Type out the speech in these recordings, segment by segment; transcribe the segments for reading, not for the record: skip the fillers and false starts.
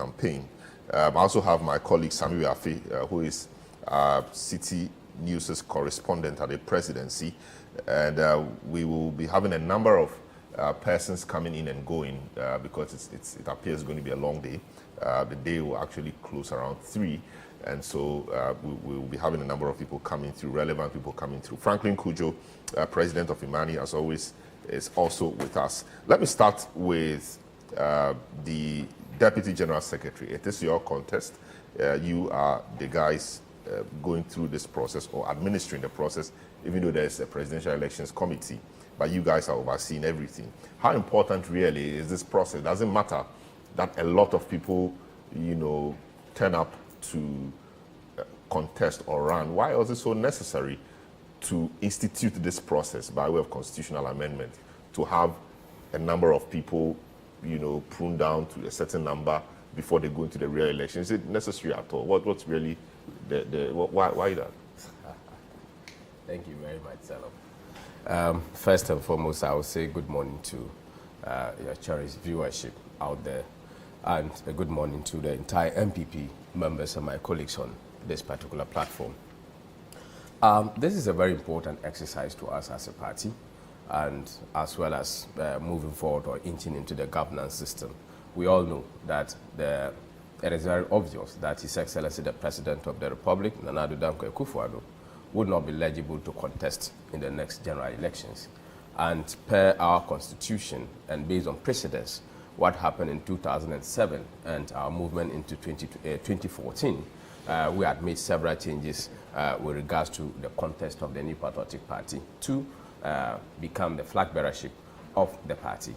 campaign. I also have my colleague Sami Afi, who is City News' correspondent at the presidency, and we will be having a number of persons coming in and going because it appears going to be a long day. The day will actually close around 3, and so we will be having a number of people coming through, relevant people coming through. Franklin Kujo, president of Imani, as always, is also with us. Let me start with the Deputy General Secretary. It is your contest. You are the guys going through this process or administering the process, even though there's a presidential elections committee, but you guys are overseeing everything. How important really is this process? Does it matter that a lot of people, turn up to contest or run? Why was it so necessary to institute this process by way of constitutional amendment, to have a number of people, pruned down to a certain number before they go into the real election? Is it necessary at all? What's really why that? Thank you very much, Salam. First and foremost, I will say good morning to your cherished viewership out there, and a good morning to the entire MPP members and my colleagues on this particular platform. This is a very important exercise to us as a party, and as well as moving forward or inching into the governance system. We all know that it is very obvious that His Excellency the President of the Republic, Nana Addo Dankwa Akufo-Addo, would not be eligible to contest in the next general elections. And per our constitution and based on precedents, what happened in 2007 and our movement into 2014, we had made several changes with regards to the contest of the New Patriotic Party to become the flag bearership of the party.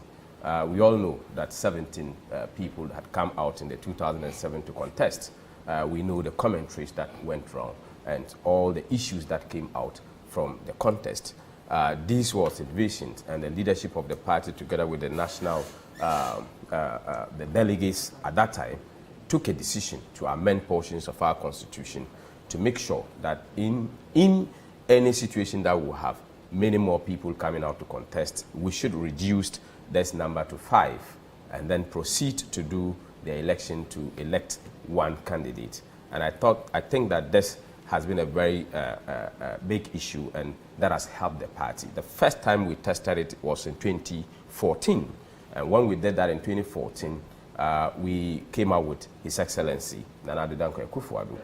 We all know that 17 people had come out in the 2007 to contest. We know the commentaries that went wrong and all the issues that came out from the contest. This was envisioned, and the leadership of the party, together with the national, the delegates at that time, took a decision to amend portions of our constitution to make sure that in any situation that we have many more people coming out to contest, we should reduce this number to 5 and then proceed to do the election to elect one candidate. And I think that this has been a very big issue, and that has helped the party. The first time we tested it was in 2014, and when we did that in 2014, we came out with His Excellency Nana Addo Dankwa Akufo-Addo,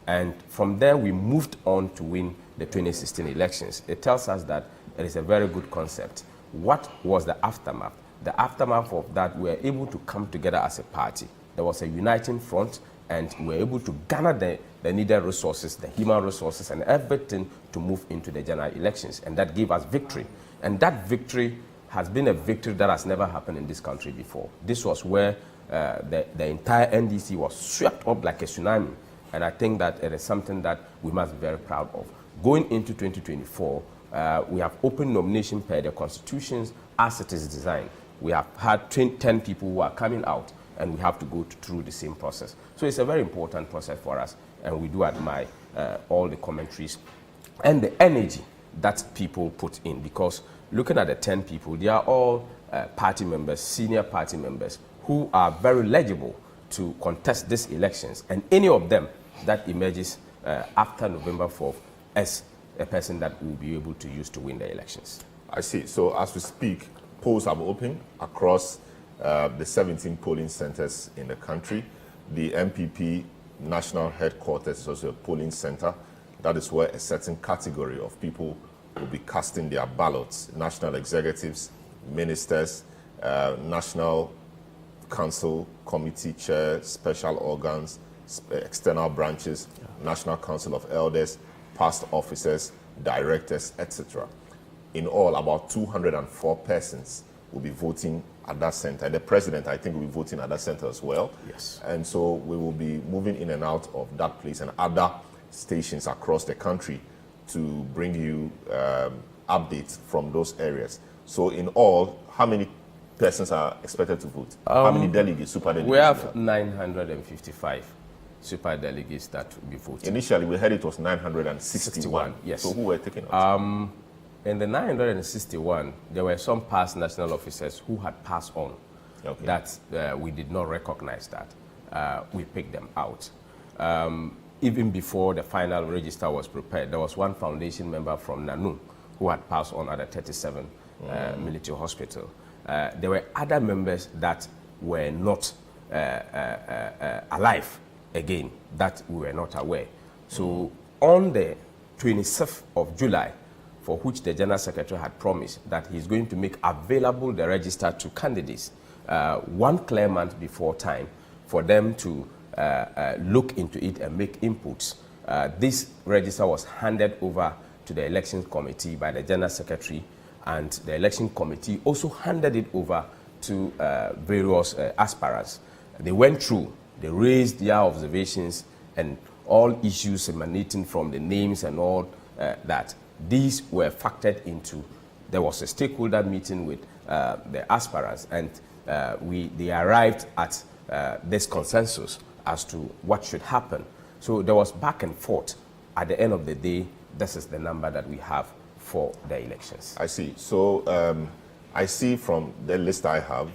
and from there we moved on to win the 2016 elections. It tells us that it is a very good concept. What was the aftermath? The aftermath of that, we were able to come together as a party. There was a uniting front, and we were able to garner the needed resources, the human resources, and everything to move into the general elections. And that gave us victory. And that victory has been a victory that has never happened in this country before. This was where the entire NDC was swept up like a tsunami. And I think that it is something that we must be very proud of. Going into 2024, we have open nomination per the constitutions as it is designed. We have had 10 people who are coming out, and we have to go through the same process. So it's a very important process for us, and we do admire all the commentaries and the energy that people put in, because looking at the 10 people, they are all party members, senior party members, who are very legible to contest these elections, and any of them that emerges after November 4th as a person that will be able to use to win the elections. I see. So as we speak, polls have opened across the 17 polling centers in the country. The MPP national headquarters is also a polling center. That is where a certain category of people will be casting their ballots. National executives, ministers, national council committee chair, special organs, external branches, National Council of Elders, past officers, directors, etc. In all, about 204 persons will be voting at that center. The president, I think, will be voting at that center as well. Yes. And so we will be moving in and out of that place and other stations across the country to bring you updates from those areas. So in all, how many persons are expected to vote? How many delegates, super delegates? We have 955 super delegates that will be voting. Initially, we heard it was 961. Yes. So who were taken out? In the 961, there were some past national officers who had passed on that we did not recognize that. we picked them out. Even before the final register was prepared, there was one foundation member from Nanu who had passed on at the 37 military hospital. There were other members that were not alive again, that we were not aware. So on the 26th of July, for which the General Secretary had promised that he's going to make available the register to candidates 1 clear month before time for them to look into it and make inputs. This register was handed over to the Elections Committee by the General Secretary, and the Election Committee also handed it over to various aspirants. They went through, they raised their observations and all issues emanating from the names and all that. These were factored into. There was a stakeholder meeting with the aspirants, and they arrived at this consensus as to what should happen. So there was back and forth. At the end of the day, this is the number that we have for the elections. I see. So I see from the list I have,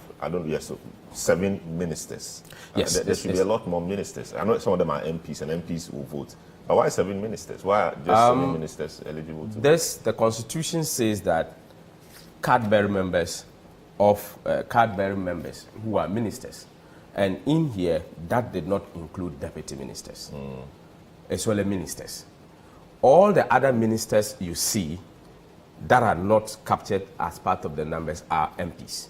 so 7 ministers. Yes. There should be a lot more ministers. I know some of them are MPs, and MPs will vote. But why 7 ministers? Why are just 7 ministers eligible to vote? The Constitution says that card-bearing members who are ministers, and in here that did not include deputy ministers, as well as ministers. All the other ministers you see that are not captured as part of the numbers are MPs.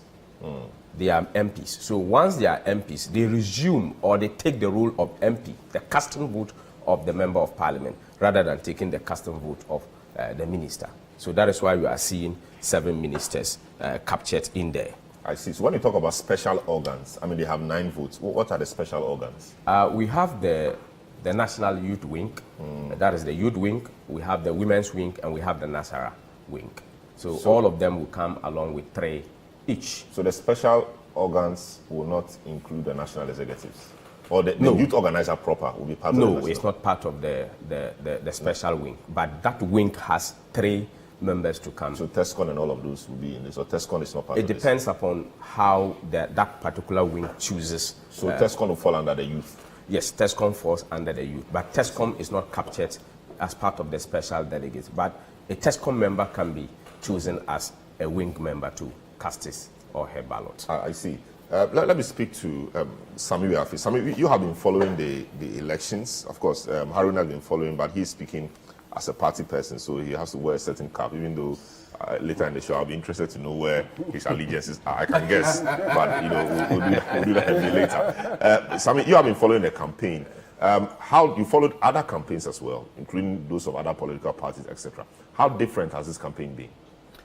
They are MPs. So once they are MPs, they resume or they take the role of MP, the custom vote of the member of parliament, rather than taking the custom vote of the minister. So that is why we are seeing 7 ministers captured in there. I see. So when you talk about special organs, I mean, they have 9 votes. What are the special organs? We have the National Youth Wing. That is the Youth Wing. We have the Women's Wing, and we have the Nasara Wing. So all of them will come along with 3 each. So the special organs will not include the national executives? Or the youth organizer proper will be part of the national? No, it's not part of the special wing. But that wing has 3 members to come. So TESCON and all of those will be in this, or TESCON is not part of this? It depends upon how that particular wing chooses. So TESCON will fall under the youth? Yes, TESCON falls under the youth. But TESCON is not captured as part of the special delegates. But a TESCON member can be chosen as a wing member to cast his or her ballot. I see. Let me speak to Sami Wiafi. Sami, you have been following the elections. Of course, Haruna has been following, but he's speaking as a party person, so he has to wear a certain cap, even though later in the show I'll be interested to know where his allegiances are. I can guess, but we'll do that a bit later. Sami, you have been following the campaign. How you followed other campaigns as well, including those of other political parties, etc. How different has this campaign been?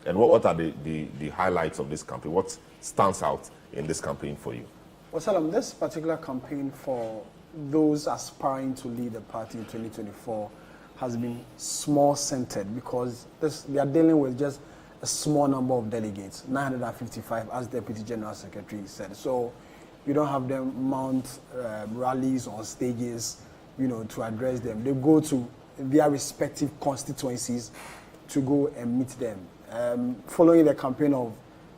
And what are the highlights of this campaign? What stands out in this campaign for you? Well, Salam, this particular campaign for those aspiring to lead the party in 2024 has been small-centered because they are dealing with just a small number of delegates, 955, as Deputy General Secretary said. So you don't have them mount rallies on stages, to address them. They go to their respective constituencies to go and meet them. Following the campaign of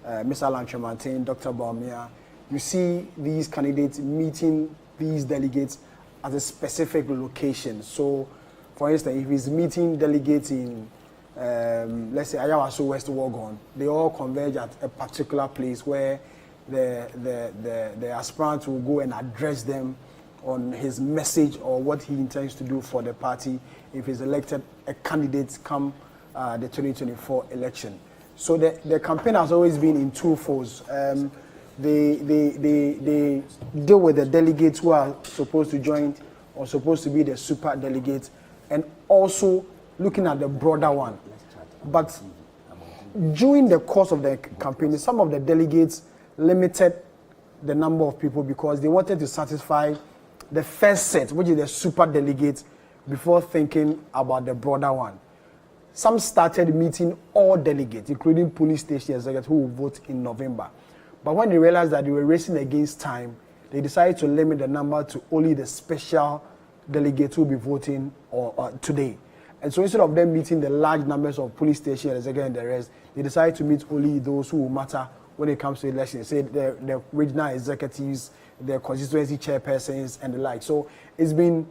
Mr. Lanchemantin, Dr. Baumia, you see these candidates meeting these delegates at a specific location. So, for instance, if he's meeting delegates in, let's say, Ayawaso West Wuogon, they all converge at a particular place where the aspirant will go and address them on his message or what he intends to do for the party if he's elected a candidate come the 2024 election. So the campaign has always been in 2 folds. They deal with the delegates who are supposed to join or supposed to be the super delegates, and also looking at the broader one. But during the course of the campaign, some of the delegates limited the number of people because they wanted to satisfy the first set, which is the super delegates, before thinking about the broader one. Some started meeting all delegates, including police station executives who will vote in November. But when they realized that they were racing against time, they decided to limit the number to only the special delegates who will be voting today. And so instead of them meeting the large numbers of police station executives and the rest, they decided to meet only those who will matter when it comes to elections, say the regional executives, the constituency chairpersons, and the like. So it's been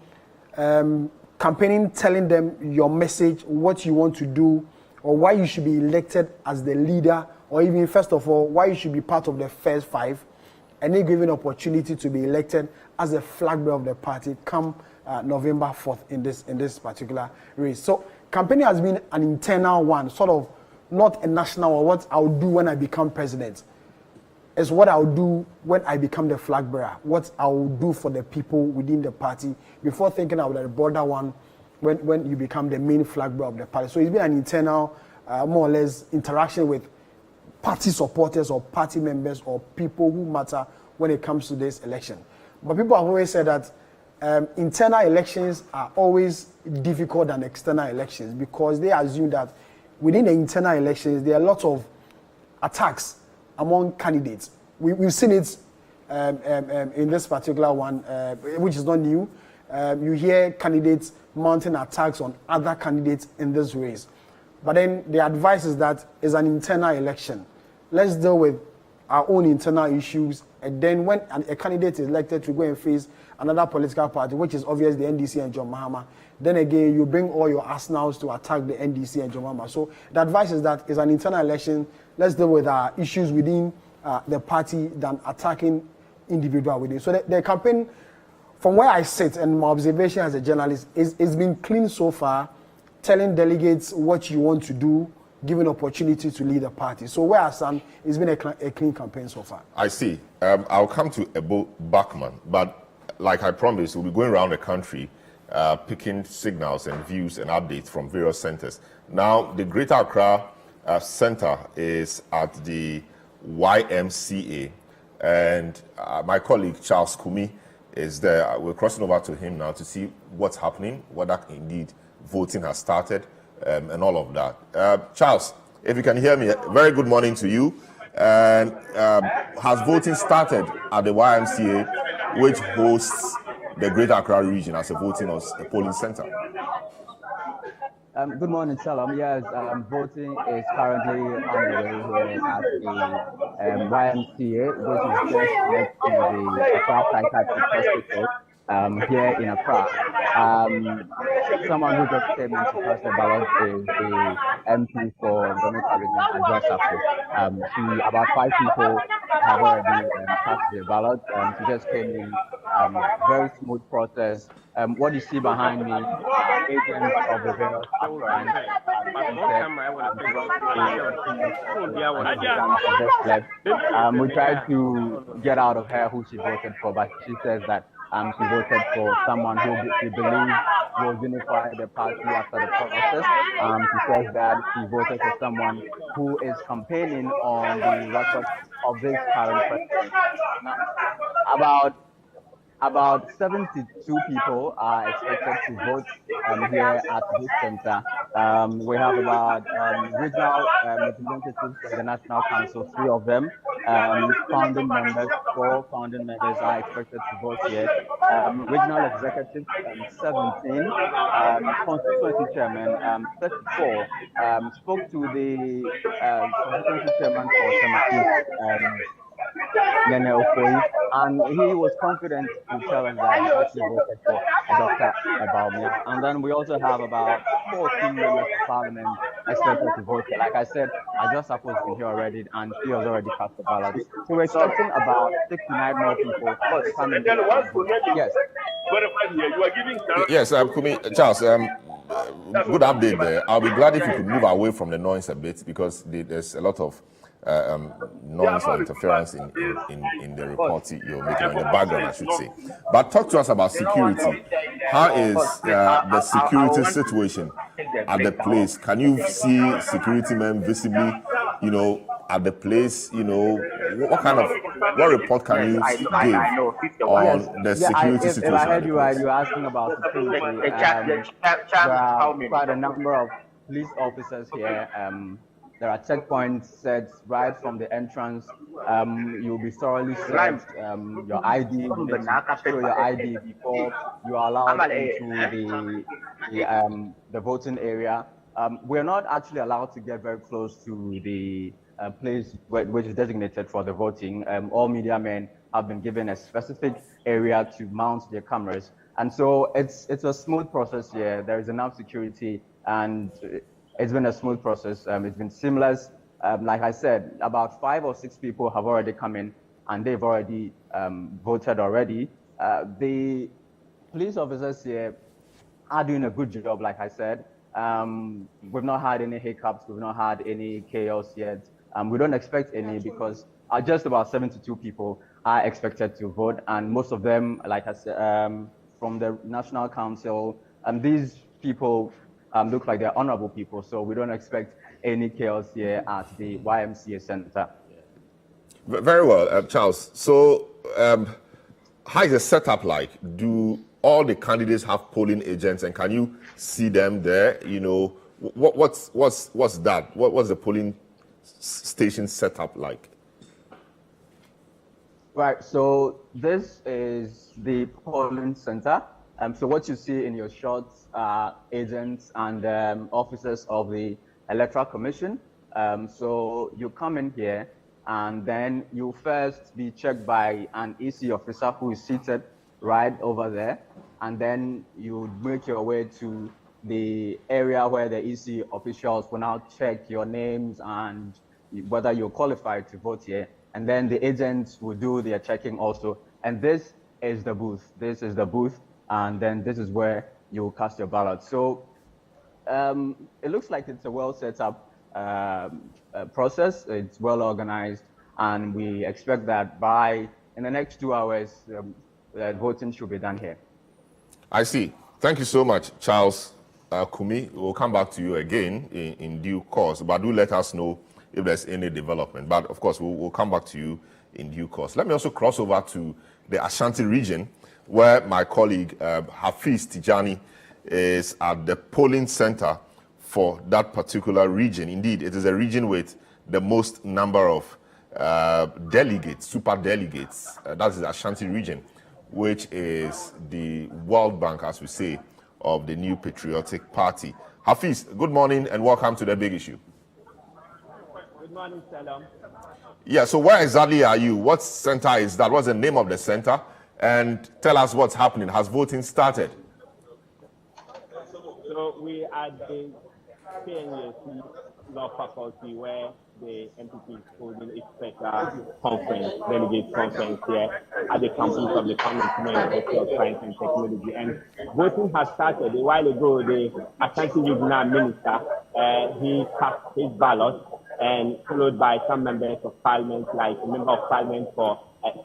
campaigning, telling them your message, what you want to do, or why you should be elected as the leader, or even first of all, why you should be part of the first five, and then given opportunity to be elected as a flag bearer of the party come November 4th in this particular race. So campaigning has been an internal one, sort of not a national or what I'll do when I become president. It's what I'll do when I become the flag bearer, what I'll do for the people within the party before thinking about the broader one when you become the main flag bearer of the party. So it's been an internal, more or less, interaction with party supporters or party members or people who matter when it comes to this election. But people have always said that internal elections are always difficult than external elections because they assume that within the internal elections there are lots of attacks among candidates. We've seen it in this particular one, which is not new. You hear candidates mounting attacks on other candidates in this race. But then the advice is that it's an internal election. Let's deal with our own internal issues, and then when a candidate is elected to go and face another political party, which is obviously the NDC and John Mahama, then again you bring all your arsenals to attack the NDC and John Mahama. So the advice is that it's an internal election. Let's deal with our issues within the party than attacking individual within. So the campaign, from where I sit and my observation as a journalist, is been clean so far, telling delegates what you want to do, given opportunity to lead the party. So where I stand, it's been a clean campaign so far. I see. I'll come to Ebo Bachman, but like I promised, we'll be going around the country picking signals and views and updates from various centers. Now, the Greater Accra Center is at the YMCA, and my colleague Charles Kumi is there. We're crossing over to him now to see what's happening, whether indeed voting has started, and all of that. Charles, if you can hear me, very good morning to you. And has voting started at the YMCA, which hosts the Greater Accra region as a polling center? Good morning, Salam. Yes, voting is currently underway here at the YMCA, which is just next to the Accra Psychiatric Hospital here in Accra. Someone who just came in to cast the ballot is the MP for Donetsk Region, about 5 people have already cast their ballot. She just came in, very smooth process. What you see behind me, agents of the various we tried to get out of her who she voted for, but she says that she voted for someone who she believes will unify the party after the process. She says that she voted for someone who is campaigning on the record of this current president. Now, about 72 people are expected to vote here at this center. We have about regional representatives from the National Council, 3 of them. Founding members, 4 founding members are expected to vote here. Regional executives, 17. Constituency chairman, 34. Spoke to the constituency chairman for Temaki, Nene Okoye, and he was confident to tell us that he actually voted for Dr. Baumia. And then we also have about 14 members of parliament expected to vote. Like I said, I just supposed to be here already, and he has already cast the ballot. So we're expecting about 69 more people coming. Yes. Yes, Kumi, Charles, good update there. I'll be glad if you could move away from the noise a bit, because there's a lot of noise or interference in the report you're making, in the background, I should say. But talk to us about security. How is the security situation at the place? Can you see security men visibly, at the place? What report can you give on the security situation? If I heard you right, you're asking about security. There are quite a number of police officers here. There are checkpoints set right from the entrance. You'll be thoroughly searched. Your ID, you need to show your ID before you are allowed into the voting area. We're not actually allowed to get very close to the place which is designated for the voting. All media men have been given a specific area to mount their cameras. And so it's a smooth process here. There is enough security, and it's been a smooth process. It's been seamless. Like I said, about 5 or 6 people have already come in, and they've already voted already. The police officers here are doing a good job, like I said. We've not had any hiccups. We've not had any chaos yet. We don't expect any, because just about 72 people are expected to vote, and most of them, like I said, from the National Council, these people look like they're honorable people, so we don't expect any chaos here at the YMCA Center. Very well, Charles. So, how is the setup like? Do all the candidates have polling agents, and can you see them there? You know, what's that? What's the polling station setup like? Right, so this is the polling center. So what you see in your shots are agents and officers of the Electoral Commission. So you come in here, and then you first be checked by an EC officer who is seated right over there. And then you make your way to the area where the EC officials will now check your names and whether you're qualified to vote here. And then the agents will do their checking also. And this is the booth. This is the booth. And then this is where you cast your ballot. So it looks like it's a well set up process. It's well organized. And we expect that in the next 2 hours, voting should be done here. I see. Thank you so much, Charles Kumi. We'll come back to you again in due course, but do let us know if there's any development. But of course, we'll come back to you in due course. Let me also cross over to the Ashanti region, where my colleague Hafiz Tijani is at the polling center for that particular region. Indeed, it is a region with the most number of delegates, super delegates. That is the Ashanti region, which is the World Bank, as we say, of the New Patriotic Party. Hafiz, good morning and welcome to The Big Issue. Good morning, Salam. Yeah, so where exactly are you? What center is that? What's the name of the center? And tell us what's happening. Has voting started? So we are at the KNUST Law Faculty, where the MPP is holding its special conference, delegate conference here at the campus of the University of Science and Technology. And voting has started. A while ago, the Ashanti Regional Minister, he cast his ballot, and followed by some members of parliament, like a member of parliament for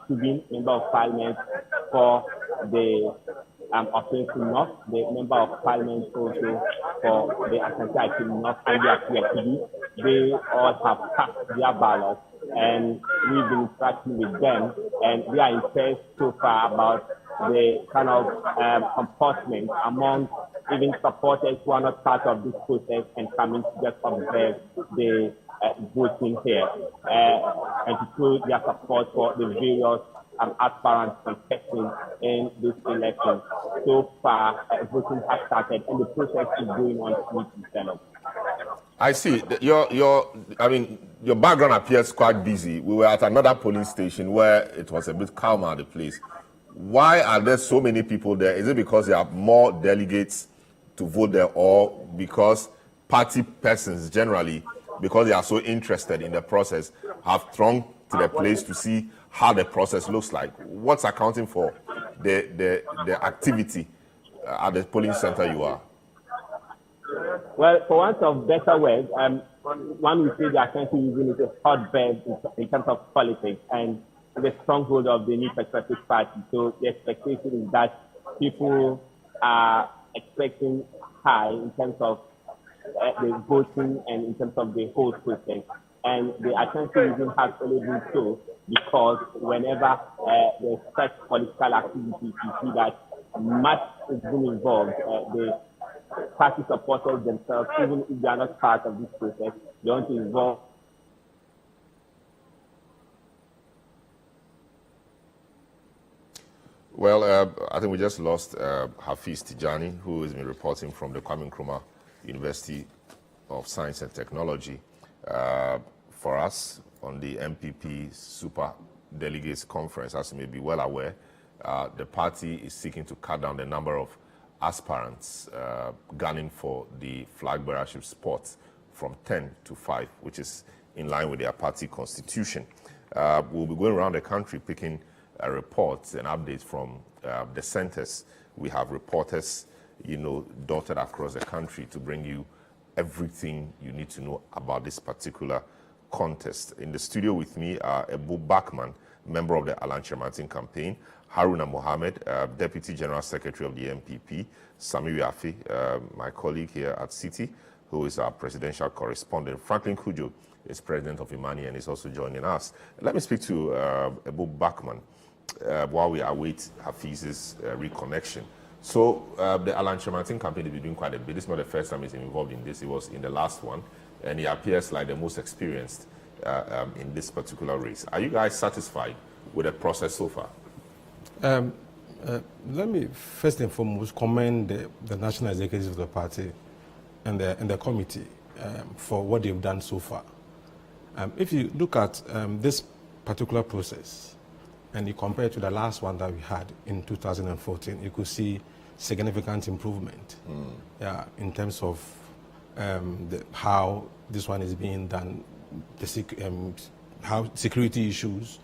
Subin, member of parliament for the Offensive North, the member of parliament also for the Ashanti North, and they all have cast their ballots, and we've been interacting with them, and we are impressed so far about the kind of comportment among even supporters who are not part of this process and coming to just observe the voting here and to show their support for the various aspirants contesting in this election. So far, voting has started and the process is going on smoothly. I see. Your background appears quite busy. We were at another polling station where it was a bit calmer at the place. Why are there so many people there? Is it because there are more delegates to vote there, or because party persons generally, because they are so interested in the process, have thronged to the place to see how the process looks like? What's accounting for the activity at the polling center you are? Well, for want of better words, one would say the Ashanti region is a hotbed in terms of politics and the stronghold of the New Patriotic Party. So the expectation is that people are expecting high in terms of the voting and in terms of the whole process. And the Ashanti region has always been so, because whenever there's such political activity, you see that much is being involved. The party supporters themselves, even if they are not part of this process, they want to involve. Well, I think we just lost Hafiz Tijani, who has been reporting from the Kwame Nkrumah University of Science and Technology for us on the MPP Super Delegates Conference. As you may be well aware, the party is seeking to cut down the number of aspirants gunning for the flag bearership spot from 10 to 5, which is in line with their party constitution. We'll be going around the country picking reports and updates from the centers. We have reporters, dotted across the country to bring you everything you need to know about this particular contest. In the studio with me are Ebu Bakman, member of the Alan Martin campaign, Haruna Mohammed, Deputy General Secretary of the MPP, Sami Yafi, my colleague here at City, who is our presidential correspondent. Franklin Kujo is president of Imani and is also joining us. Let me speak to Ebu Bakman while we await Hafiz's reconnection. So the Alan Martin campaign has been doing quite a bit. This is not the first time he's involved in this. He was in the last one, and he appears like the most experienced in this particular race. Are you guys satisfied with the process so far? Let me first and foremost commend the national executives of the party and the committee for what they've done so far. If you look at this particular process and you compare it to the last one that we had in 2014, you could see significant improvement in terms of how this one is being done, how security issues,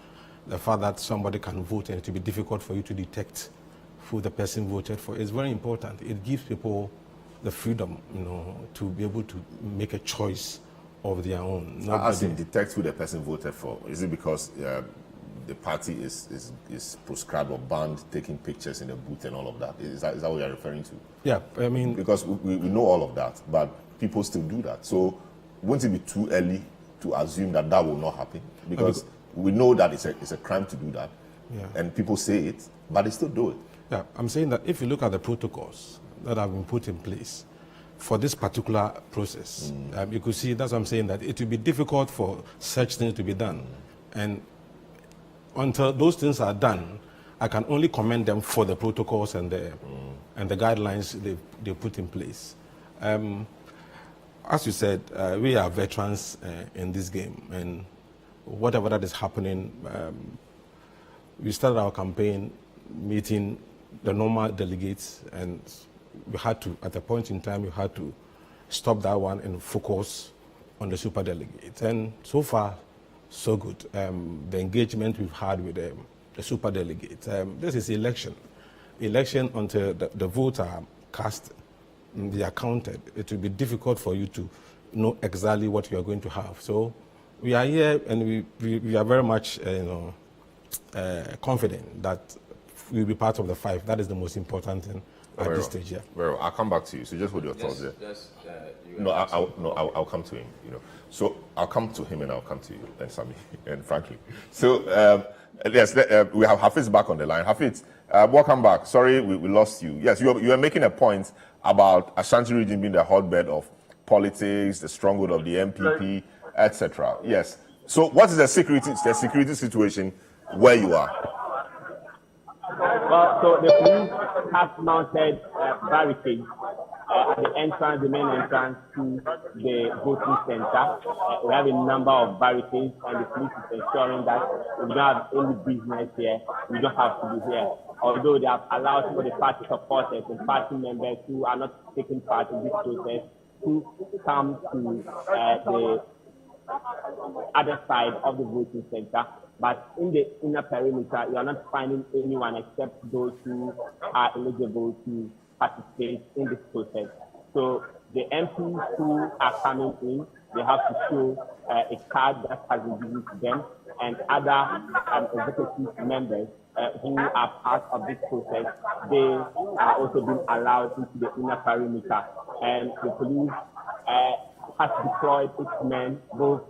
the fact that somebody can vote and it will be difficult for you to detect who the person voted for is very important. It gives people the freedom, to be able to make a choice of their own. As in detect who the person voted for, is it because the party is proscribed or banned taking pictures in the booth and all of that? Is that what you're referring to? Yeah, I mean... Because we know all of that, but people still do that. So wouldn't it be too early to assume that will not happen? Because we know that it's a crime to do that, and people say it, but they still do it. Yeah, I'm saying that if you look at the protocols that have been put in place for this particular process, you could see, that's what I'm saying, that it will be difficult for such things to be done. And until those things are done, I can only commend them for the protocols and the guidelines they put in place. As you said, we are veterans in this game, and whatever that is happening, we started our campaign meeting the normal delegates, and we had to, at a point in time, we had to stop that one and focus on the super delegates. And so far, so good. The engagement we've had with the super delegates. This is election. Election until the votes are cast, they are counted. It will be difficult for you to know exactly what you are going to have. So we are here, and we are very much confident that we'll be part of the 5. That is the most important thing at this stage. Yeah. Very well. I'll come back to you. So just hold your thoughts there. I'll come to him. So I'll come to him and I'll come to you and Sami and Franklin. So yes, we have Hafiz back on the line. Hafiz, welcome back. Sorry we lost you. Yes, you were making a point about Ashanti region being the hotbed of politics, the stronghold of the MPP, etc. Yes. So what is the security situation where you are? Well, so the police have mounted barricades at the main entrance to the voting center. We have a number of barricades, and the police is ensuring that we don't have any business here. We don't have to be here. Although they have allowed some of the party supporters and party members who are not taking part in this process to come to the other side of the voting center. But in the inner perimeter, you are not finding anyone except those who are eligible to participate in this process. So the MPs who are coming in, they have to show a card that has been given to them, and other executive members who are part of this process, they are also being allowed into the inner perimeter. And the police has deployed its men, both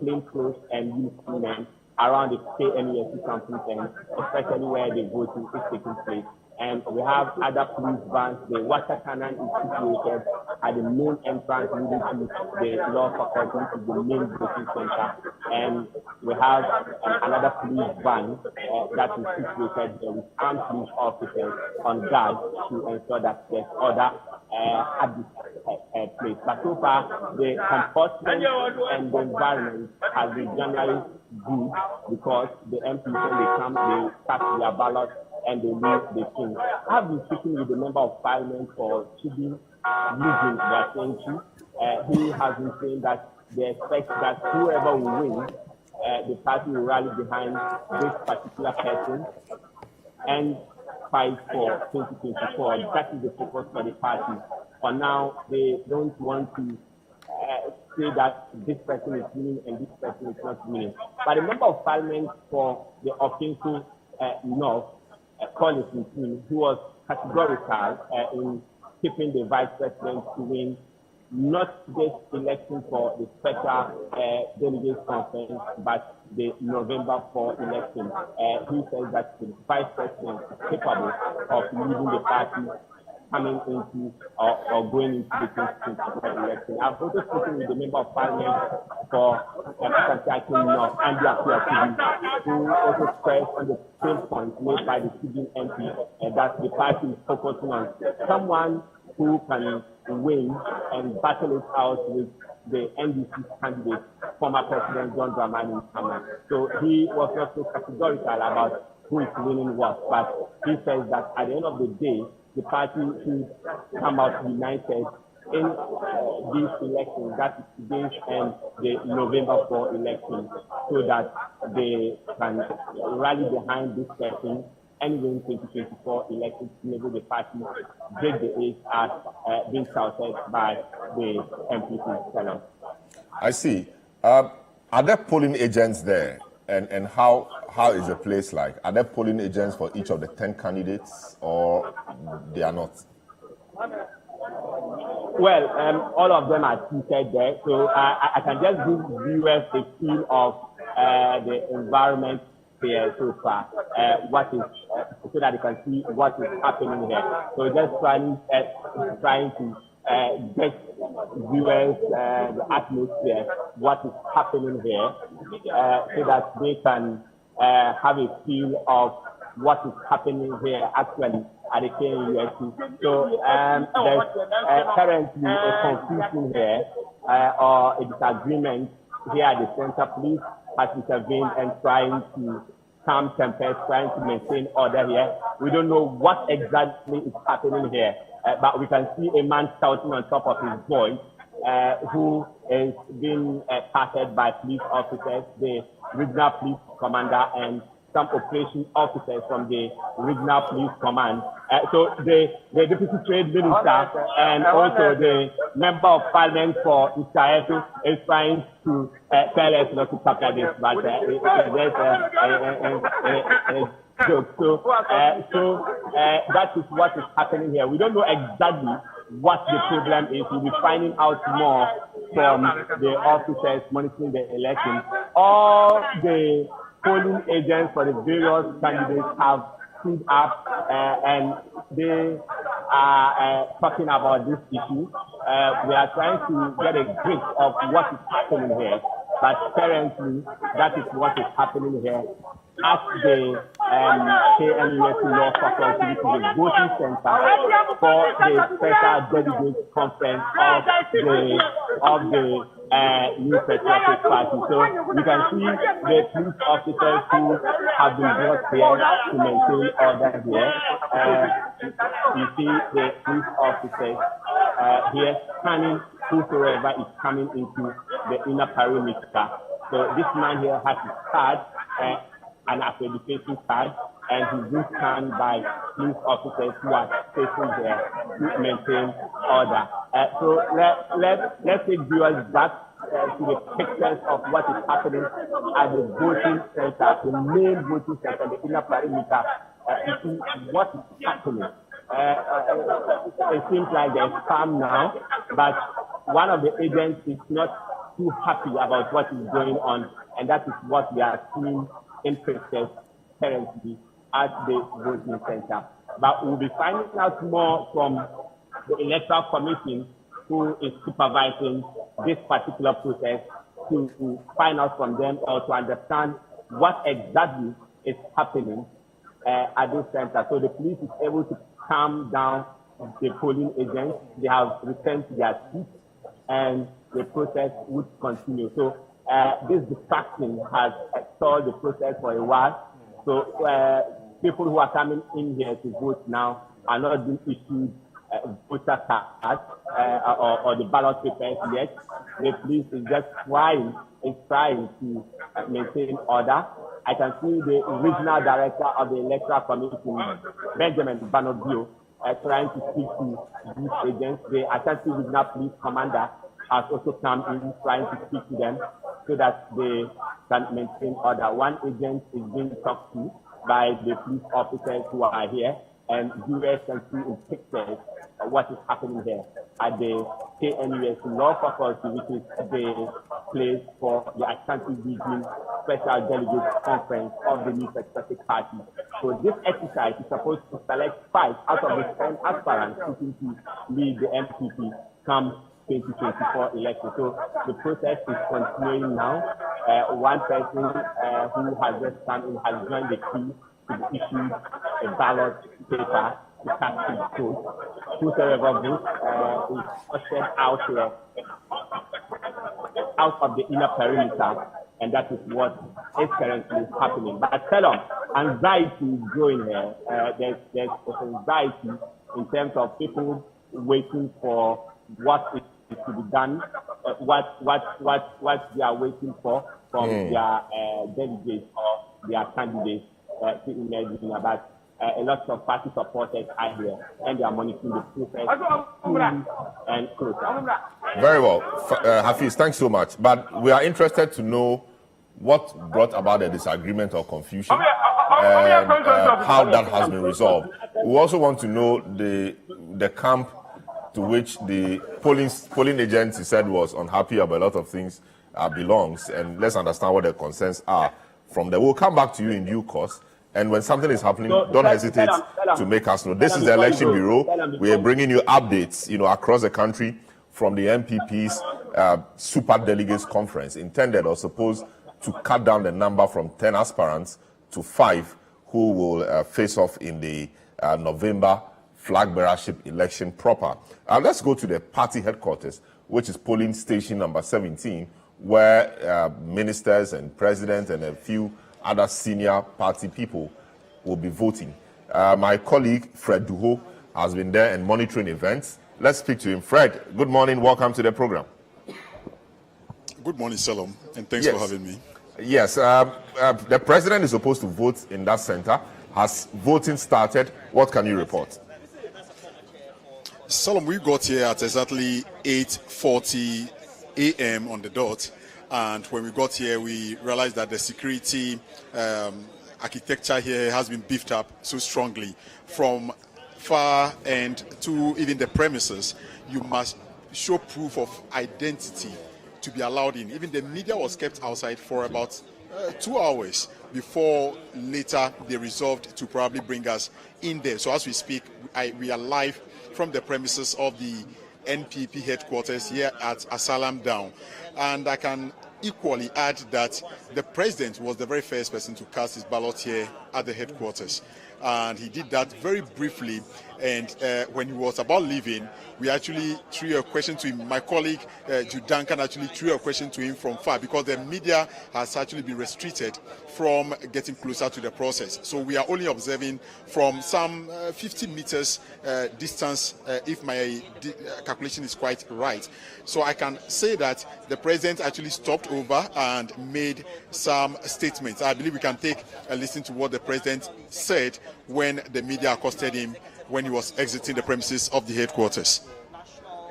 plainclothes and uniformed men, around the KNUST campus, and especially where the voting is taking place. And we have other police vans. The water cannon is situated at the main entrance leading to the law faculty, to the main voting center. And we have another police van that is situated there with armed police officers on guard to ensure that there's order at this place. But so far, the comportment and the environment has been generally good because the MPs, when they come, they cast their ballot and they leave the king. I've been speaking with the member of parliament for Chidi Eugene Wasenchi. He has been saying that they expect that whoever will win, the party will rally behind this particular person and fight for 2024. That is the focus for the party. For now, they don't want to say that this person is winning and this person is not winning. But the member of parliament for the Okinsu North, Collins, who was categorical in keeping the vice president to win not this election for the special delegates conference, but the November 4 election. He says that the vice president is capable of leading the party coming into or going into the 2024 election. I've also spoken with the member of parliament for Ashanti North, Andy Appiah, who also stressed on the same point made by the student MP that the party is focusing on someone who can win and battle it out with the NDC candidate, former President John Dramani Mahama. So he was not so categorical about who is winning what, but he says that at the end of the day, the party should come out united in these elections, that is today's and the November 4 election, so that they can rally behind this person and win 2024 elections to enable the party break the age as being touted by the MPP. I see. Are there polling agents there? And how is the place like? Are there polling agents for each of the 10 candidates, or they are not? Well, all of them are seated there, so I can just give viewers a feel of the environment here so far, what is so that they can see what is happening here. So just trying to get viewers the atmosphere, what is happening here, so that they can have a feel of what is happening here actually at the KNUST. So there's currently a confusion here or a disagreement here at the center. Police has intervened and trying to calm tempers, trying to maintain order here. We don't know what exactly is happening here, but we can see a man shouting on top of his voice, who is being patted by police officers, the regional police commander and some operation officers from the regional police command. So the deputy trade minister and also the member of parliament for Israel is trying to tell us not to talk like this, but it's a joke. So that is what is happening here. We don't know exactly what the problem is. We'll be finding out more from the officers monitoring the election. All the polling agents for the various candidates have stood up and they are talking about this issue. We are trying to get a grip of what is happening here, but currently that is what is happening here at the KNUST Law Faculty, which is the voting center for the special delegate conference of the New Patriotic Party. So you can see the police officers who have been brought here to maintain order here. You see the police officers here scanning whosoever is coming into the inner perimeter. So this man here has his card, an accreditation card, and he's being scanned by police officers who are stationed there to maintain order. So let's take viewers back to the pictures of what is happening at the voting center, the main voting center, the inner perimeter, to see what is happening. It seems like there's calm now, but one of the agents is not too happy about what is going on, and that is what we are seeing in pictures currently at the voting center. But we'll be finding out more from the Electoral Commission, who is supervising this particular process, to find out from them or to understand what exactly is happening at this center. So the police is able to calm down the polling agents. They have returned to their seats, and the process would continue. So this distraction has stalled the process for a while. So people who are coming in here to vote now are not being issued voter cards or the ballot papers yet. The police is just trying to maintain order. I can see the regional director of the Electoral Commission, Benjamin Banobio, trying to speak to these agents. The Ashanti Regional Police Commander has also come in trying to speak to them so that they can maintain order. One agent is being talked to by the police officers who are here, and viewers can see in pictures what is happening here at the KNUS Law Faculty, which is the place for the Ashanti Region Special Delegates Conference of the New Patriotic Party. So this exercise is supposed to select 5 out of the 10 aspirants seeking to lead the MPP come 2024 election. So the process is continuing now. One person who has just come in has joined the queue to be issued a ballot paper to cast his vote. Whosoever votes is ushered out here, out of the inner perimeter, and that is what is currently happening. But tell them, anxiety is growing here. There's anxiety in terms of people waiting for what is to be done, what they are waiting for from their delegates or their candidates to emerge. But a lot of party supporters are here and they are monitoring the process and closer. Very well. Hafiz, thanks so much. But we are interested to know what brought about the disagreement or confusion and how that has been resolved. We also want to know the camp to which the polling agency said was unhappy about a lot of things belongs, and let's understand what their concerns are from there. We'll come back to you in due course, and when something is happening, don't hesitate to make us know. This is the Election Bureau. We are bringing you updates, across the country from the MPP's Super Delegates Conference, intended or supposed to cut down the number from 10 aspirants to 5 who will face off in the November flag bearership election proper. Let's go to the party headquarters, which is polling station number 17, where ministers and president and a few other senior party people will be voting. My colleague, Fred Duho, has been there and monitoring events. Let's speak to him. Fred, good morning. Welcome to the program. Good morning, Salom, and thanks for having me. Yes, the president is supposed to vote in that center. Has voting started? What can you report? Salom, we got here at exactly 8:40 a.m. on the dot, and when we got here, we realized that the security architecture here has been beefed up so strongly. From far end to even the premises, you must show proof of identity to be allowed in. Even the media was kept outside for about 2 hours before later they resolved to probably bring us in there. So as we speak, we are live from the premises of the NPP headquarters here at Asalam Down. And I can equally add that the president was the very first person to cast his ballot here at the headquarters. And he did that very briefly. And when he was about leaving, we actually threw a question to him. My colleague, Judankan, actually threw a question to him from far because the media has actually been restricted from getting closer to the process. So we are only observing from some 50 meters distance, if my calculation is quite right. So I can say that the president actually stopped over and made some statements. I believe we can take a listen to what the president said when the media accosted him when he was exiting the premises of the headquarters.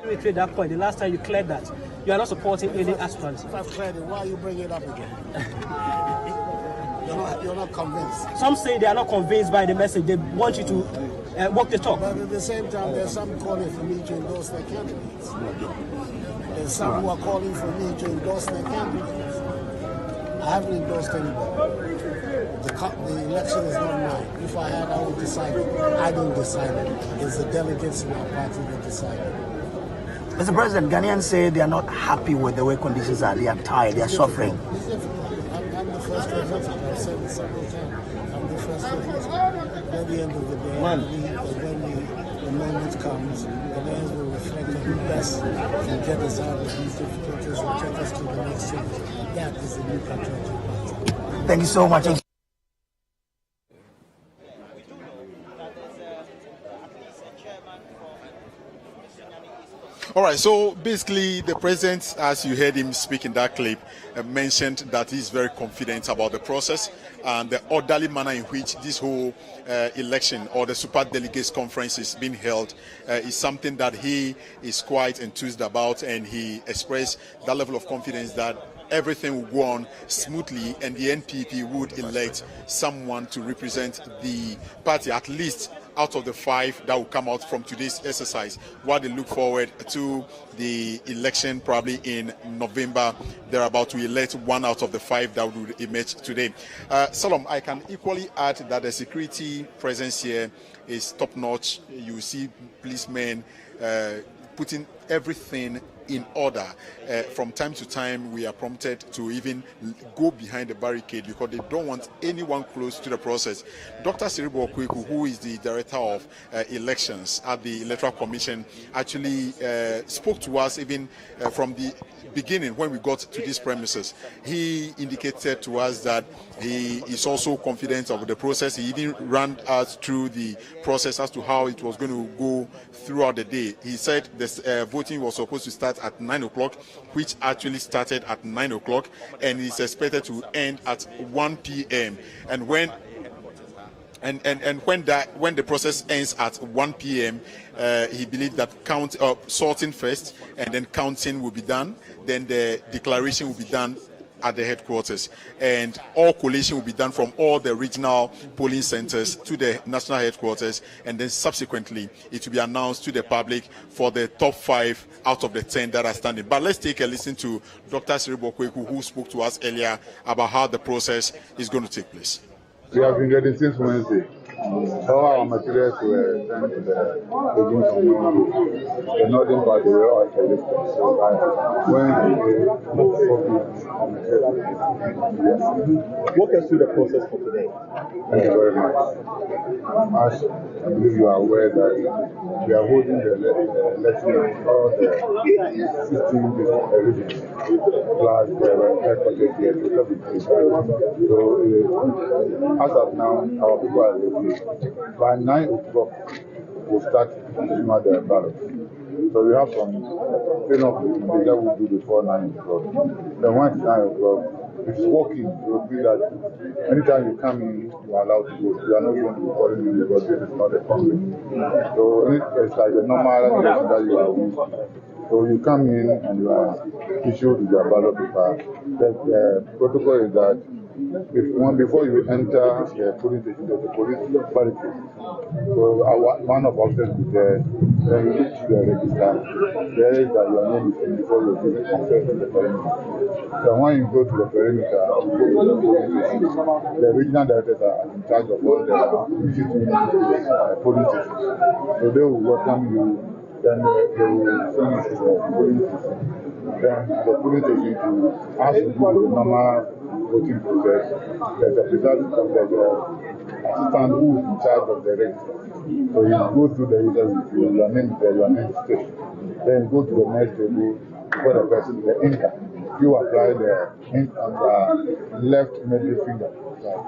You cleared that point. The last time you cleared that, you are not supporting any aspirants. If I've cleared it, why are you bringing it up again? you're not convinced. Some say they are not convinced by the message. They want you to walk the talk. But at the same time, there's some calling for me to endorse their candidates. There's some who are calling for me to endorse their candidates. I haven't endorsed anybody. The election is not mine. If I had, I would decide it. I don't decide it. It's the delegates in our party that decide it. Mr. President, Ghanaians say they are not happy with the way conditions are. They are tired. They are suffering. It's difficult. I'm the first to admit it. I've said it several times. I'm the first to admit it. At the end of the day, I believe that when the employment comes, Ghanaians will reflect on the best and get us out of these difficulties and take us to the next stage. That is the new patriotic party. Thank you so much. All right, so basically the president, as you heard him speak in that clip, mentioned that he's very confident about the process and the orderly manner in which this whole election or the Super Delegates Conference is being held is something that he is quite enthused about, and he expressed that level of confidence that everything will go on smoothly and the NPP would elect someone to represent the party, at least out of the 5 that will come out from today's exercise, while they look forward to the election probably in November. They're about to elect 1 out of the 5 that would emerge today. Salom, I can equally add that the security presence here is top-notch. You see policemen putting everything in order. From time to time, we are prompted to even go behind the barricade because they don't want anyone close to the process. Dr. Siribo Okweku, who is the director of elections at the Electoral Commission, actually spoke to us even from the beginning when we got to these premises. He indicated to us that he is also confident of the process. He even ran us through the process as to how it was going to go throughout the day. He said this voting was supposed to start at 9 o'clock, which actually started at 9 o'clock, and is expected to end at 1 p.m. And when when the process ends at 1 p.m., he believed that sorting first, and then counting will be done. Then the declaration will be done at the headquarters, and all collation will be done from all the regional polling centers to the national headquarters, and then subsequently it will be announced to the public for the top 5 out of the 10 that are standing. But let's take a listen to Dr. Siribo Okweku, who spoke to us earlier about how the process is going to take place. We have been ready since Wednesday. All our materials were sent to the northern part of the world. Walk us through the process for today. Thank you very much. As I believe you are aware that we are holding the election in all the 16 different regions, plus the headquarters here. So, as of now, our people are ready. By 9 o'clock, we'll start filling out the ballot. So we have some filling up that will do before 9 o'clock. Then once 9 o'clock, it's working. It will be that anytime you come in, you are allowed to go. You are not going to be calling in because this is not a public. So it's like a normal election that you are in. So you come in and you are issued with your ballot paper. The protocol is that before you enter the police station, there's a police barricade. So one of us will be there. Then you look to the register. There is that your name is in before you give access to the perimeter. So when you go to the perimeter, you go to the police station. The regional directors are in charge of all the police stations. So they will welcome you. Then they will send you to the police station. Then the police station to ask you to do the normal voting process. There's a assistant who is in charge of the register. So you go through the register with your name is there, your name is stated. Then you go to the next table before the person, the inker. You apply the ink on the left middle finger.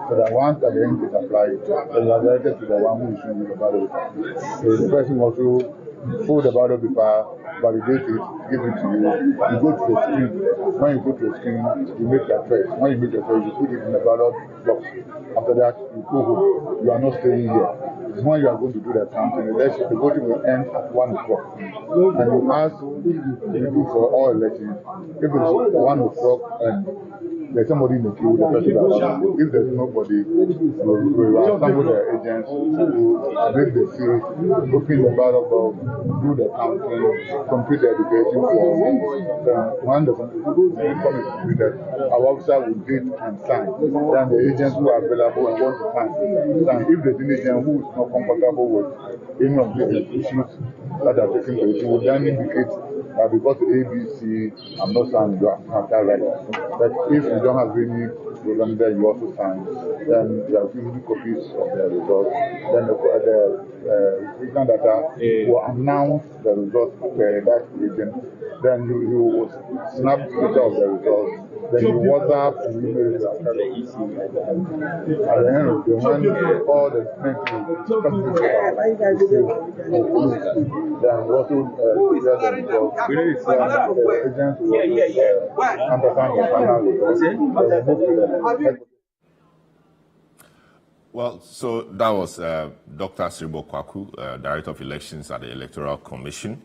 So that once the ink is applied, then you are directed to the one who is showing you the ballot paper. So the person also fold the ballot paper, validate it, give it to you. You go to the screen. When you go to the screen, you make your choice. When you make your choice, you put it in the ballot box. After that, you go home. You are not staying here. When you are going to do the counting, the voting will end at 1 o'clock. And you ask you do for all elections. If it's 1 o'clock and there's somebody in the queue, the person that if there's nobody, we will assemble the agents to make the seal, open the ballot box, do the counting, complete the education form. When the committee completed, our officer will date and sign. Then the agents who are available and want to sign. If there's an agent who is not comfortable with any of the issues that are taking place, we will then indicate that because ABC, I'm not signing, you have to right. But if you don't have any program there, you also sign. Then you have given copies of the results. Then the regional data will announce the results per that region. Then you will snap picture of the results. Then you WhatsApp and email it after the EC. At the end of the day, when all the expenses then also get the results. The agents will understand the final results. Well, so that was Dr. Siribo Kwaku, Director of Elections at the Electoral Commission,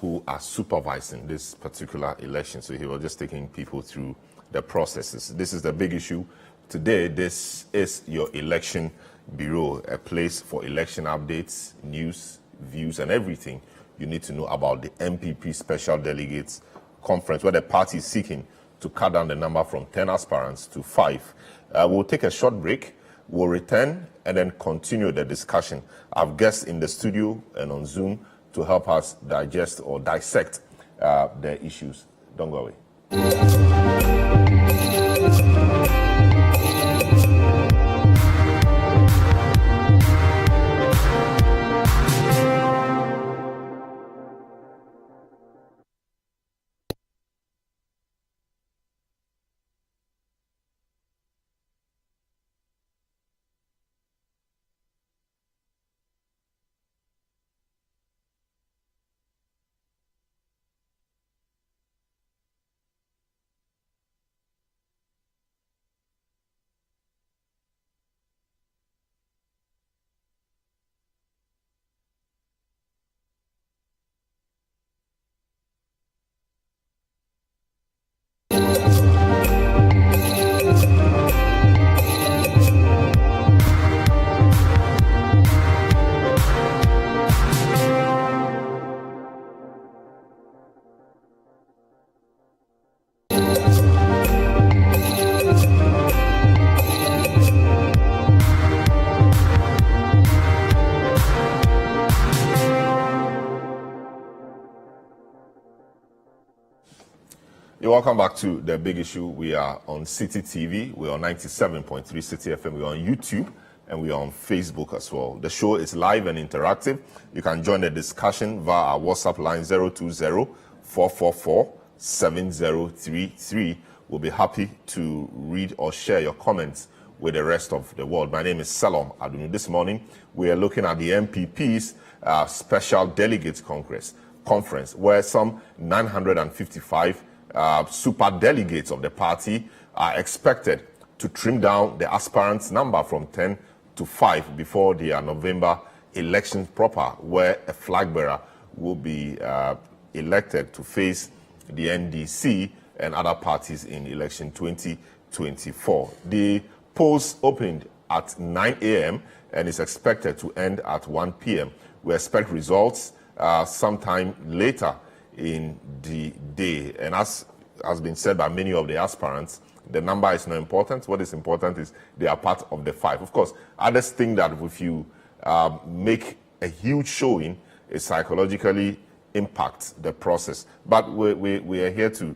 who are supervising this particular election. So he was just taking people through the processes. This is the big issue today. This is your election bureau, a place for election updates, news, views, and everything you need to know about the MPP Special Delegates Conference, where the party is seeking to cut down the number from 10 aspirants to 5. We'll take a short break. We'll return and then continue the discussion. I've guests in the studio and on Zoom to help us digest or dissect the issues. Don't go away. Welcome back to The Big Issue. We are on City TV. We're on 97.3 City FM. We're on YouTube and we're on Facebook as well. The show is live and interactive. You can join the discussion via our WhatsApp line 020-444-7033. We'll be happy to read or share your comments with the rest of the world. My name is Salom Adunu. This morning, we are looking at the MPP's Special Delegates Conference, where some 955 super delegates of the party are expected to trim down the aspirants' number from 10 to 5 before the November elections proper, where a flag bearer will be elected to face the NDC and other parties in election 2024. The polls opened at 9 a.m. and is expected to end at 1 p.m. We expect results sometime later in the day. And as has been said by many of the aspirants, the number is not important. What is important is they are part of the 5. Of course, others think that if you make a huge showing, it psychologically impacts the process. But we are here to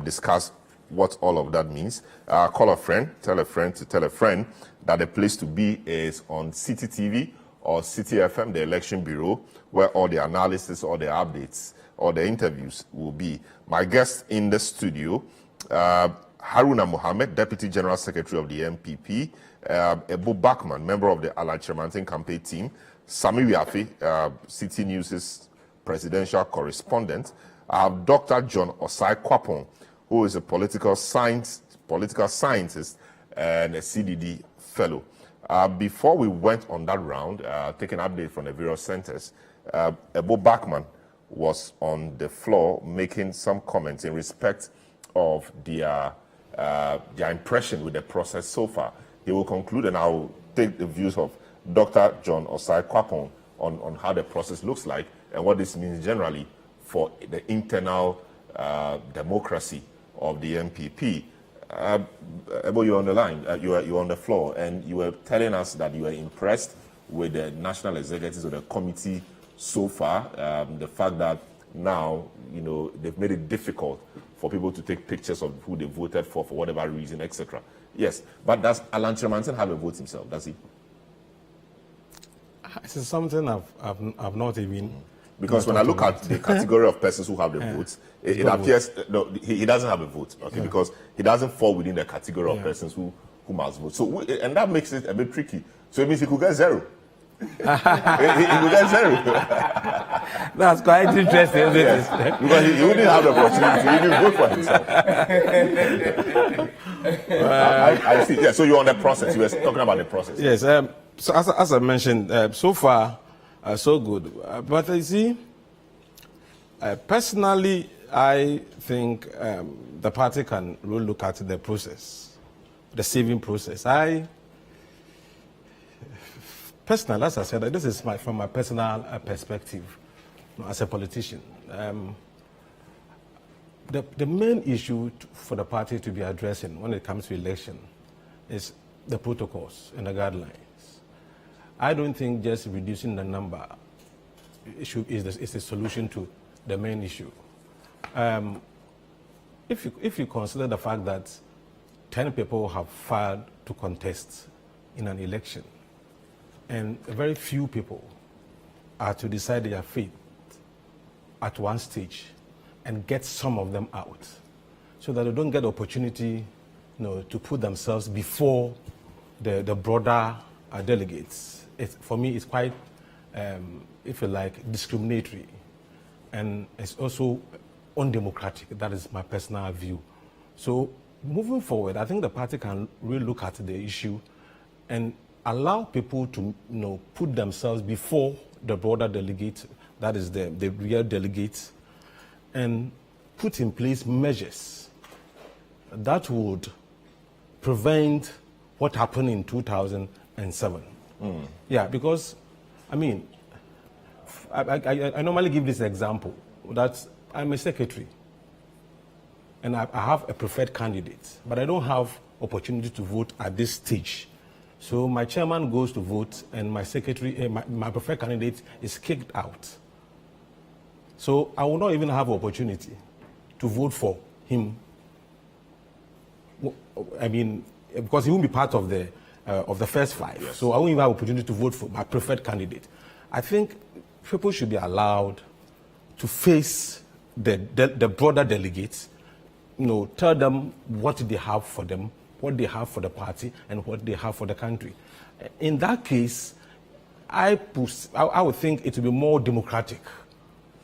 discuss what all of that means. Call a friend, tell a friend to tell a friend that the place to be is on City TV or City FM, the election bureau, where all the analysis, all the updates, all the interviews will be. My guest in the studio, Haruna Mohammed, Deputy General Secretary of the MPP, Ebu Bakman, member of the Alachimantin campaign team, Sami Wiafi, City News' presidential correspondent. I have Dr. John Osai Kwapong, who is a political scientist and a CDD fellow. Before we went on that round, taking an update from the various centers, Ebu Bakman was on the floor making some comments in respect of their impression with the process so far. He will conclude, and I will take the views of Dr. John Osai Kwapong on how the process looks like and what this means generally for the internal democracy of the MPP. Ebo, you're on the line, you're on the floor, and you were telling us that you were impressed with the national executives of the committee so far, the fact that now, they've made it difficult for people to take pictures of who they voted for whatever reason, etc. Yes, but does Alan Tremantin have a vote himself? Does he? It's something I've not even. Because when I look at the category of persons who have the votes, it appears no, he doesn't have a vote. Okay, because he doesn't fall within the category of persons who must vote. So and that makes it a bit tricky. So it means he could get 0. he could get 0. That's quite interesting, isn't yes. it? Because he wouldn't have the opportunity to even vote for himself. I see. Yeah, so you're on the process. You were talking about the process. Yes. So as I mentioned, so far, so good. But you see, personally, I think the party can really look at the process, the saving process. Personally, as I said, this is from my personal perspective, as a politician. The main issue for the party to be addressing when it comes to election is the protocols and the guidelines. I don't think just reducing the number is the solution to the main issue. If you consider the fact that 10 people have filed to contest in an election, and very few people are to decide their fate at one stage and get some of them out, so that they don't get the opportunity, to put themselves before the broader delegates. For me, it's quite, if you like, discriminatory, and it's also undemocratic. That is my personal view. So moving forward, I think the party can really look at the issue and allow people to put themselves before the broader delegates, that is the real delegates, and put in place measures that would prevent what happened in 2007. Yeah, because, I mean, I normally give this example, that I'm a secretary, and I have a preferred candidate, but I don't have opportunity to vote at this stage. So my chairman goes to vote, and my secretary, my preferred candidate is kicked out. So I will not even have opportunity to vote for him. I mean, because he won't be part of the first 5. Yes. So I won't even have opportunity to vote for my preferred candidate. I think people should be allowed to face the broader delegates, tell them what they have for them, what they have for the party, and what they have for the country. In that case, I would think it will be more democratic.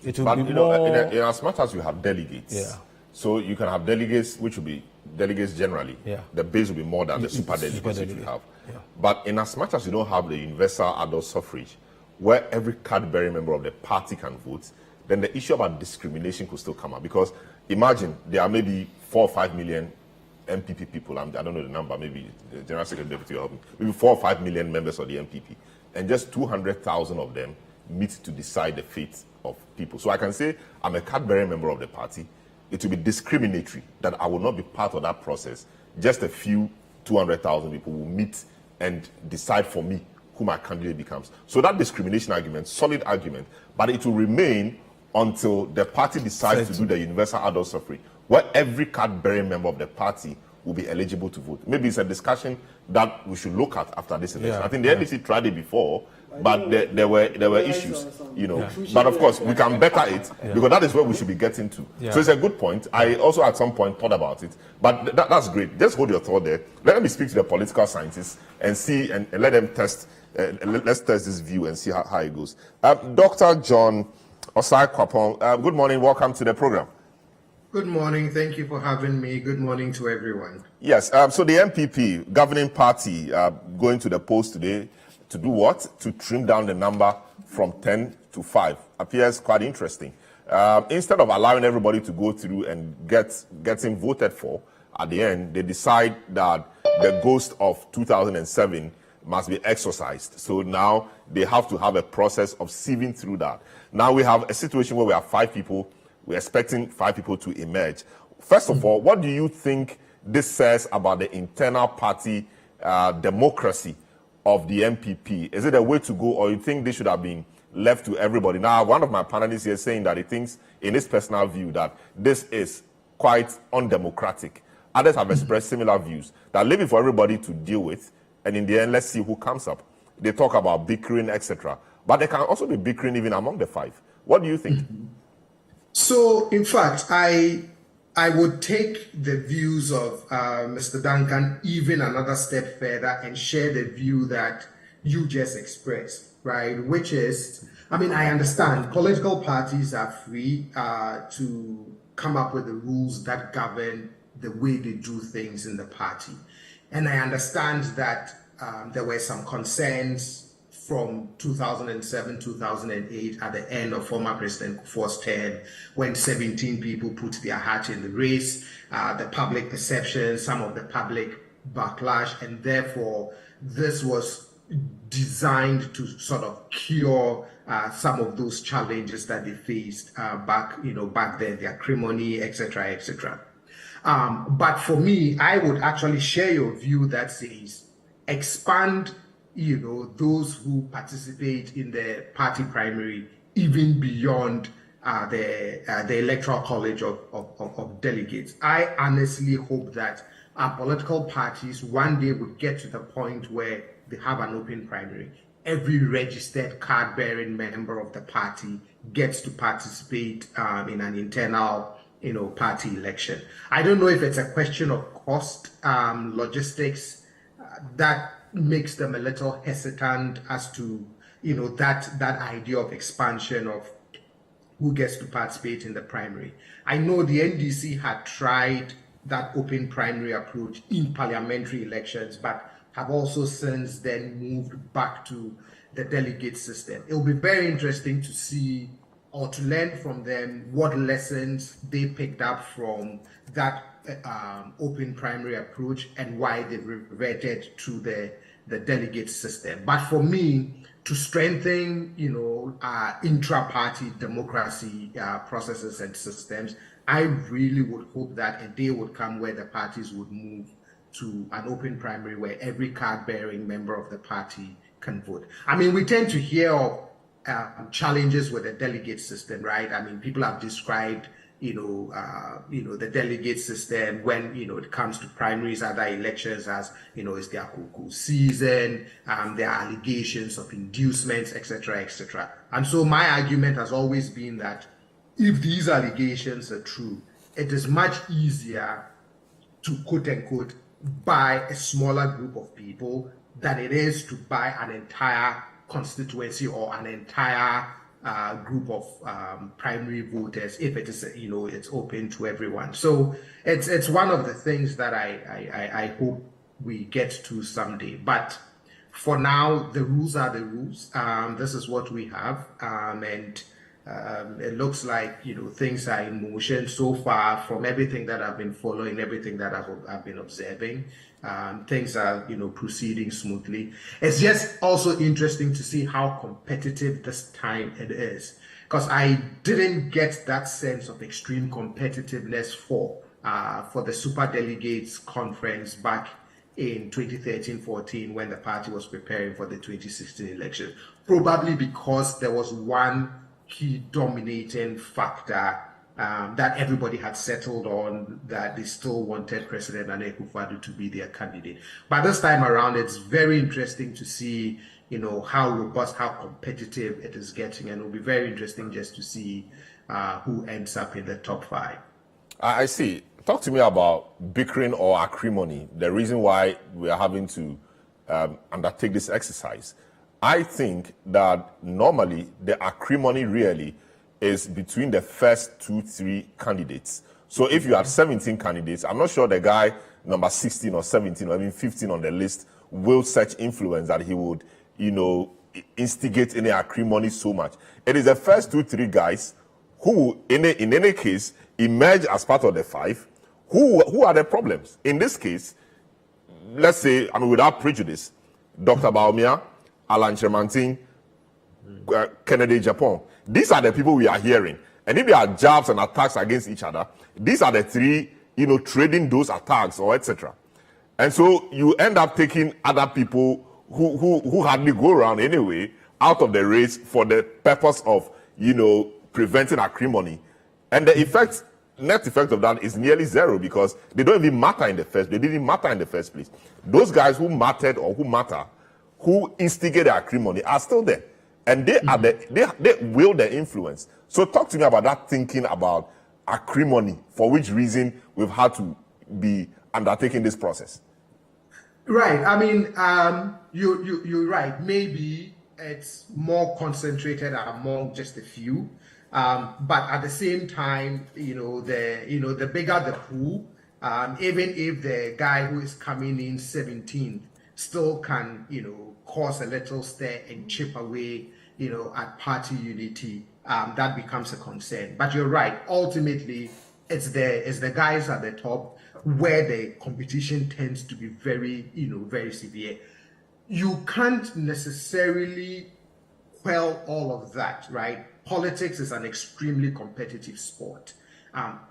It will be more... in as much as you have delegates, so you can have delegates which will be delegates generally. The base will be more than the super delegates which we have. But in as much as you don't have the universal adult suffrage, where every card-bearing member of the party can vote, then the issue about discrimination could still come up. Because imagine there are maybe 4 or 5 million MPP people, I don't know the number, maybe the General Secretary Deputy will help me, maybe 4 or 5 million members of the MPP, and just 200,000 of them meet to decide the fate of people. So I can say I'm a card-bearing member of the party. It will be discriminatory that I will not be part of that process. Just a few 200,000 people will meet and decide for me who my candidate becomes. So that discrimination argument, solid argument, but it will remain until the party decides to do the universal adult suffrage, where every card-bearing member of the party will be eligible to vote. Maybe it's a discussion that we should look at after this election. I think the NDC tried it before, but there were issues, But of course, we can better it, because that is where we should be getting to. So it's a good point. I also at some point thought about it, but that's great. Just hold your thought there. Let me speak to the political scientists and see, and let them test. Let's test this view and see how it goes. Dr. John Osai Kwapong, good morning. Welcome to the program. Good morning. Thank you for having me. Good morning to everyone. Yes. So the MPP, governing party, going to the polls today to do what? To trim down the number from 10 to 5. Appears quite interesting. Instead of allowing everybody to go through and getting voted for, at the end, they decide that the ghost of 2007 must be exorcised. So now they have to have a process of sieving through that. Now we have a situation where we have 5 people. We're expecting 5 people to emerge. First of all, what do you think this says about the internal party democracy of the MPP? Is it a way to go, or you think this should have been left to everybody? Now, one of my panelists here is saying that he thinks, in his personal view, that this is quite undemocratic. Others have expressed similar views that leave it for everybody to deal with, and in the end, let's see who comes up. They talk about bickering, etc. But there can also be bickering even among the five. What do you think? So, in fact, I would take the views of Mr. Duncan even another step further and share the view that you just expressed, right? Which is, I mean, I understand political parties are free to come up with the rules that govern the way they do things in the party. And I understand that there were some concerns from 2007, 2008 at the end of former President Kufuor's term when 17 people put their hat in the race, the public perception, some of the public backlash, and therefore this was designed to sort of cure some of those challenges that they faced back then, the acrimony, etc., etc. But for me, I would actually share your view that says expand, those who participate in the party primary even beyond the electoral college of delegates. I honestly hope that our political parties one day would get to the point where they have an open primary. Every registered card-bearing member of the party gets to participate in an internal party election. I don't know if it's a question of cost, logistics, that makes them a little hesitant as to, that idea of expansion of who gets to participate in the primary. I know the NDC had tried that open primary approach in parliamentary elections, but have also since then moved back to the delegate system. It will be very interesting to see or to learn from them what lessons they picked up from that open primary approach and why they reverted to the delegate system. But for me, to strengthen, intra-party democracy processes and systems, I really would hope that a day would come where the parties would move to an open primary where every card-bearing member of the party can vote. I mean, we tend to hear of challenges with the delegate system, right? I mean, people have described, the delegate system when, it comes to primaries, other elections as, it's their cuckoo season, there are allegations of inducements, etc., etc. And so my argument has always been that if these allegations are true, it is much easier to quote unquote buy a smaller group of people than it is to buy an entire constituency or an entire group of primary voters if it is, it's open to everyone. So it's one of the things that I hope we get to someday. But for now, the rules are the rules. This is what we have, and it looks like things are in motion so far. From everything that I've been following, everything that I've been observing, things are proceeding smoothly. It's just also interesting to see how competitive this time it is, because I didn't get that sense of extreme competitiveness for the super delegates conference back in 2013-14 when the party was preparing for the 2016 election, probably because there was one key dominating factor that everybody had settled on, that they still wanted President Nana Akufo-Addo to be their candidate. But this time around, it's very interesting to see, how robust, how competitive it is getting, and it'll be very interesting just to see who ends up in the top 5. I see. Talk to me about bickering or acrimony, the reason why we are having to undertake this exercise. I think that normally the acrimony really is between the first 2-3 candidates. So if you have 17 candidates, I'm not sure the guy number 16 or 17 or even 15 on the list will such influence that he would, instigate any acrimony so much. It is the first 2-3 guys who, in any case, emerge as part of the 5. Who are the problems? In this case, let's say, without prejudice, Dr. Baumia, Alan Chemantin, Kennedy Japan. These are the people we are hearing. And if there are jabs and attacks against each other, these are the 3, trading those attacks or etc. And so you end up taking other people who hardly go around anyway out of the race for the purpose of, preventing acrimony. And the effect net effect of that is nearly zero because they don't even matter in the first. They didn't matter in the first place. Those guys who mattered or who matter, who instigated acrimony, are still there, and they are they wield their influence. So talk to me about that thinking about acrimony, for which reason we've had to be undertaking this process. Right. I mean, you're right. Maybe it's more concentrated among just a few. But at the same time, the bigger the pool, even if the guy who is coming in 17th still can, cause a little stir and chip away, at party unity, that becomes a concern. But you're right. Ultimately, it's the guys at the top where the competition tends to be very, very severe. You can't necessarily quell all of that, right? Politics is an extremely competitive sport.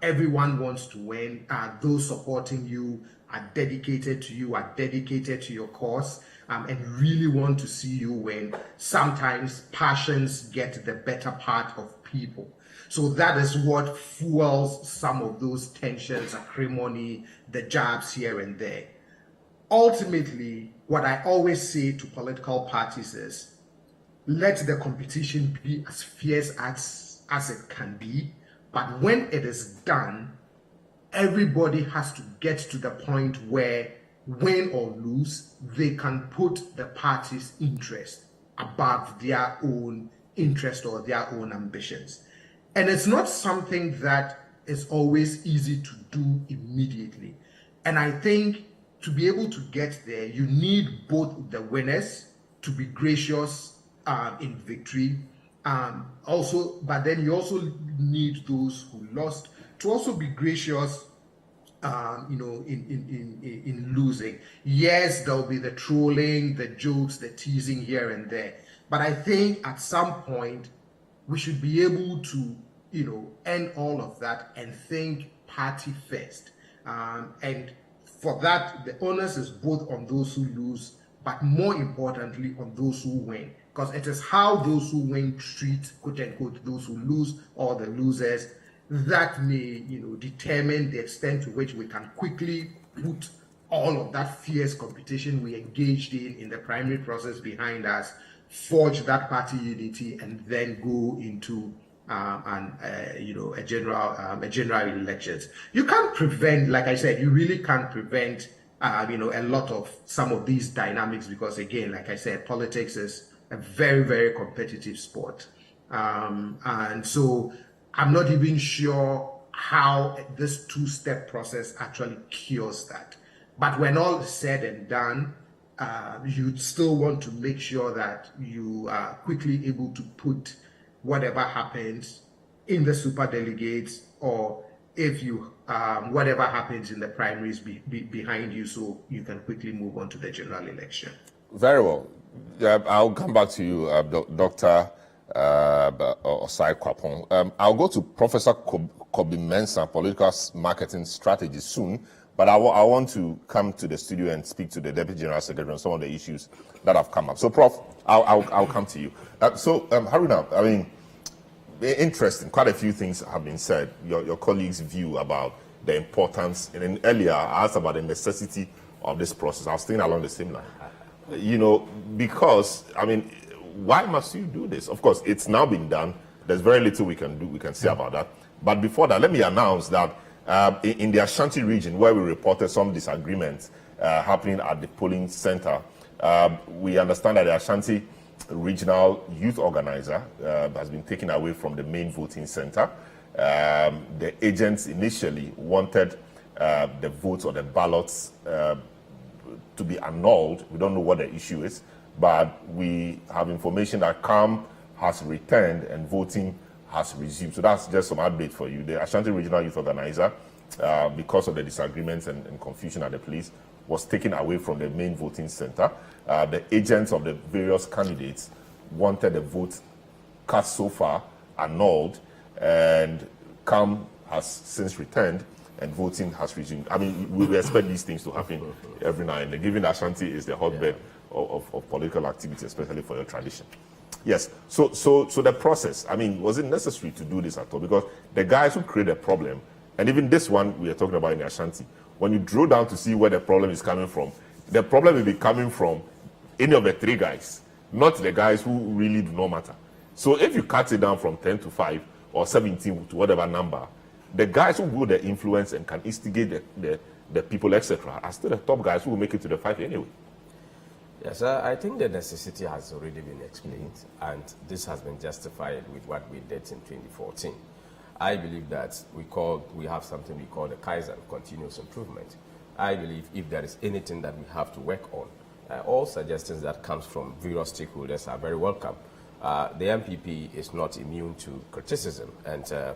Everyone wants to win. Those supporting you are dedicated to you, are dedicated to your cause, and really want to see you win. Sometimes passions get the better part of people. So that is what fuels some of those tensions, acrimony, the jabs here and there. Ultimately, what I always say to political parties is, let the competition be as fierce as it can be, but when it is done, everybody has to get to the point where, win or lose, they can put the party's interest above their own interest or their own ambitions. And it's not something that is always easy to do immediately. And I think to be able to get there, you need both the winners to be gracious in victory, but then you also need those who lost to also be gracious, in losing. Yes, there'll be the trolling, the jokes, the teasing here and there, but I think at some point we should be able to, end all of that and think party first. And for that, the onus is both on those who lose, but more importantly on those who win. Because it is how those who win treat, quote unquote, those who lose or the losers that may, determine the extent to which we can quickly put all of that fierce competition we engaged in the primary process behind us, forge that party unity, and then go into a general elections. You can't prevent, like I said, you really can't prevent, a lot of some of these dynamics because, again, like I said, politics is a very, very competitive sport. And so I'm not even sure how this two-step process actually cures that. But when all is said and done, you still want to make sure that you are quickly able to put whatever happens in the super delegates, or if you whatever happens in the primaries behind you, so you can quickly move on to the general election. Very well. I'll come back to you, Dr. Osai Kwapong. I'll go to Professor Kobi Mensah, political marketing strategy, soon, but I want to come to the studio and speak to the Deputy General Secretary on some of the issues that have come up. So, Prof, I'll come to you. Haruna, I mean, interesting. Quite a few things have been said. Your colleagues' view about the importance, and then earlier I asked about the necessity of this process. I was thinking along the same line. Because, I mean, why must you do this? Of course, it's now been done. There's very little we can say about that. But before that, let me announce that in the Ashanti region, where we reported some disagreements happening at the polling center, we understand that the Ashanti regional youth organizer has been taken away from the main voting center. The agents initially wanted the votes or the ballots to be annulled. We don't know what the issue is, but we have information that CAM has returned and voting has resumed. So that's just some update for you. The Ashanti Regional Youth Organizer, because of the disagreements and confusion at the police, was taken away from the main voting center. The agents of the various candidates wanted the vote cast so far annulled, and CAM has since returned and voting has resumed. I mean, we expect these things to happen every now and then, given that Ashanti is the hotbed of political activity, especially for your tradition. Yes, so the process, I mean, was it necessary to do this at all? Because the guys who created the problem And even this one we are talking about in Ashanti, when you drill down to see where the problem is coming from, the problem will be coming from any of the three guys, not the guys who really do not matter. So if you cut it down from 10 to 5 or 17 to whatever number, the guys who will the influence and can instigate the people, etc., are still the top guys who will make it to the 5 anyway. Yes, I think the necessity has already been explained, and this has been justified with what we did in 2014. I believe that we have something we call the Kaizen, continuous improvement. I believe if there is anything that we have to work on, all suggestions that comes from various stakeholders are very welcome. The MPP is not immune to criticism, and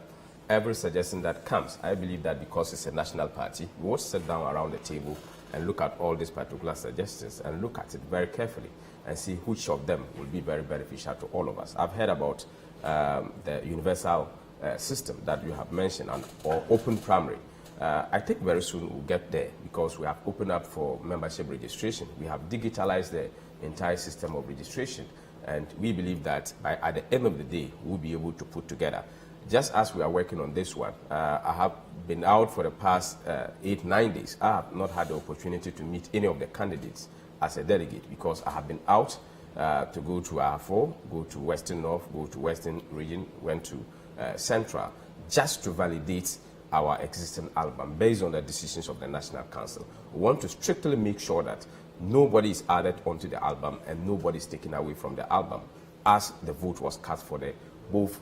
every suggestion that comes, I believe that because it's a national party, we will sit down around the table and look at all these particular suggestions and look at it very carefully and see which of them will be very beneficial to all of us. I've heard about the universal system that you have mentioned, or open primary. I think very soon we'll get there because we have opened up for membership registration. We have digitalized the entire system of registration, and we believe that at the end of the day, we'll be able to put together. Just as we are working on this one, I have been out for the past 8-9 days. I have not had the opportunity to meet any of the candidates as a delegate because I have been out to go to R4, go to Western North, go to Western Region, went to Central, just to validate our existing album based on the decisions of the National Council. We want to strictly make sure that nobody is added onto the album and nobody is taken away from the album as the vote was cast for the both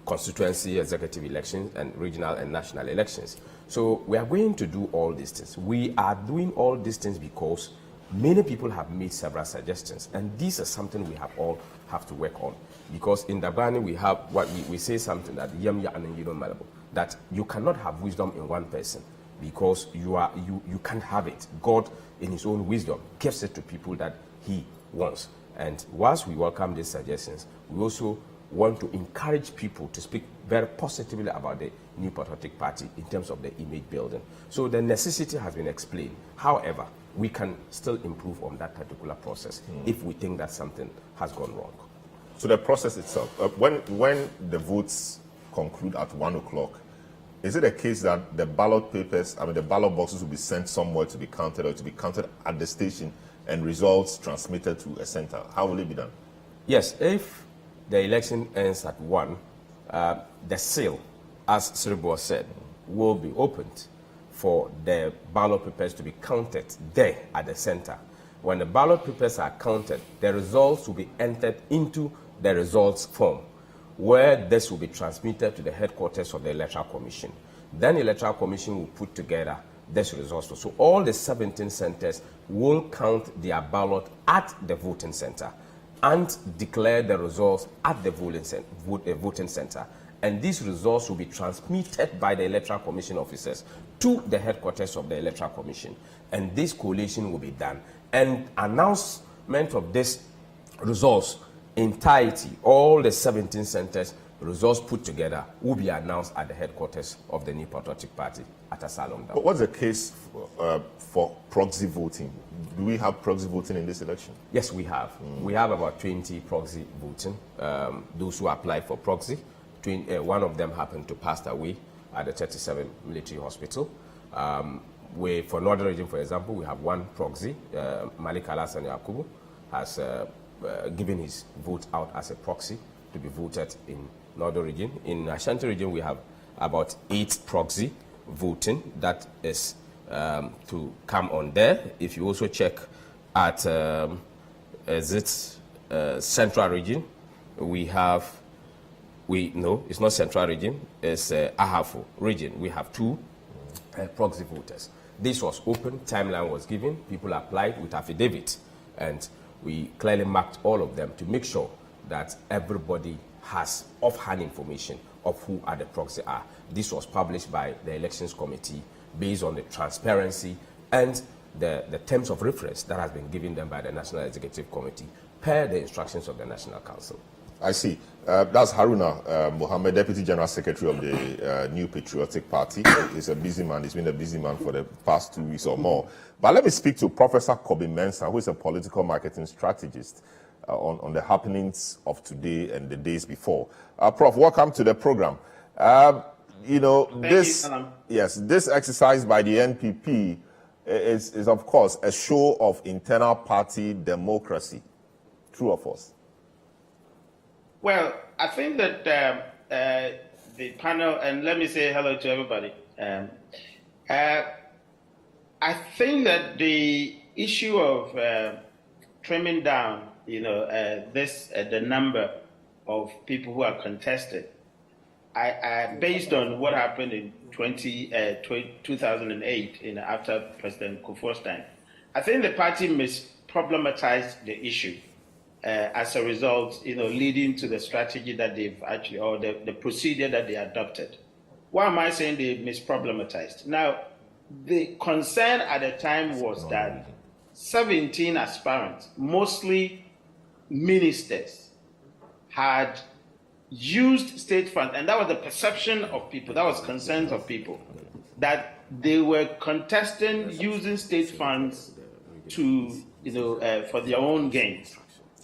constituency, executive elections, and regional and national elections. So we are going to do all these things. We are doing all these things because many people have made several suggestions, and this is something we all have to work on. Because in Dabani we have what we say something that that you cannot have wisdom in one person because you can't have it. God, in His own wisdom, gives it to people that He wants. And whilst we welcome these suggestions, we also want to encourage people to speak very positively about the New Patriotic Party in terms of the image building. So the necessity has been explained. However, we can still improve on that particular process if we think that something has gone wrong. So the process itself, when the votes conclude at 1 o'clock, is it a case that the ballot papers, the ballot boxes will be sent somewhere to be counted, or to be counted at the station and results transmitted to a center? How will it be done? Yes, if the election ends at 1, the seal, as Siribo said, will be opened for the ballot papers to be counted there at the center. When the ballot papers are counted, the results will be entered into the results form, where this will be transmitted to the headquarters of the Electoral Commission. Then the Electoral Commission will put together this results. So all the 17 centers will count their ballot at the voting center and declare the results at the voting center. And these results will be transmitted by the Electoral Commission officers to the headquarters of the Electoral Commission. And this collation will be done. And announcement of this results entirety, all the 17 centers, results put together, will be announced at the headquarters of the New Patriotic Party at Asylum. But what's the case for proxy voting? Do we have proxy voting in this election? Yes, we have. We have about 20 proxy voting. Those who apply for proxy, one of them happened to pass away at the 37 Military Hospital. For Northern Region, for example, we have one proxy. Malik Alassane Yakubu has given his vote out as a proxy to be voted in Northern Region. In Ashanti Region, we have about 8 proxy voting that is to come on there. If you also check at Central Region, no, it's not Central Region, it's Ahafo Region. We have 2 proxy voters. This was open, timeline was given, people applied with affidavit, and we clearly marked all of them to make sure that everybody has offhand information of who are the proxy are. This was published by the Elections Committee based on the transparency and the terms of reference that has been given them by the National Executive Committee per the instructions of the National Council. I see. That's Haruna Mohammed, Deputy General Secretary of the New Patriotic Party. He's a busy man. He's been a busy man for the past 2 weeks or more. But let me speak to Professor Kobe Mensah, who is a political marketing strategist, on the happenings of today and the days before. Prof, welcome to the program. you know, this exercise by the NPP is of course a show of internal party democracy. True or false? Well, I think that the panel, and let me say hello to everybody. I think that the issue of trimming down, you know, the number of people who are contested, based on what happened in 2008, you know, after President Kufuor's time, I think the party misproblematized the issue as a result, you know, leading to the strategy that they've actually, or the procedure that they adopted. Why am I saying they misproblematized? Now, the concern at the time was that 17 aspirants, mostly ministers, had used state funds, and that was the perception of people, that was concerns of people, that they were contesting using state funds to, you know, for their own gains.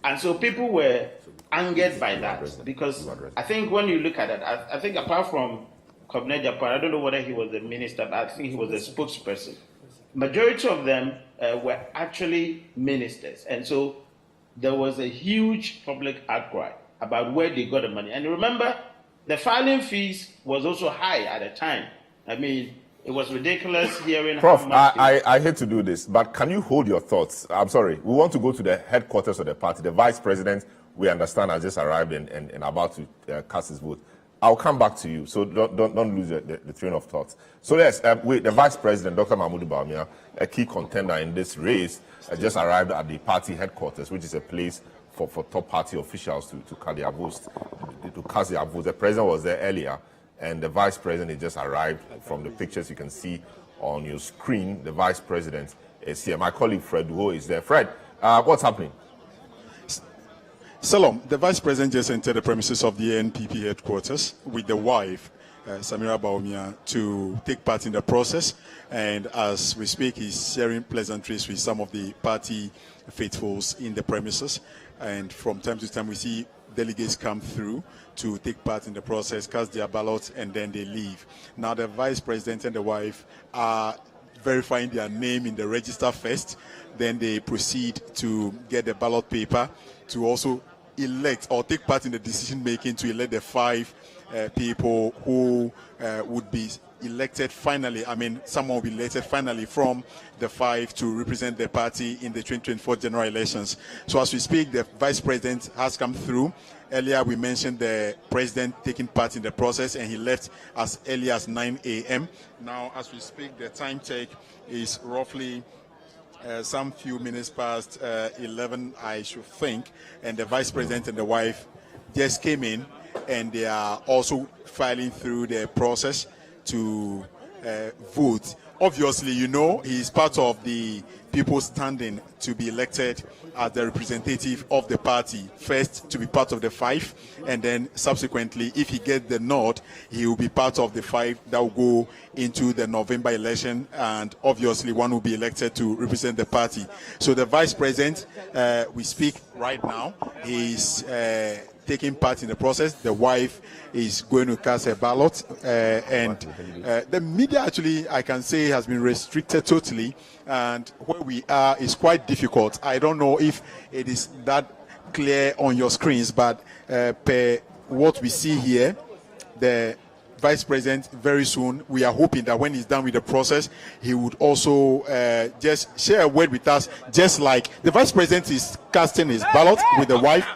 And so people were angered by that, because I think when you look at it, I think apart from Kobne Japan, I don't know whether he was a minister, but I think he was a spokesperson. Majority of them were actually ministers. And so there was a huge public outcry about where they got the money. And remember, the filing fees was also high at the time. I mean, it was ridiculous hearing Prof, how much I hate to do this, but can you hold your thoughts? I'm sorry. We want to go to the headquarters of the party. The vice president, we understand, has just arrived and about to cast his vote. I'll come back to you, so don't lose the train of thought. So yes, the vice president, Dr. Mahmoud Bawumia, a key contender in this race, just arrived at the party headquarters, which is a place for top party officials to cast their votes. The president was there earlier, and the vice president just arrived. From the pictures you can see on your screen, the vice president is here. My colleague Fred Duho is there. Fred, what's happening? Salom, the vice president just entered the premises of the NPP headquarters with the wife, Samira Bawumia, to take part in the process. And as we speak, he's sharing pleasantries with some of the party faithfuls in the premises. And from time to time, we see delegates come through to take part in the process, cast their ballots, and then they leave. Now, the vice president and the wife are verifying their name in the register first. Then they proceed to get the ballot paper to also elect or take part in the decision making to elect the 5 people who would be elected finally. I mean, someone will be elected finally from the 5 to represent the party in the 2024 general elections. So as we speak, the vice president has come through. Earlier, we mentioned the president taking part in the process, and he left as early as 9 a.m. Now, as we speak, the time check is roughly some few minutes past 11, I should think, and the vice president and the wife just came in, and they are also filing through the process to vote. Obviously, you know, he is part of the people standing to be elected as the representative of the party, first to be part of the 5, and then subsequently, if he gets the nod, he will be part of the 5 that will go into the November election, and obviously one will be elected to represent the party. So the vice president, we speak right now, is taking part in the process. The wife is going to cast a ballot, and the media actually, I can say, has been restricted totally, and where we are is quite difficult. I don't know if it is that clear on your screens, but per what we see here, the vice president, very soon, we are hoping that when he's done with the process, he would also just share a word with us, just like the vice president is casting his ballot with the wife,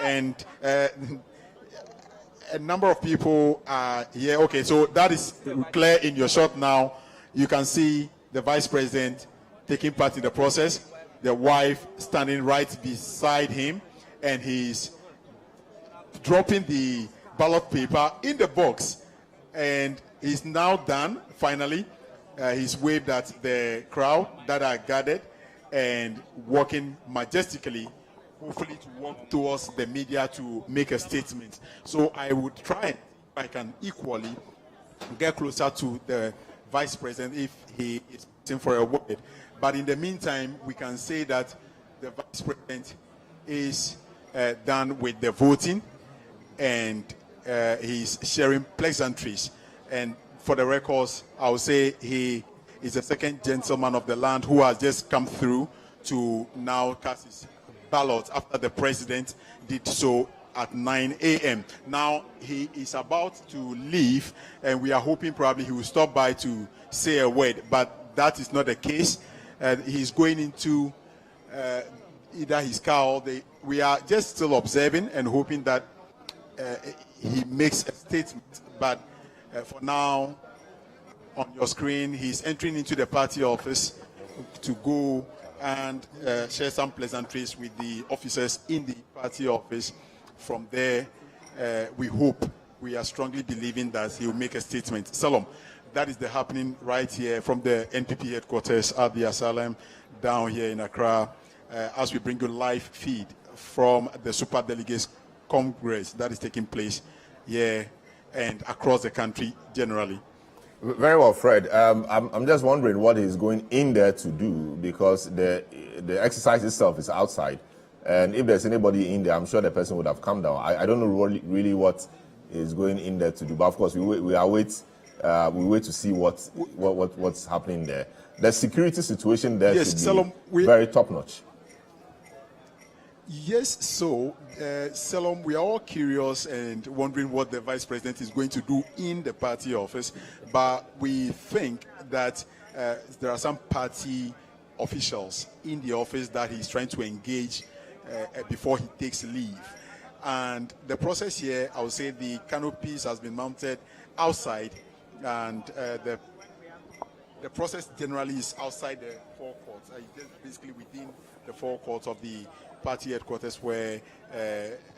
and a number of people are here. Okay, so that is clear in your shot now. You can see the vice president taking part in the process, the wife standing right beside him, and he's dropping the ballot paper in the box, and he's now done. Finally, he's waved at the crowd that are gathered and walking majestically, hopefully to walk towards the media to make a statement. So I would try, if I can equally get closer to the vice president if he is waiting for a word. But in the meantime, we can say that the vice president is done with the voting, and he's sharing pleasantries And for the records, I would say he is the second gentleman of the land who has just come through to now cast his ballot after the president did so at 9 a.m. Now he is about to leave, and we are hoping probably he will stop by to say a word, but that is not the case. He's going into either his car or we are just still observing and hoping that he makes a statement. But for now, on your screen, he's entering into the party office to go and share some pleasantries with the officers in the party office. From there, we are strongly believing that he will make a statement. Salom, that is the happening right here from the NPP headquarters at the asylum down here in Accra, as we bring you live feed from the Super Delegates Congress that is taking place here and across the country generally. Very well, Fred. I'm just wondering what he's going in there to do, because the exercise itself is outside. And if there's anybody in there, I'm sure the person would have come down. I don't know really what is going in there to do. But of course, we wait to see what's happening there. The security situation there should be very top-notch. Yes, so, Salom, we are all curious and wondering what the Vice President is going to do in the party office, but we think that there are some party officials in the office that he's trying to engage before he takes leave. And the process here, I would say the canopies has been mounted outside, and the process generally is outside the forecourt, just basically within the forecourt of the party headquarters, where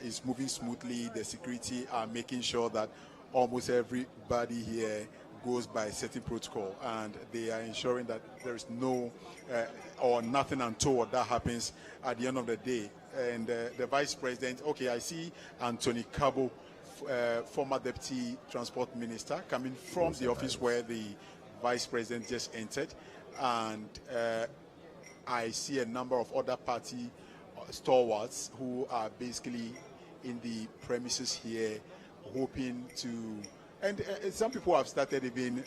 it's moving smoothly. The security are making sure that almost everybody here goes by a certain protocol, and they are ensuring that there is no or nothing untoward that happens at the end of the day. And the Vice President, okay, I see Anthony Cabo, former Deputy Transport Minister, coming from the office where the Vice President just entered, and I see a number of other party stalwarts who are basically in the premises here, hoping to, and some people have started even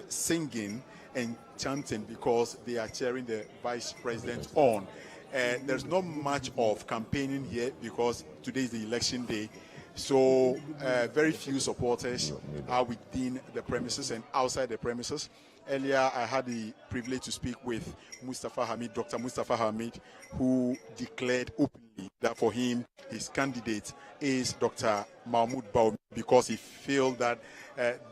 singing and chanting because they are cheering the Vice President on. There's not much of campaigning here because today is the election day, so very few supporters are within the premises and outside the premises. Earlier, I had the privilege to speak with Mustafa Hamid, Dr. Mustafa Hamid, who declared openly that for him, his candidate is Dr. Mahmoud Baum, because he feels that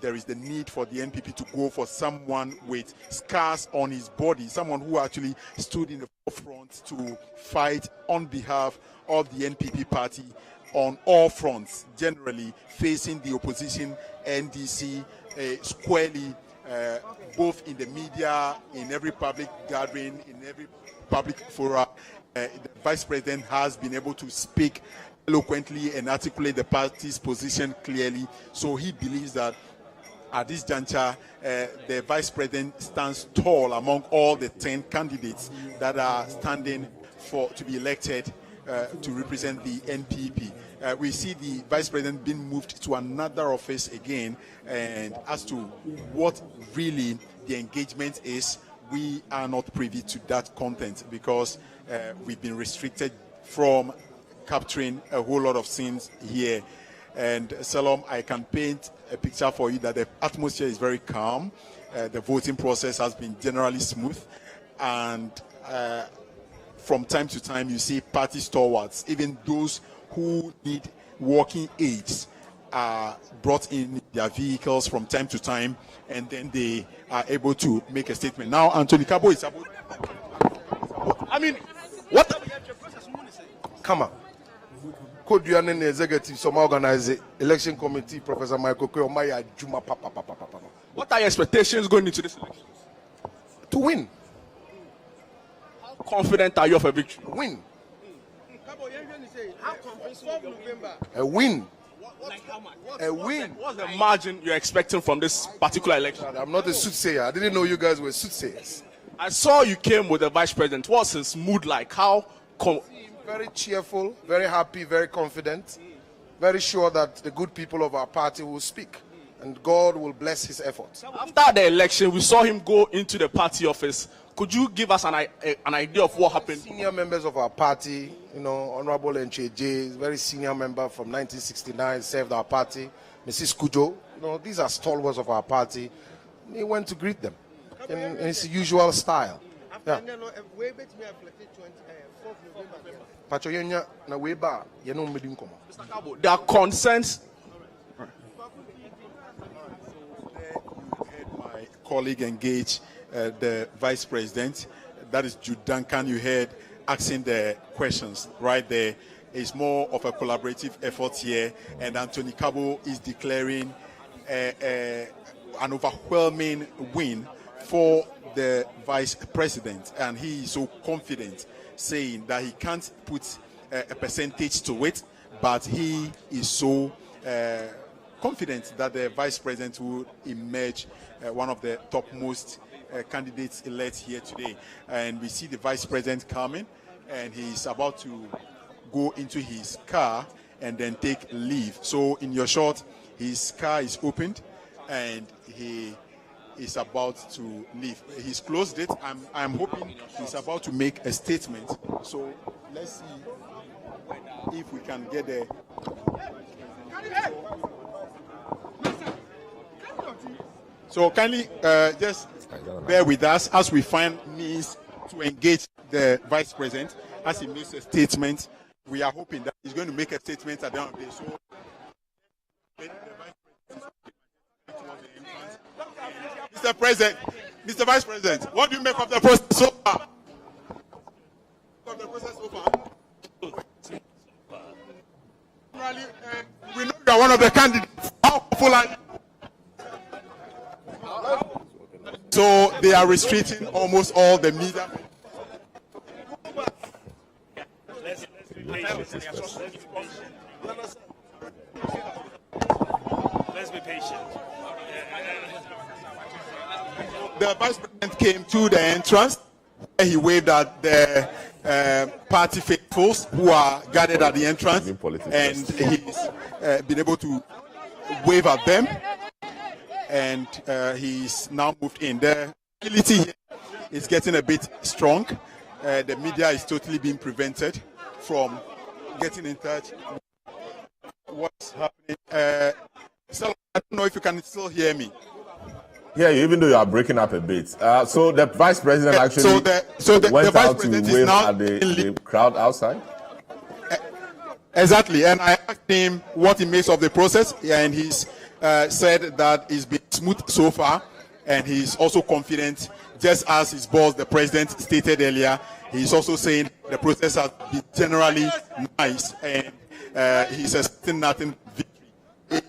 there is the need for the NPP to go for someone with scars on his body, someone who actually stood in the forefront to fight on behalf of the NPP party on all fronts, generally facing the opposition, NDC, squarely, both in the media, in every public gathering, in every public forum. The Vice President has been able to speak eloquently and articulate the party's position clearly. So he believes that at this juncture, the Vice President stands tall among all the 10 candidates that are standing to be elected to represent the NPP. We see the Vice President being moved to another office again, and as to what really the engagement is, we are not privy to that content because we've been restricted from capturing a whole lot of scenes here. And Salom, I can paint a picture for you that the atmosphere is very calm. The voting process has been generally smooth, and from time to time you see party stalwarts, even those who need walking aids, are brought in their vehicles from time to time, and then they are able to make a statement. Now, Anthony Cabo is about. I mean, what? Come on. Could you an executive, some organize election committee, Professor Michael Kweyomaya Juma Papa. What are your expectations going into this election? To win. How confident are you of a victory? Win. How convincing November? A win. Like how much? A win. What's the margin you're expecting from this particular election? I'm not a soothsayer. I didn't know you guys were soothsayers. I saw you came with the Vice President. What's his mood like? Very cheerful, very happy, very confident, very sure that the good people of our party will speak. and God will bless his efforts. After the election, we saw him go into the party office. Could you give us an idea of what happened? Senior members of our party, Honorable Ncheje, very senior member from 1969, served our party. Mrs. Kujo, these are stalwarts of our party. He went to greet them in his usual style. Yeah. There are concerns. My colleague engage the vice president, that is Jude Duncan, you heard asking the questions right there. It's more of a collaborative effort here, and Anthony Cabo is declaring an overwhelming win for the vice president, and he is so confident, saying that he can't put a percentage to it, but he is so confident that the vice president will emerge one of the topmost candidates elect here today. And we see the vice president coming, and he's about to go into his car and then take leave. So in your short, his car is opened and he is about to leave. He's closed it. I'm hoping he's about to make a statement. So let's see if we can get there. So kindly just bear with us as we find means to engage the vice president as he makes a statement. We are hoping that he's going to make a statement at the end of the day. So Mr. Vice President, what do you make of the process so far? We know you are one of the candidates. How full are you? So they are restricting almost all the media. Let's be patient. The vice president came to the entrance. He waved at the party faithfuls who are gathered at the entrance, and he's been able to wave at them. And he's now moved in. The ability here is getting a bit strong. The media is totally being prevented from getting in touch with what's happening. So I don't know if you can still hear me. Yeah, even though you are breaking up a bit. So the vice president actually went out to wave at the crowd outside? Exactly, and I asked him what he makes of the process, and he's said that it's been smooth so far, and he's also confident, just as his boss, the president, stated earlier. He's also saying the process has been generally nice, and he's expecting nothing victory.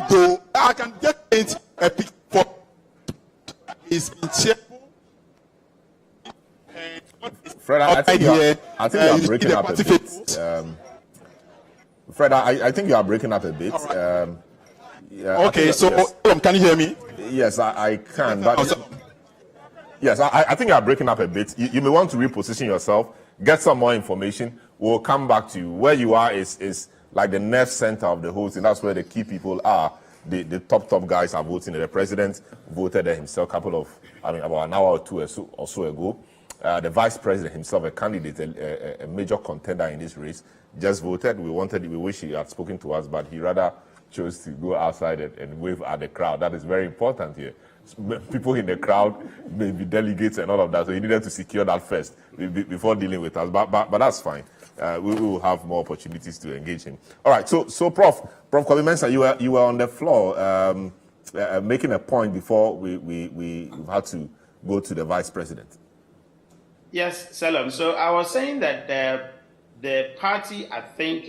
Though I can just paint a picture for he's been cheerful. Fred, I think you are breaking up a bit. Fred, I think you are breaking up a bit. Yeah, okay, so yes. Can you hear me? Yes, I can. But yes, I think you are breaking up a bit. You may want to reposition yourself, get some more information. We'll come back to you. Where you are is like the nerve center of the whole thing. That's where the key people are. The top guys are voting. The president voted himself about an hour or two or so ago. The vice president himself, a candidate, a major contender in this race, just voted. We wish he had spoken to us, but he rather chose to go outside and wave at the crowd. That is very important here. People in the crowd may be delegates and all of that, so he needed to secure that first before dealing with us. But that's fine. We will have more opportunities to engage him. All right. So Prof Kwame Mensah, you were on the floor making a point before we had to go to the vice president. Yes, Salam. So I was saying that the party, I think,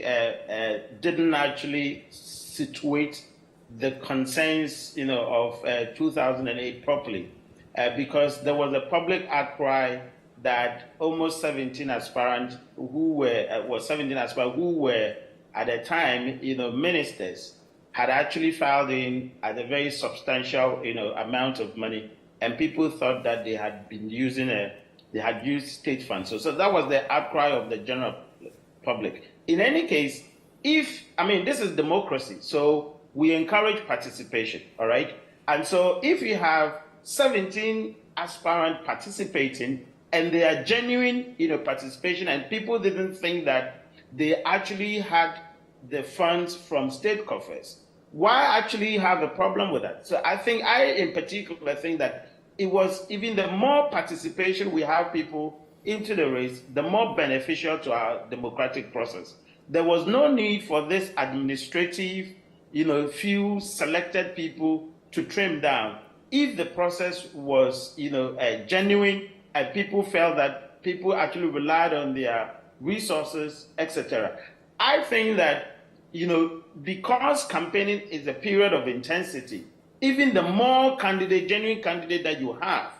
didn't actually situate the concerns, of 2008 properly, because there was a public outcry that almost 17 aspirants who were at the time, ministers, had actually filed in at a very substantial, amount of money, and people thought that they had been using they had used state funds. So that was the outcry of the general public. In any case, this is democracy. So we encourage participation, all right? And so if you have 17 aspirants participating and they are genuine, participation, and people didn't think that they actually had the funds from state coffers, why actually have a problem with that? So I in particular think that it was even the more participation we have people into the race, the more beneficial to our democratic process. There was no need for this administrative, few selected people to trim down. If the process was, genuine and people felt that people actually relied on their resources, etc. I think that, because campaigning is a period of intensity, even the more genuine candidate that you have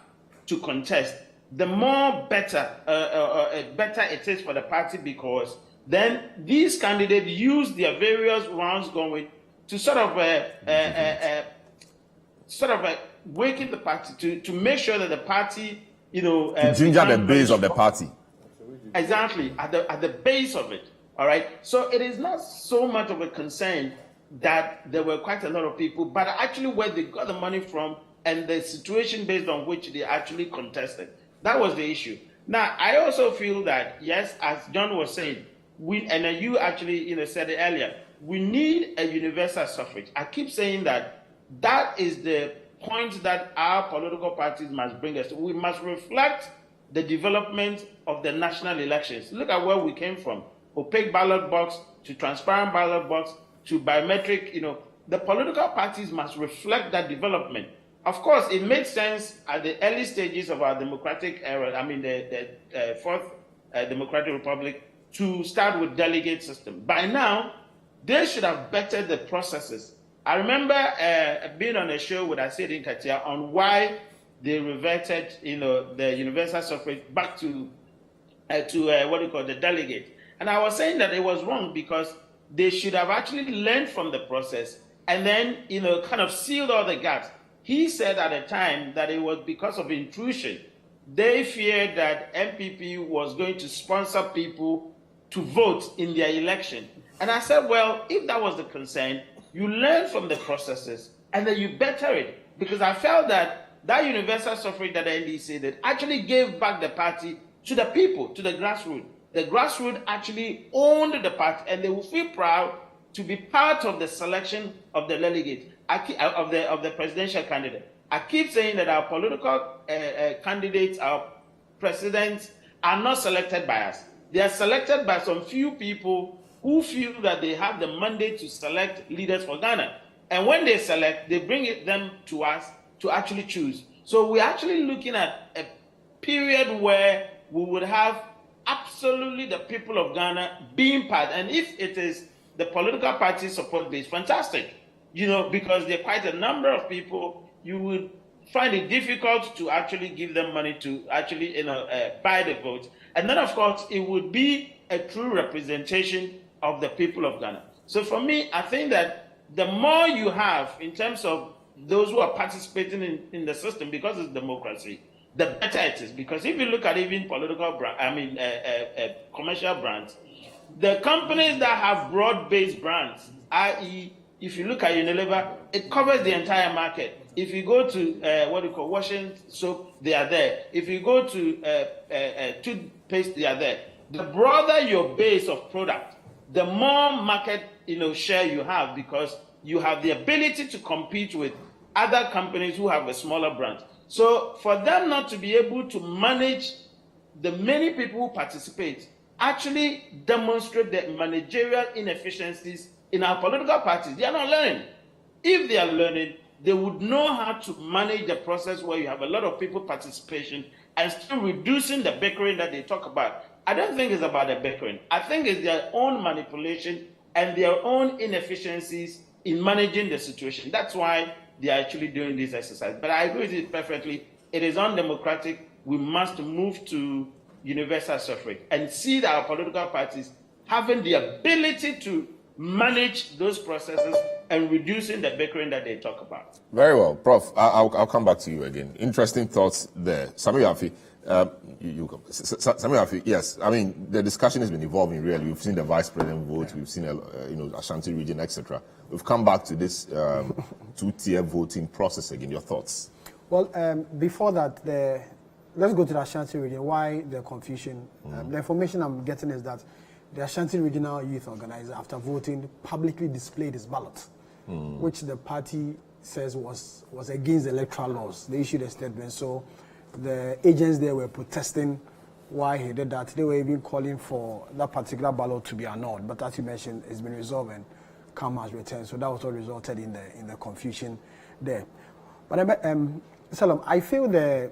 to contest, the more better it is for the party, because then these candidates use their various rounds going to sort of waking the party to make sure that the party, to ginger the base of the party. Exactly, at the base of it. All right. So it is not so much of a concern that there were quite a lot of people, but actually where they got the money from and the situation based on which they actually contested. That was the issue. Now, I also feel that, yes, as John was saying, and you actually said it earlier, we need a universal suffrage. I keep saying that is the point that our political parties must bring us to. We must reflect the development of the national elections. Look at where we came from. Opaque ballot box to transparent ballot box to biometric, the political parties must reflect that development. Of course, it made sense at the early stages of our democratic era, the Fourth Democratic Republic, to start with delegate system. By now, they should have bettered the processes. I remember being on a show with Asidi Katia on why they reverted, the universal suffrage back to the delegate. And I was saying that it was wrong because they should have actually learned from the process and then, kind of sealed all the gaps. He said at the time that it was because of intrusion. They feared that MPP was going to sponsor people to vote in their election. And I said, well, if that was the concern, you learn from the processes and then you better it. Because I felt that universal suffrage that the NDC did actually gave back the party to the people, to the grassroots. The grassroots actually owned the party, and they will feel proud to be part of the selection of the delegate, of the presidential candidate. I keep saying that our political candidates, our presidents, are not selected by us. They are selected by some few people who feel that they have the mandate to select leaders for Ghana. And when they select, they bring them to us to actually choose. So we're actually looking at a period where we would have absolutely the people of Ghana being part. And if it is the political party support base, fantastic. Because there are quite a number of people, you would find it difficult to actually give them money to actually buy the vote. And then, of course, it would be a true representation of the people of Ghana. So for me, I think that the more you have in terms of those who are participating in the system, because it's democracy, the better it is. Because if you look at even commercial brands, the companies that have broad-based brands, i.e., if you look at Unilever, it covers the entire market. If you go to washing soap, they are there. If you go to toothpaste, they are there. The broader your base of product, the more market share you have, because you have the ability to compete with other companies who have a smaller brand. So for them not to be able to manage the many people who participate actually demonstrate the managerial inefficiencies in our political parties. They are not learning. If they are learning, they would know how to manage the process where you have a lot of people participation and still reducing the bickering that they talk about. I don't think it's about the bickering. I think it's their own manipulation and their own inefficiencies in managing the situation. That's why they are actually doing this exercise. But I agree with it perfectly. It is undemocratic. We must move to universal suffrage and see that our political parties having the ability to manage those processes and reducing the bickering that they talk about. Very well, Prof. I'll come back to you again. Interesting thoughts there. Sami Yafi, Yes, I mean, the discussion has been evolving, really. We've seen the vice president vote, we've seen, Ashanti region, etc. We've come back to this two-tier voting process again. Your thoughts? Well, before that, let's go to the Ashanti region. Why the confusion? The information I'm getting is that the Ashanti Regional Youth Organizer, after voting, publicly displayed his ballot, which the party says was against the electoral laws. They issued a statement. So the agents there were protesting why he did that. They were even calling for that particular ballot to be annulled. But as you mentioned, it's been resolved and calm has returned. So that was what resulted in the confusion there. But Salam, I feel the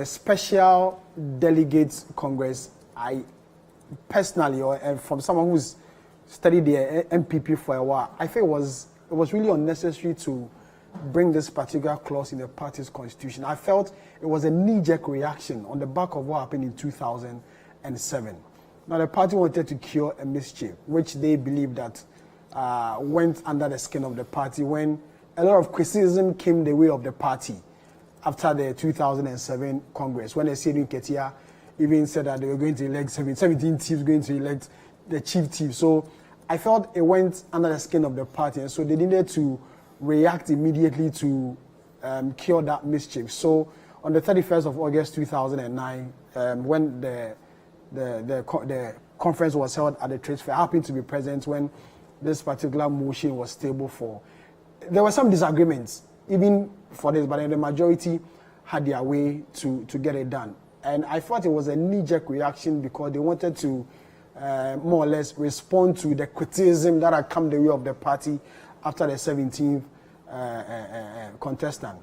special delegates Congress, I personally, or from someone who's studied the MPP for a while, I feel it was really unnecessary to bring this particular clause in the party's constitution. I felt it was a knee-jerk reaction on the back of what happened in 2007. Now, the party wanted to cure a mischief, which they believed that went under the skin of the party when a lot of criticism came the way of the party after the 2007 Congress, when the Senu Ketia even said that they were going to elect 17 chiefs, going to elect the chief chief. So I felt it went under the skin of the party, and so they needed to react immediately to cure that mischief. So on the 31st of August 2009, when the conference was held at the trade fair, I happened to be present when this particular motion was tabled for. There were some disagreements, even for this, but then the majority had their way to get it done. And I thought it was a knee-jerk reaction because they wanted to more or less respond to the criticism that had come the way of the party after the 17th contestant.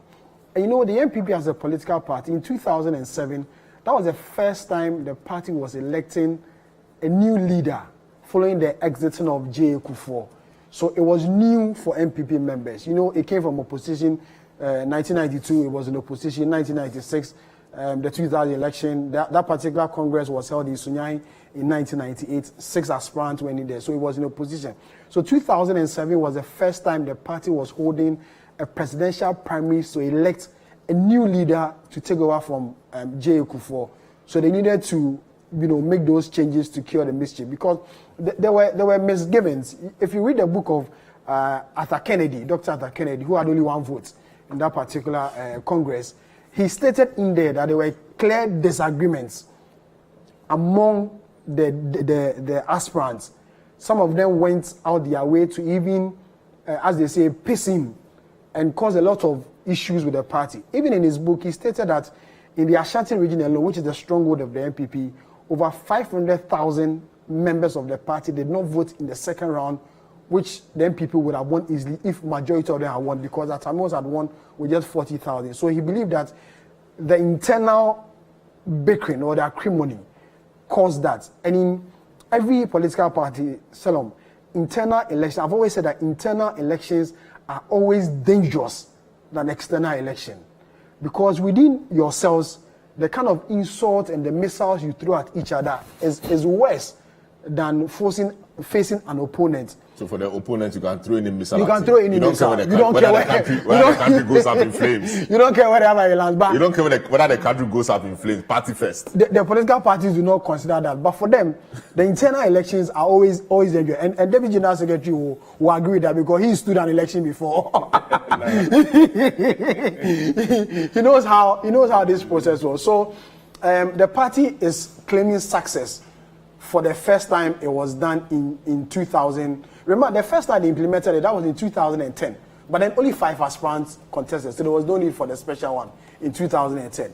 And the MPP as a political party, in 2007, that was the first time the party was electing a new leader following the exiting of J. Kufuor. So it was new for MPP members. It came from opposition. 1992, it was in opposition. 1996, the 2000 election, that particular Congress was held in Sunyani in 1998. 6 aspirants went in there, so it was in opposition. So 2007 was the first time the party was holding a presidential primary to elect a new leader to take over from J. Kufuor. So they needed to, make those changes to cure the mischief because there were misgivings. If you read the book of Arthur Kennedy, Dr. Arthur Kennedy, who had only one vote in that particular Congress, he stated in there that there were clear disagreements among the aspirants. Some of them went out their way to even, as they say, piss him and cause a lot of issues with the party. Even in his book, he stated that in the Ashanti region alone, which is the stronghold of the MPP, over 500,000 members of the party did not vote in the second round, which the MPP would have won easily if majority of them had won, because Atamos had won with just 40,000. So he believed that the internal bickering or the acrimony caused that. And in every political party, Salom, internal elections, I've always said that internal elections are always dangerous than external election. Because within yourselves, the kind of insult and the missiles you throw at each other is worse than facing an opponent. So for the opponent, you can throw any missile. You can throw any missile. You don't care whether the country goes up in flames. You don't care whether it lands back. You don't care whether the country goes up in flames. Party first. The political parties do not consider that. But for them, the internal elections are always dangerous. And Deputy General Secretary will agree with that because he stood an election before. He knows how this process was. So the party is claiming success. For the first time, it was done in 2000. Remember, the first time they implemented it, that was in 2010. But then only 5 aspirants contested, so there was no need for the special one in 2010.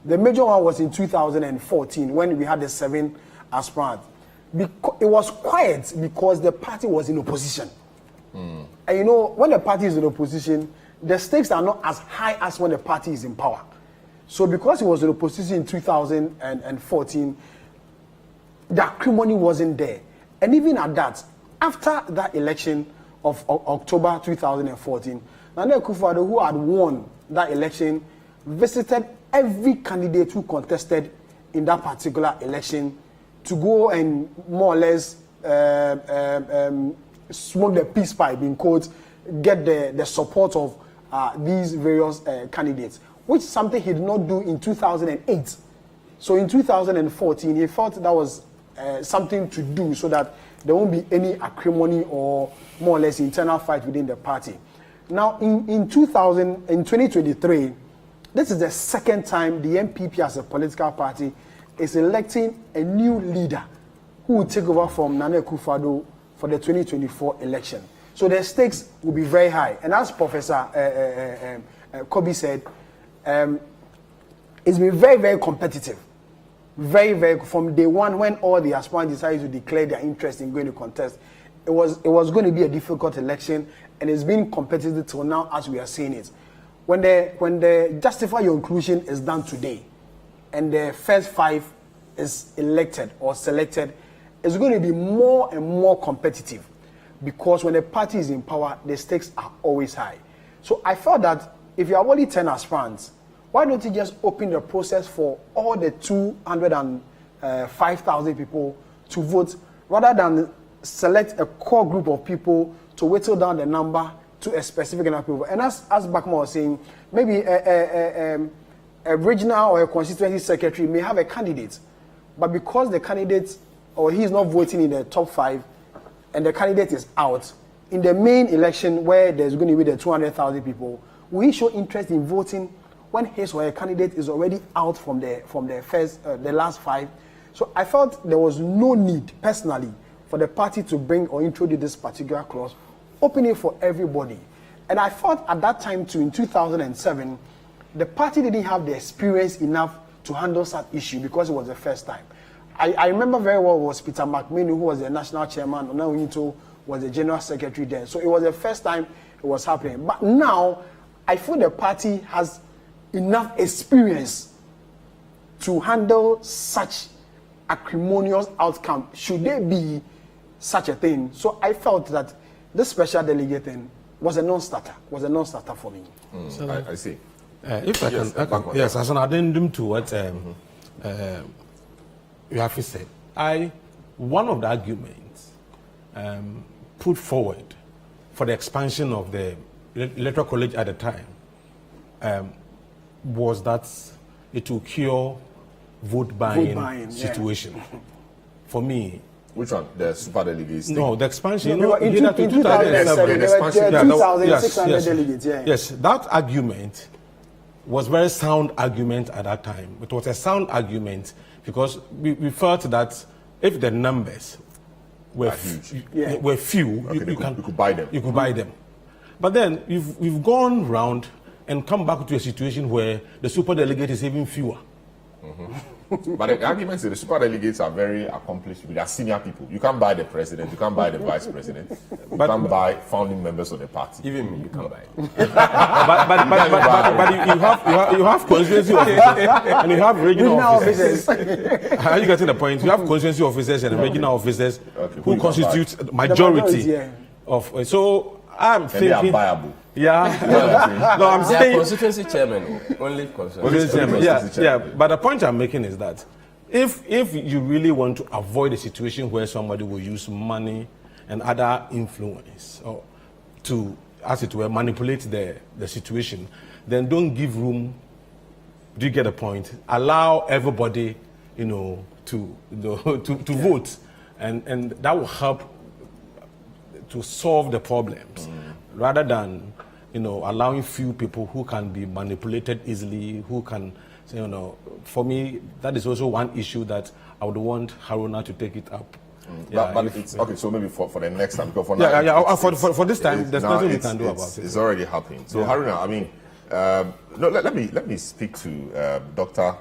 The major one was in 2014 when we had the 7 aspirants. It was quiet because the party was in opposition. And when the party is in opposition, the stakes are not as high as when the party is in power. So because it was in opposition in 2014, the acrimony wasn't there. And even at that, after that election of October 2014, Nana Akufo-Addo, who had won that election, visited every candidate who contested in that particular election to go and more or less smoke the peace pipe, in quotes, get the support of these various candidates, which is something he did not do in 2008. So in 2014, he felt that was something to do so that there won't be any acrimony or more or less internal fight within the party. Now, in 2023, this is the second time the MPP as a political party is electing a new leader who will take over from Nana Akufo-Addo for the 2024 election. So the stakes will be very high. And as Professor Kobe said, it's been very, very competitive. Very, very, from day one when all the aspirants decided to declare their interest in going to contest, it was going to be a difficult election, and it's been competitive till now as we are seeing it. When the Justify Your Inclusion is done today, and the first 5 is elected or selected, it's going to be more and more competitive, because when the party is in power, the stakes are always high. So I felt that if you are only 10 aspirants, why don't you just open the process for all the 205,000 people to vote, rather than select a core group of people to whittle down the number to a specific number of people? And as Bakma was saying, maybe a regional or a constituency secretary may have a candidate, but because the candidate or he is not voting in the top 5 and the candidate is out, in the main election where there's going to be the 200,000 people, will he show interest in voting when his or her candidate is already out from the last 5? So I felt there was no need, personally, for the party to bring or introduce this particular clause, open it for everybody. And I thought at that time too, in 2007, the party didn't have the experience enough to handle such issue because it was the first time. I remember very well was Peter McMahon, who was the national chairman, and Onawinto was the general secretary then. So it was the first time it was happening. But now, I feel the party has enough experience to handle such acrimonious outcome, should there be such a thing. So I felt that this special delegate thing was a non-starter, for me. So I see. If I can, yes, as an addendum to what you have said, one of the arguments put forward for the expansion of the electoral college at the time was that it will cure vote buying situation. Yeah. For me, which one? The super delegates? No, the expansion. No, in 2007, there were 2,600 delegates. Yeah. Yes, that argument was very sound argument at that time. It was a sound argument because we felt that if the numbers were few, okay, you could buy them. You could buy them. But then we've gone round and come back to a situation where the super delegate is even fewer. But the arguments, the super delegates are very accomplished. They are senior people. You can't buy the president. You can't buy the vice president. You can't buy founding members of the party. Even me, you can't buy. But you have constituency officers and you have regional officers. Are you getting the point? You have constituency officers and regional officers who constitute majority of. So I'm thinking. They are viable. Yeah. No, I'm saying constituency chairman, only constituency chairman. Yeah. But the point I'm making is that if you really want to avoid a situation where somebody will use money and other influence or to, as it were, manipulate the situation, then don't give room. Do you get the point? Allow everybody, to vote, and that will help to solve the problems, rather than allowing few people who can be manipulated easily, who can, for me, that is also one issue that I would want Haruna to take it up. But it's okay. So maybe for the next time, because for now, for this time, there's nothing we can do about it. It's already happening. So Haruna, I mean, let me speak to Dr.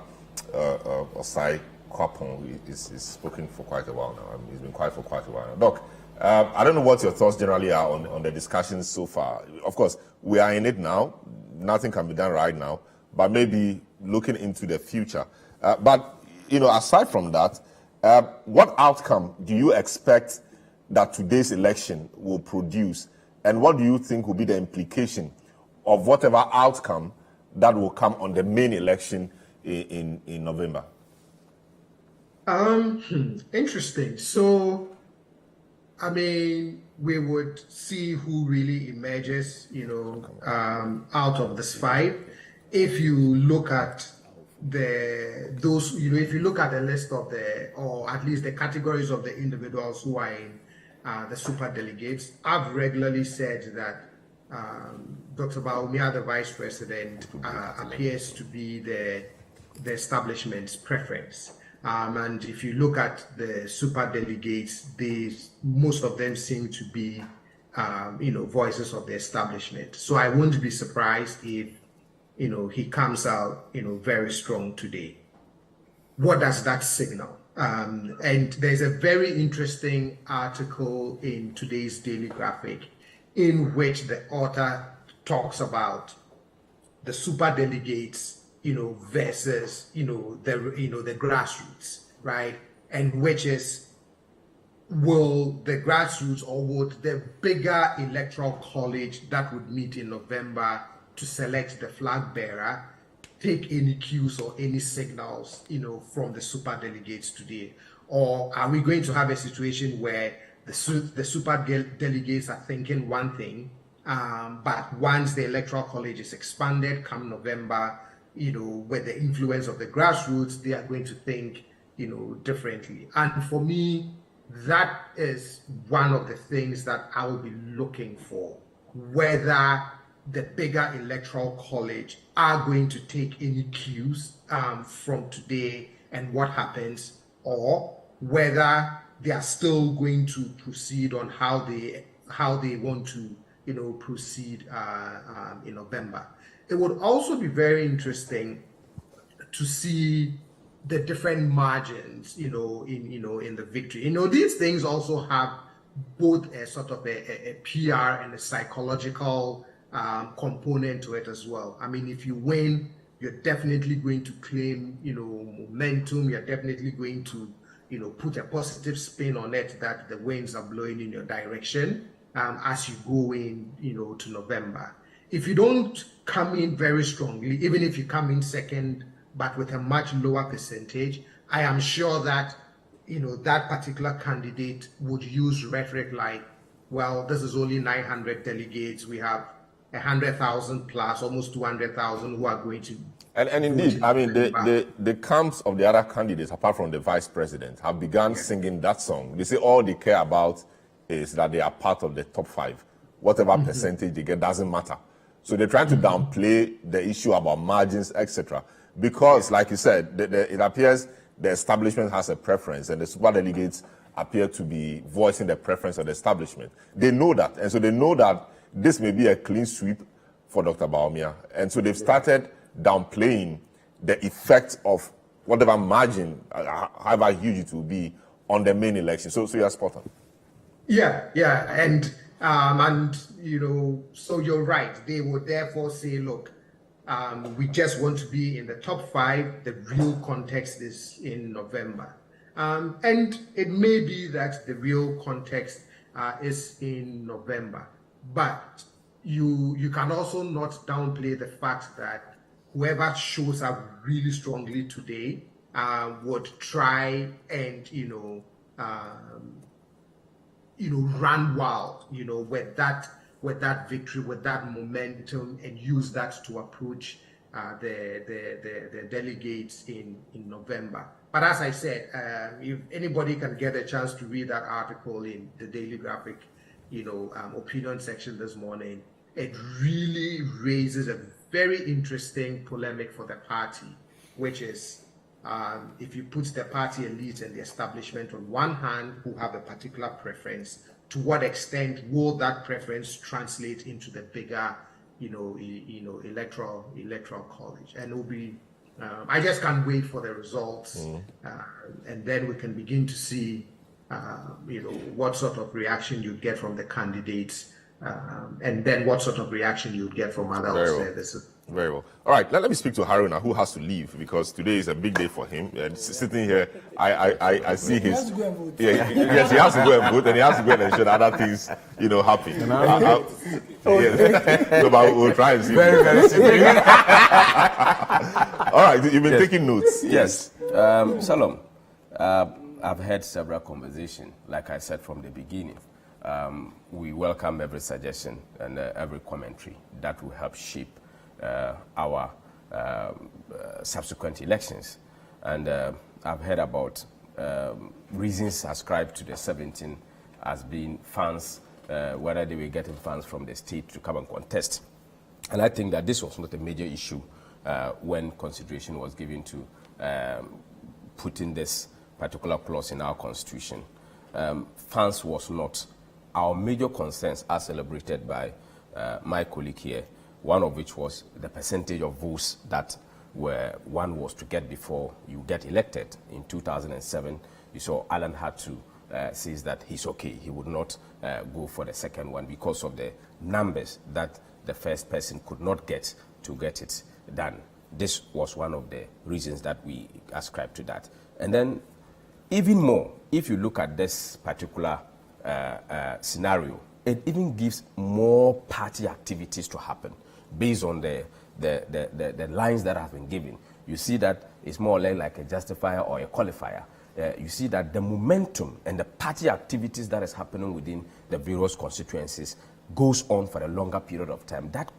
Osai Kwapong. He's spoken for quite a while now. He's been quiet for quite a while now. Doc, I don't know what your thoughts generally are on the discussions so far. Of course, we are in it now. Nothing can be done right now, but maybe looking into the future. But aside from that, what outcome do you expect that today's election will produce, and what do you think will be the implication of whatever outcome that will come on the main election in November? Interesting. So, I mean, we would see who really emerges, out of this fight. If you look at those, if you look at the list of or at least the categories of the individuals who are in the super delegates, I've regularly said that Dr. Bawumia, the vice president, appears to be the establishment's preference. And if you look at the super delegates, most of them seem to be, voices of the establishment. So I wouldn't be surprised if, he comes out, very strong today. What does that signal? And there's a very interesting article in today's Daily Graphic in which the author talks about the super delegates, versus, the grassroots, right? And which is, will the grassroots or would the bigger electoral college that would meet in November to select the flag bearer take any cues or any signals, from the super delegates today? Or are we going to have a situation where the super delegates are thinking one thing, but once the electoral college is expanded come November, with the influence of the grassroots, they are going to think, differently. And for me, that is one of the things that I will be looking for, whether the bigger electoral college are going to take any cues from today and what happens, or whether they are still going to proceed on how they want to proceed in November. It would also be very interesting to see the different margins, in the victory. These things also have both a sort of a PR and a psychological component to it as well. I mean, if you win, you're definitely going to claim, momentum. You're definitely going to, put a positive spin on it that the winds are blowing in your direction as you go in, to November. If you don't come in very strongly, even if you come in second, but with a much lower percentage, I am sure that, that particular candidate would use rhetoric like, well, this is only 900 delegates. We have 100,000 plus, almost 200,000 who are going to. And indeed, I mean, the camps of the other candidates, apart from the vice president, have begun singing that song. They say all they care about is that they are part of the top 5. Whatever percentage they get doesn't matter. So they're trying to downplay the issue about margins, etc. Because, like you said, it appears the establishment has a preference, and the super delegates appear to be voicing the preference of the establishment. They know that, and so they know that this may be a clean sweep for Dr. Bawumia, and so they've started downplaying the effect of whatever margin, however huge it will be, on the main election. So you're spot on. Yeah, and so you're right. They would therefore say, look, we just want to be in the top 5. The real context is in November. And it may be that the real context is in November. But you can also not downplay the fact that whoever shows up really strongly today would try and, run wild, with that victory, with that momentum, and use that to approach the delegates in November. But as I said, if anybody can get a chance to read that article in the Daily Graphic, opinion section this morning, it really raises a very interesting polemic for the party, which is if you put the party elite and the establishment on one hand, who have a particular preference, to what extent will that preference translate into the bigger, electoral college? And it will be, I just can't wait for the results, and then we can begin to see, what sort of reaction you get from the candidates, and then what sort of reaction you get from other observers. Very well. All right, let me speak to Haruna, who has to leave because today is a big day for him. Sitting here, I see his. He has to go and vote. Yes, he has to go and vote, and he has to go and ensure that other things, happen. So, but we'll try and see. Very simple. All right, you've been taking notes. Yes. Shalom. I've had several conversations, like I said from the beginning. We welcome every suggestion and every commentary that will help shape our subsequent elections. And I've heard about reasons ascribed to the 17 as being funds, whether they were getting funds from the state to come and contest. And I think that this was not a major issue when consideration was given to putting this particular clause in our constitution. Funds was not our major concerns as celebrated by my colleague here, one of which was the percentage of votes that one was to get before you get elected. In 2007, you saw Alan had to say that he's okay. He would not go for the second one because of the numbers that the first person could not get to get it done. This was one of the reasons that we ascribed to that. And then even more, if you look at this particular scenario, it even gives more party activities to happen based on the lines that have been given. You see that it's more or less like a justifier or a qualifier. You see that the momentum and the party activities that is happening within the various constituencies goes on for a longer period of time. That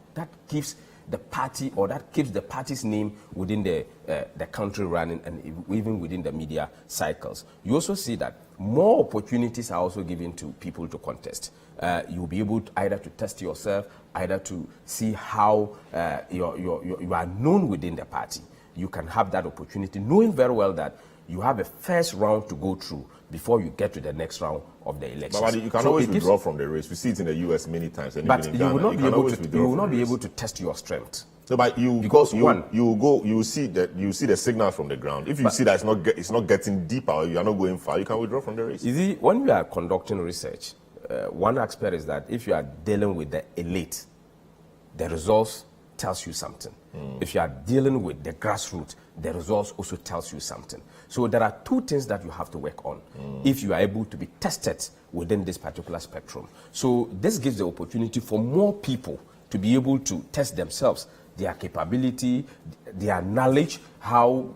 gives the party, or that keeps the party's name within the country running, and even within the media cycles. You also see that more opportunities are also given to people to contest. You'll be able to either to test yourself, either to see how you are known within the party. You can have that opportunity, knowing very well that you have a first round to go through before you get to the next round of the election. But you can always withdraw from the race. We see it in the US many times. And but even in you Ghana, will not be able to test your strength. So, but you see the signal from the ground. If you see that it's not getting deeper, you are not going far, you can withdraw from the race. You see, when we are conducting research, one aspect is that if you are dealing with the elite, the results tells you something. If you are dealing with the grassroots, the results also tells you something. So there are two things that you have to work on if you are able to be tested within this particular spectrum. So this gives the opportunity for more people to be able to test themselves, their capability, their knowledge, how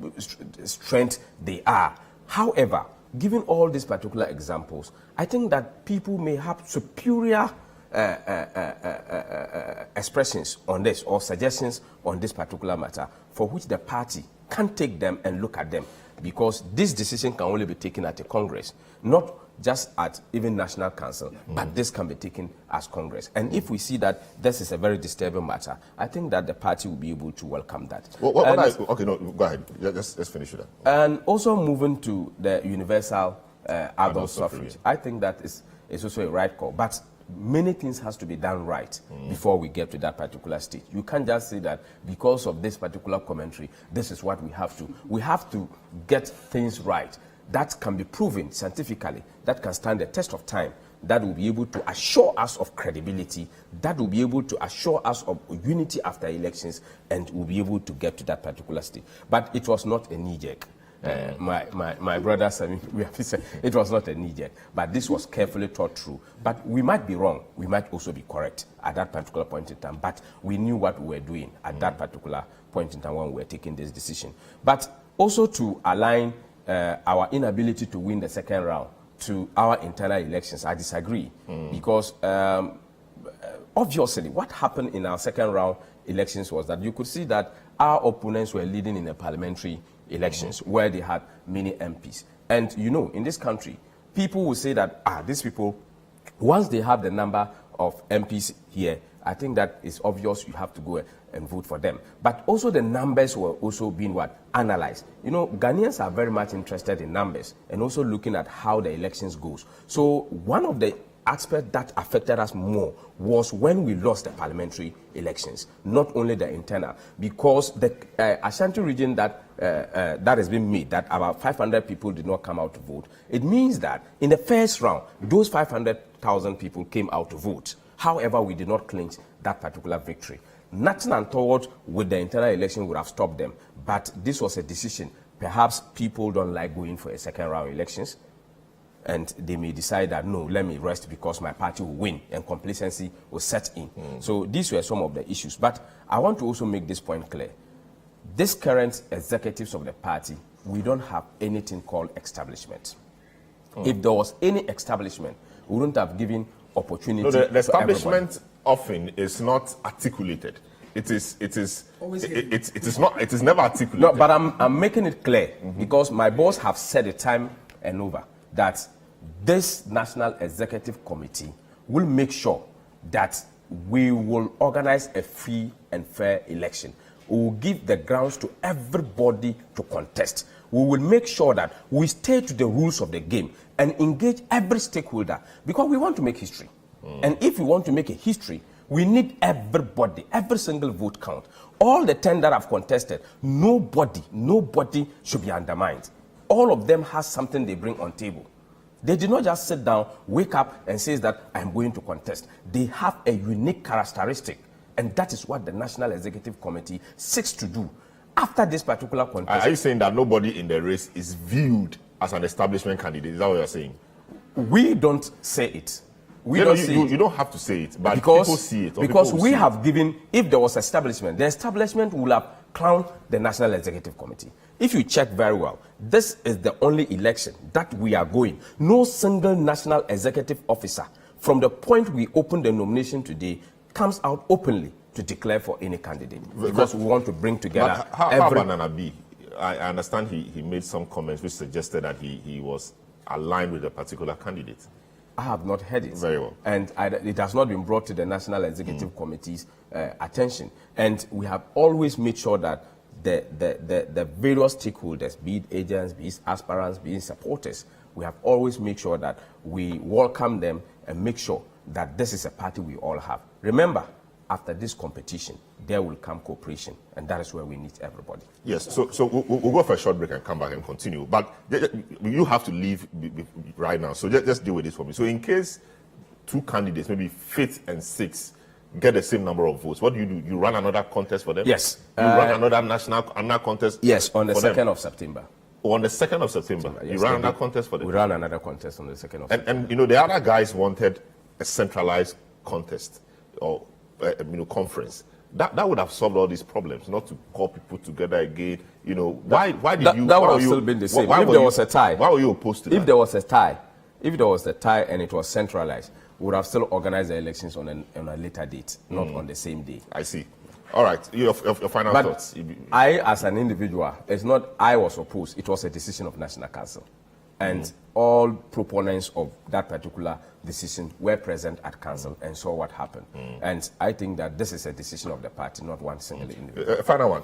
strength they are. However, given all these particular examples, I think that people may have superior expressions on this or suggestions on this particular matter, for which the party can take them and look at them, because this decision can only be taken at a Congress, not just at even National Council, but this can be taken as Congress. And if we see that this is a very disturbing matter, I think that the party will be able to welcome that. Okay, no, go ahead. Let's finish with that. And also moving to the universal adult suffrage, I think that is also a right call. But many things has to be done right before we get to that particular stage. You can't just say that because of this particular commentary, this is what we have to. We have to get things right. That can be proven scientifically, that can stand the test of time, that will be able to assure us of credibility, that will be able to assure us of unity after elections, and we'll be able to get to that particular stage. But it was not a knee-jerk. My brothers, we have said it was not a knee-jerk, but this was carefully thought through. But we might be wrong, we might also be correct at that particular point in time, but we knew what we were doing at that particular point in time when we were taking this decision. But also to align our inability to win the second round to our internal elections, I disagree, because obviously what happened in our second round elections was that you could see that our opponents were leading in the parliamentary elections where they had many MPs. And you know, in this country, people will say that, these people, once they have the number of MPs here, I think that it's obvious you have to go and vote for them. But also the numbers were also being analyzed. You know, Ghanaians are very much interested in numbers and also looking at how the elections goes. So one of the aspect that affected us more was when we lost the parliamentary elections, not only the internal, because the Ashanti region that has been made, that about 500 people did not come out to vote. It means that in the first round, those 500,000 people came out to vote. However, we did not clinch that particular victory. Nothing untoward with the internal election would have stopped them, but this was a decision. Perhaps people don't like going for a second round elections, and they may decide that, no, let me rest because my party will win and complacency will set in. So these were some of the issues. But I want to also make this point clear. This current executives of the party, we don't have anything called establishment. If there was any establishment, we wouldn't have given opportunity. No, the establishment often is not articulated. it is never articulated. No, but I'm making it clear because my boss have said it time and over that this National Executive Committee will make sure that we will organize a free and fair election. We will give the grounds to everybody to contest. We will make sure that we stay to the rules of the game and engage every stakeholder because we want to make history. And if we want to make a history, we need everybody, every single vote count. All the 10 that have contested, nobody should be undermined. All of them has something they bring on table. They did not just sit down, wake up and say that I'm going to contest. They have a unique characteristic, and that is what the National Executive Committee seeks to do. After this particular contest... Are you saying that nobody in the race is viewed as an establishment candidate? Is that what you're saying? We don't say it. You don't have to say it, but people see it. Because we have given, if there was establishment, the establishment will have crowned the National Executive Committee. If you check very well, this is the only election that we are going. No single National Executive Officer, from the point we opened the nomination today, comes out openly to declare for any candidate. Because we want to bring together how about Nana B? I understand he made some comments which suggested that he was aligned with a particular candidate. I have not heard it. Very well. And it has not been brought to the National Executive Committee's attention. And we have always made sure that the various stakeholders, be it agents, be it aspirants, be it supporters, we have always made sure that we welcome them and make sure that this is a party we all have. Remember, after this competition, there will come cooperation, and that is where we need everybody. Yes, so we'll go for a short break and come back and continue. But you have to leave right now, so just deal with this for me. So in case two candidates, maybe 5th and 6th, get the same number of votes, what do? You run another contest for them? Yes. You run another contest? Yes, on the 2nd of September. Oh, on the 2nd of September, yes, you run another contest for them? We ran another contest on the 2nd of September. And the other guys wanted a centralized contest or conference. That would have solved all these problems, not to call people together again. Why did you? That would have still been the same. If there was a tie, why were you opposed to that? If there was a tie and it was centralized, we would have still organized the elections on a later date, not on the same day. I see. All right, your final thoughts. I, as an individual, it's not I was opposed. It was a decision of National Council, and all proponents of that particular decision were present at council and saw what happened. And I think that this is a decision of the party, not one single individual. Final one.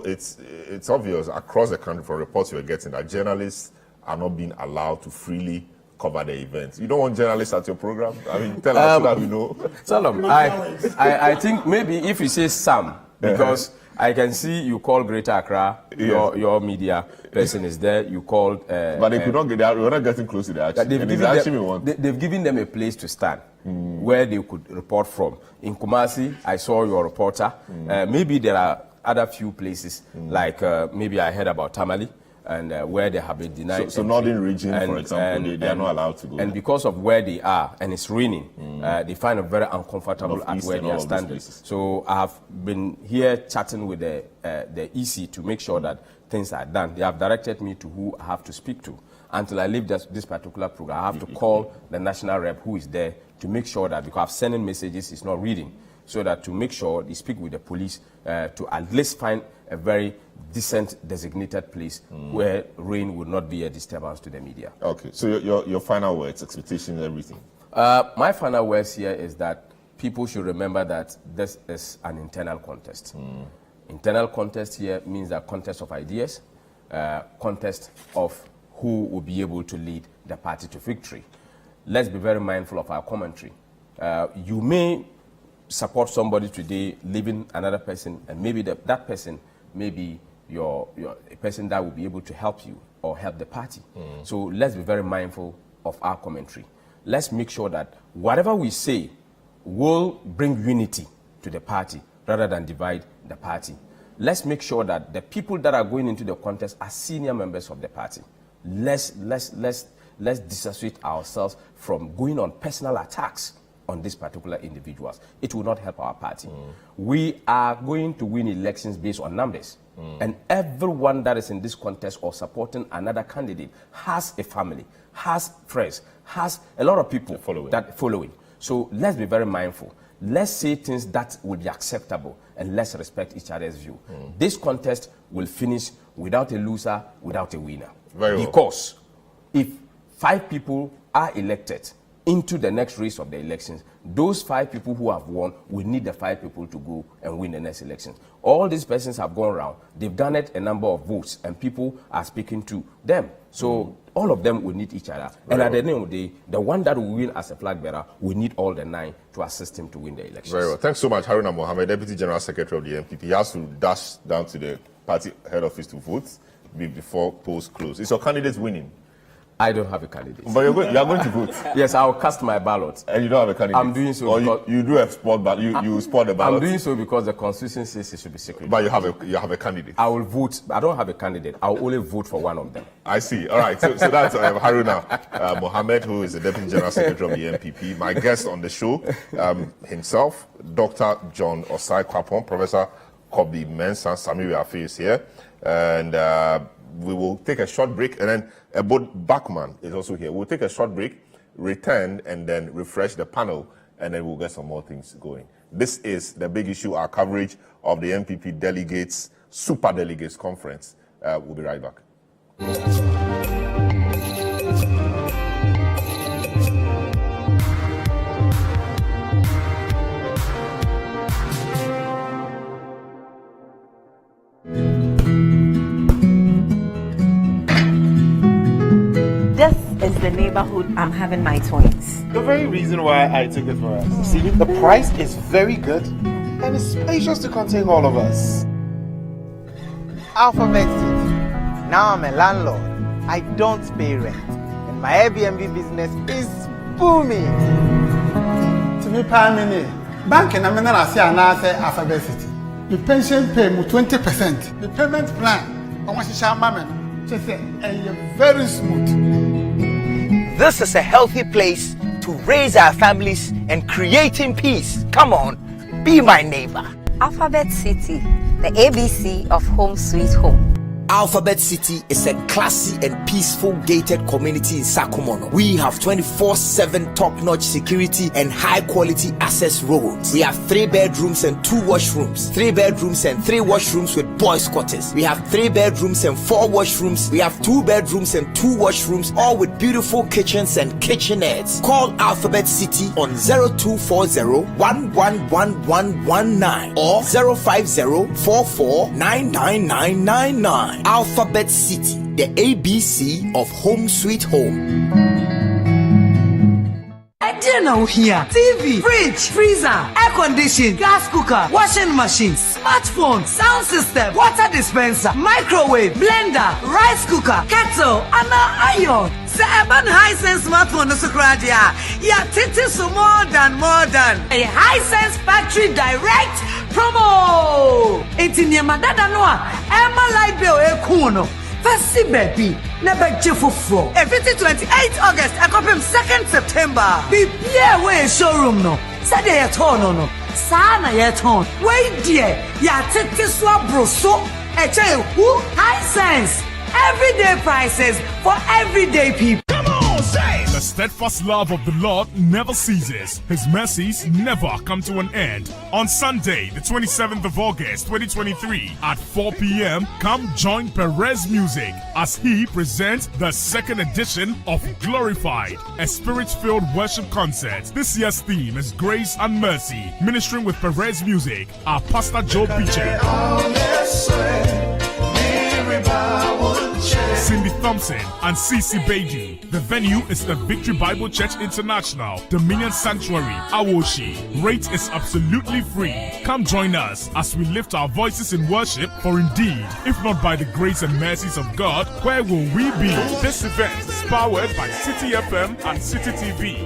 It's obvious across the country from reports you're getting that journalists are not being allowed to freely cover the events. You don't want journalists at your program? I mean, tell us so that we know. Salam, I think maybe if you say some, because I can see you call Greater Accra, your media person is there, you called... but they could not get there, we're not getting close to the action. They've given them a place to stand, where they could report from. In Kumasi, I saw your reporter. Maybe there are other few places, like maybe I heard about Tamale, and where they have been denied. So Northern region, for example, they are not allowed to go. And because of where they are, and it's raining, they find it very uncomfortable at where they are standing. So I have been here chatting with the EC to make sure that things are done. They have directed me to who I have to speak to. Until I leave this particular program, I have to call the national rep who is there to make sure that, because I'm sending messages, he's not reading, so that to make sure they speak with the police to at least find a very decent designated place where rain would not be a disturbance to the media. Okay, so your final words, expectations, everything. My final words here is that people should remember that this is an internal contest. Internal contest here means a contest of ideas, contest of who will be able to lead the party to victory. Let's be very mindful of our commentary. You may support somebody today, leaving another person, and maybe that person may be a person that will be able to help you or help the party. So let's be very mindful of our commentary. Let's make sure that whatever we say will bring unity to the party rather than divide the party. Let's make sure that the people that are going into the contest are senior members of the party. Let's dissociate ourselves from going on personal attacks on these particular individuals. It will not help our party. We are going to win elections based on numbers. And everyone that is in this contest or supporting another candidate has a family, has friends, has a lot of people following. So let's be very mindful. Let's say things that will be acceptable and let's respect each other's view. This contest will finish without a loser, without a winner. Very well. Because if 5 people are elected into the next race of the elections, those 5 people who have won will need the 5 people to go and win the next elections. All these persons have gone around, they've garnered a number of votes, and people are speaking to them. So all of them will need each other. And at the end of the day, the one that will win as a flag bearer will need all the 9 to assist him to win the elections. Very well. Thanks so much, Haruna Mohammed, Deputy General Secretary of the NPP. He has to dash down to the party head office to vote before polls close. Is your candidate winning? I don't have a candidate. But you are going to vote? Yes, I'll cast my ballot. And you don't have a candidate? I'm doing so or because... You do have spot, but you spot the ballot? I'm doing so because the constitution says it should be secret. But you have a candidate? I will vote. I don't have a candidate. I'll only vote for one of them. I see. All right. So that's Haruna Mohammed, who is the Deputy General Secretary of the NPP. My guest on the show himself, Dr. John Osai Kwapon, Professor Kobi Mensah, Samiri Afe is here. And we will take a short break, and then Ebod Bachman is also here. We'll take a short break, return, and then refresh the panel, and then we'll get some more things going. This is The Big Issue, our coverage of the NPP Delegates, Super Delegates Conference. We'll be right back. Is the neighborhood I'm having my twins. The very reason why I took it for us. See, the price is very good and it's spacious to contain all of us. Alphabet City. Now I'm a landlord. I don't pay rent. And my Airbnb business is booming. To me, Pamini, bank and I'm not say Alphabet City. The pension pay me 20%. The payment plan, I want to share my man. Just say, and you're very smooth. This is a healthy place to raise our families and creating peace. Come on, be my neighbor. Alphabet City, the ABC of Home Sweet Home. Alphabet City is a classy and peaceful gated community in Sakumono. We have 24/7 top-notch security and high-quality access roads. We have 3 bedrooms and 2 washrooms, 3 bedrooms and 3 washrooms with boys' quarters. We have 3 bedrooms and 4 washrooms. We have 2 bedrooms and 2 washrooms, all with beautiful kitchens and kitchenettes. Call Alphabet City on 0240-111119 or 050-44-99999. Alphabet City, the ABC of Home Sweet Home. Now here, TV, fridge, freezer, air conditioning, gas cooker, washing machine, smartphone, sound system, water dispenser, microwave, blender, rice cooker, kettle, and iron. The Urban Hisense smartphone no sukradia. Yeah, titi so more than a Hisense factory direct promo. Enti niamadada noa, Emma light bill kuno. Fasi baby, never jefofro. Everything 28 August, I come 2nd September. Be way showroom no. Saturday at no. Sana yet on. Wait dear, ya titi swa broso. Who? Hisense. Everyday prices for everyday people. Come on, say! The steadfast love of the Lord never ceases. His mercies never come to an end. On Sunday, the 27th of August, 2023, at 4 p.m., come join Perez Music as he presents the 2nd edition of Glorified, a spirit-filled worship concert. This year's theme is Grace and Mercy. Ministering with Perez Music are Pastor Joe Beecher, Cindy Thompson, and Cece Beju. The venue is the Victory Bible Church International, Dominion Sanctuary, Awoshi. Rate is absolutely free. Come join us as we lift our voices in worship, for indeed, if not by the grace and mercies of God, where will we be? This event is powered by City FM and City TV.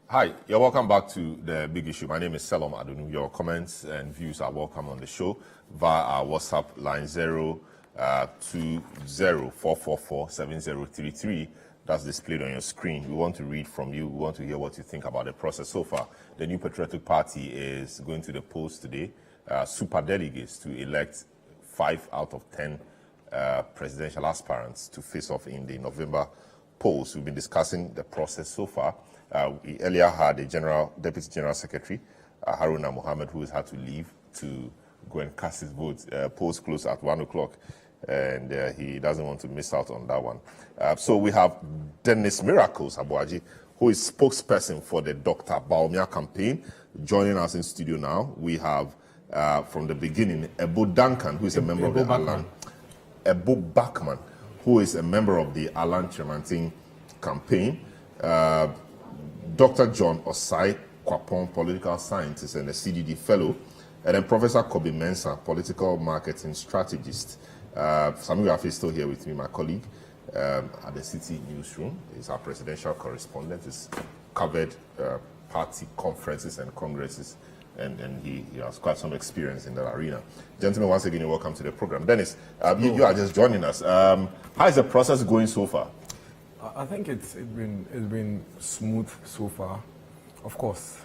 Hi, you're welcome back to The Big Issue. My name is Selom Adonu. Your comments and views are welcome on the show via our WhatsApp line 0 20-444-7033. That's displayed on your screen. We want to read from you. We want to hear what you think about the process so far. The New Patriotic Party is going to the polls today. Super delegates to elect 5 out of 10 presidential aspirants to face off in the November polls. We've been discussing the process so far. We earlier had a Deputy General Secretary, Haruna Mohammed, who has had to leave to go and cast his vote. Polls close at 1 o'clock, and he doesn't want to miss out on that one. So we have Dennis Miracles Abuaji, who is spokesperson for the Dr. Baumia campaign, joining us in studio now. We have, from the beginning, Ebo Duncan, who is a member of the Alan. Ebo Bachman, who is a member of the Alan Tremantin campaign. Dr. John Osai Kwapon, political scientist and a CDD fellow. And then Professor Kobe Mensah, political marketing strategist. Samuel Afi is still here with me, my colleague, at the City Newsroom. He's our presidential correspondent. He's covered party conferences and congresses, and he has quite some experience in that arena. Gentlemen, once again, you're welcome to the program. Dennis, you are just joining us. How is the process going so far? I think it's been smooth so far. Of course,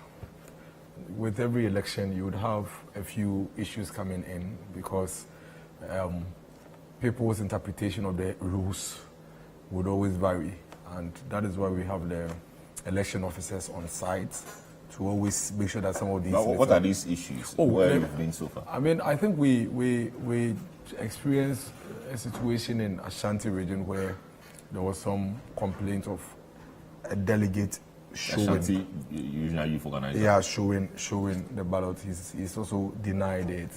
with every election, you would have a few issues coming in because people's interpretation of the rules would always vary, and that is why we have the election officers on site to always make sure that some of these. Now, what are these issues? Where you've been so far? I mean, I think we experienced a situation in Ashanti region where there was some complaint of a delegate showing. Ashanti, usually youth organizer. Yeah, showing the ballot. He's also denied it.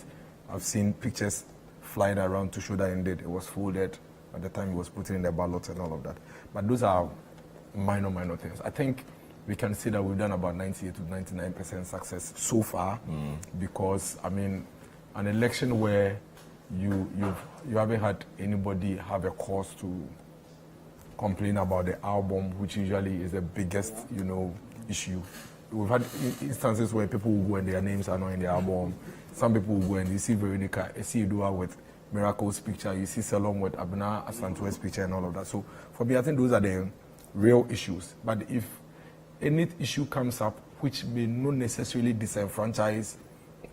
I've seen pictures flying around to show that indeed it was folded at the time he was putting in the ballot and all of that. But those are minor things. I think we can see that we've done about 98 to 99% success so far, because I mean, an election where you haven't had anybody have a cause to complain about the album, which usually is the biggest, issue. We've had instances where people will go and their names are not in the album. Some people will go and you see Veronica, you see Idua with Miracle's picture, you see Salom with Abna Asantue's picture and all of that. So for me, I think those are the real issues. But if any issue comes up which may not necessarily disenfranchise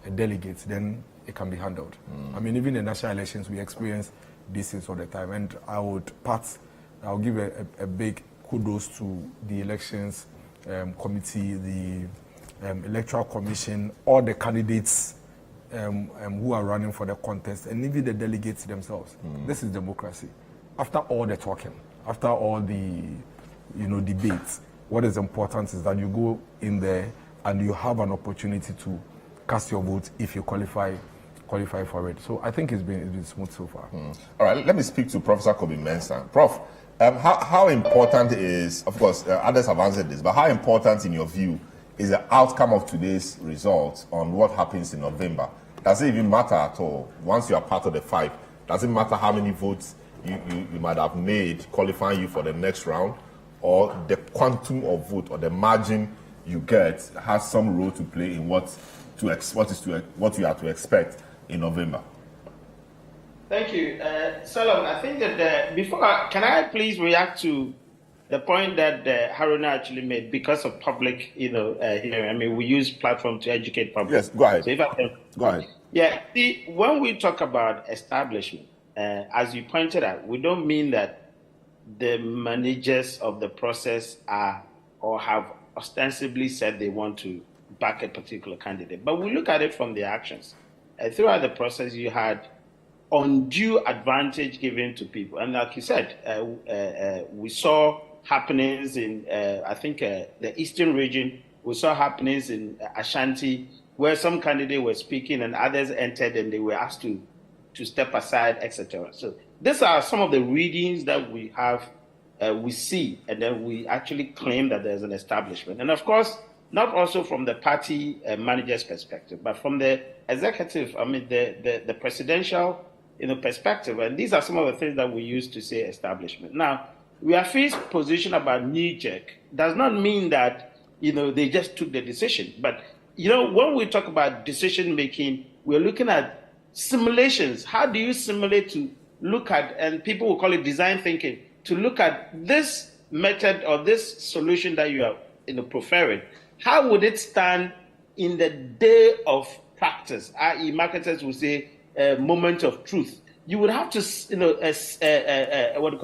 a delegate, then it can be handled. I mean, even in national elections, we experience these things all the time. And I'll give a big kudos to the elections committee, the electoral commission, all the candidates who are running for the contest, and even the delegates themselves. This is democracy. After all the talking, after all the debates, what is important is that you go in there and you have an opportunity to cast your vote if you qualify for it. So I think it's been smooth so far. All right, let me speak to Professor Kobe Mensah. Prof, how important is, of course, others have answered this, but how important in your view is the outcome of today's results on what happens in November? Does it even matter at all? Once you are part of the fight, does it matter how many votes you might have made qualifying you for the next round, or the quantum of vote or the margin you get has some role to play in what you are to expect in November? Thank you. Solomon, I think that can I please react to the point that Haruna actually made because of public, hearing? I mean, we use platform to educate public. Yes, go ahead. So if I can, go ahead. Yeah, see, when we talk about establishment, as you pointed out, we don't mean that the managers of the process are or have ostensibly said they want to back a particular candidate, but we look at it from their actions. Throughout the process, you had undue advantage given to people. And like you said, we saw happenings in, I think, the eastern region. We saw happenings in Ashanti, where some candidates were speaking and others entered and they were asked to step aside, etc. So these are some of the readings that we have, we see, and then we actually claim that there's an establishment. And of course, not also from the party manager's perspective, but from the executive, I mean, the presidential perspective. And these are some of the things that we use to say establishment. Now, we are first position about knee-jerk does not mean that, they just took the decision. But, when we talk about decision-making, we're looking at simulations. How do you simulate to look at, and people will call it design thinking, to look at this method or this solution that you are preferring. How would it stand in the day of practice? I.e., marketers will say moment of truth. You would have to,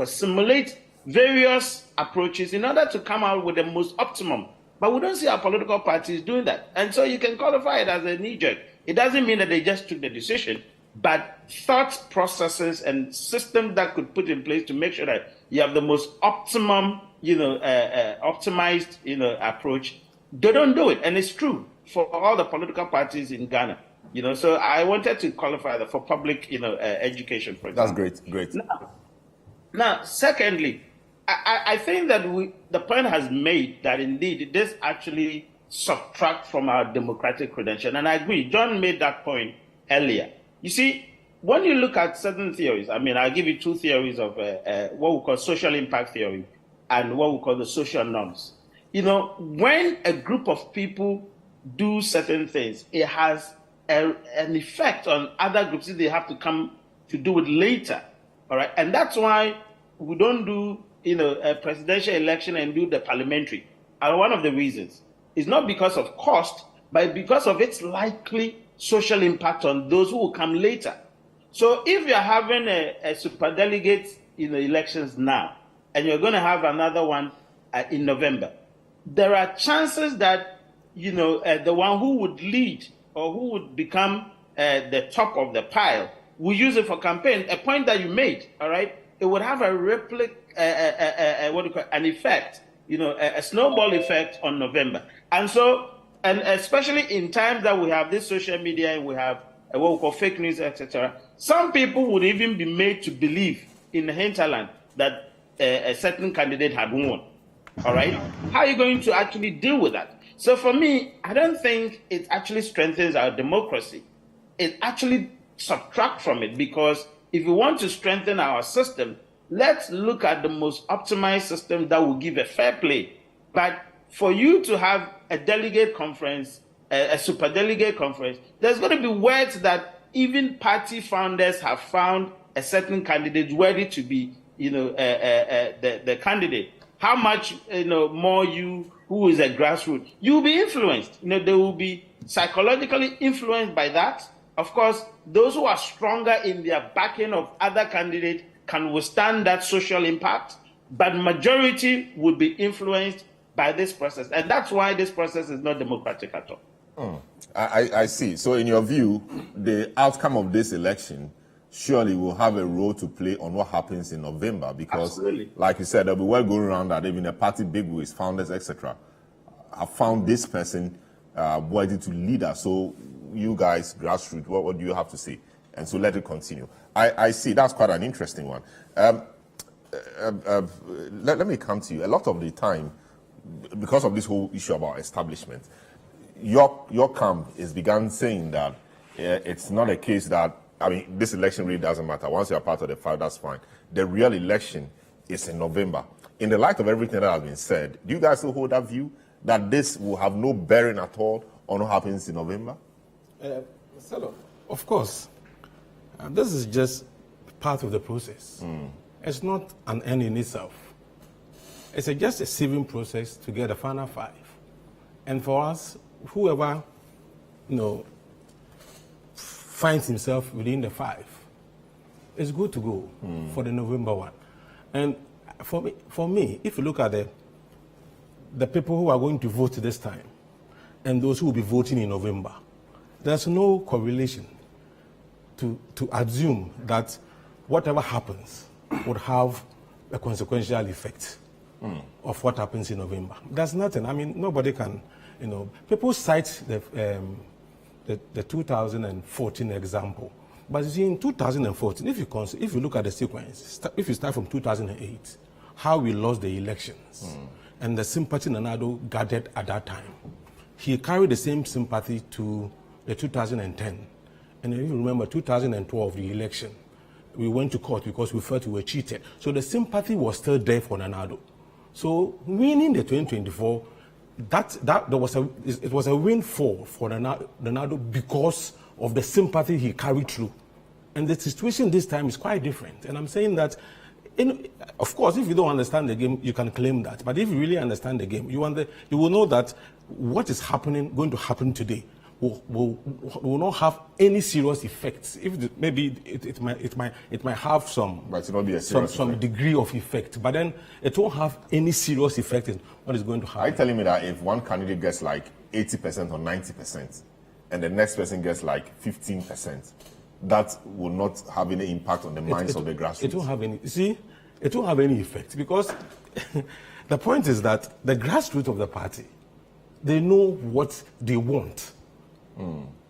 simulate various approaches in order to come out with the most optimum. But we don't see our political parties doing that. And so you can qualify it as a knee-jerk. It doesn't mean that they just took the decision, but thought processes and systems that could put in place to make sure that you have the most optimum, optimized, approach. They don't do it. And it's true for all the political parties in Ghana. So I wanted to qualify that for public, education, for example. That's great. Now, secondly, I think that the point has made that indeed this actually subtracts from our democratic credential. And I agree. John made that point earlier. You see, when you look at certain theories, I'll give you two theories of what we call social impact theory and what we call the social norms. When a group of people do certain things, it has an effect on other groups if they have to come to do it later. All right. And that's why we don't do, a presidential election and do the parliamentary. And one of the reasons is not because of cost, but because of its likely social impact on those who will come later. So if you're having a superdelegate elections now, and you're going to have another one in November, there are chances that, the one who would lead or who would become the top of the pile will use it for campaign. A point that you made, all right, it would have an effect, a snowball effect on November. And so, and especially in times that we have this social media and we have what we call fake news, etc., some people would even be made to believe in the hinterland that a certain candidate had won. All right? How are you going to actually deal with that? So for me, I don't think it actually strengthens our democracy. It actually subtracts from it, because if we want to strengthen our system, let's look at the most optimized system that will give a fair play. But for you to have a delegate conference, a superdelegate conference, there's going to be words that even party founders have found a certain candidate worthy to be, the candidate. How much, more you, who is a grassroots, you'll be influenced. They will be psychologically influenced by that. Of course, those who are stronger in their backing of other candidates can withstand that social impact, but majority would be influenced by this process. And that's why this process is not democratic at all. I see. So in your view, the outcome of this election surely will have a role to play on what happens in November, because, absolutely, like you said, there'll be well going around that even the party bigwigs, founders, etc., have found this person worthy to lead us. So you guys, grassroots, what do you have to say? And so let it continue. I see. That's quite an interesting one. Let me come to you. A lot of the time, because of this whole issue about establishment, your camp is began saying that it's not a case that, this election really doesn't matter. Once you're part of the fight, that's fine. The real election is in November. In the light of everything that has been said, do you guys still hold that view that this will have no bearing at all on what happens in November? Of course. This is just part of the process. It's not an end in itself. It's just a sieving process to get the final five. And for us, whoever, finds himself within the five, it's good to go for the November one. And for me, if you look at the people who are going to vote this time and those who will be voting in November, there's no correlation to assume that whatever happens would have a consequential effect of what happens in November. There's nothing. Nobody can, people cite the 2014 example. But you see, in 2014, if you look at the sequence, if you start from 2008, how we lost the elections and the sympathy Nana Addo gathered at that time, he carried the same sympathy to the 2010. And if you remember 2012, the election, we went to court because we felt we were cheated. So the sympathy was still there for Nana Addo. So winning the 2024, it was a win for Nana Addo because of the sympathy he carried through. And the situation this time is quite different. And I'm saying that, of course, if you don't understand the game, you can claim that. But if you really understand the game, you will know that what is going to happen today will not have any serious effects. Maybe it might have some, but it will be a serious some degree of effect. But then it won't have any serious effect in what is going to happen. Are you telling me that if one candidate gets like 80% or 90%, and the next person gets like 15%, that will not have any impact on the minds of the grassroots? It won't have any. See, it won't have any effect because the point is that the grassroots of the party, they know what they want.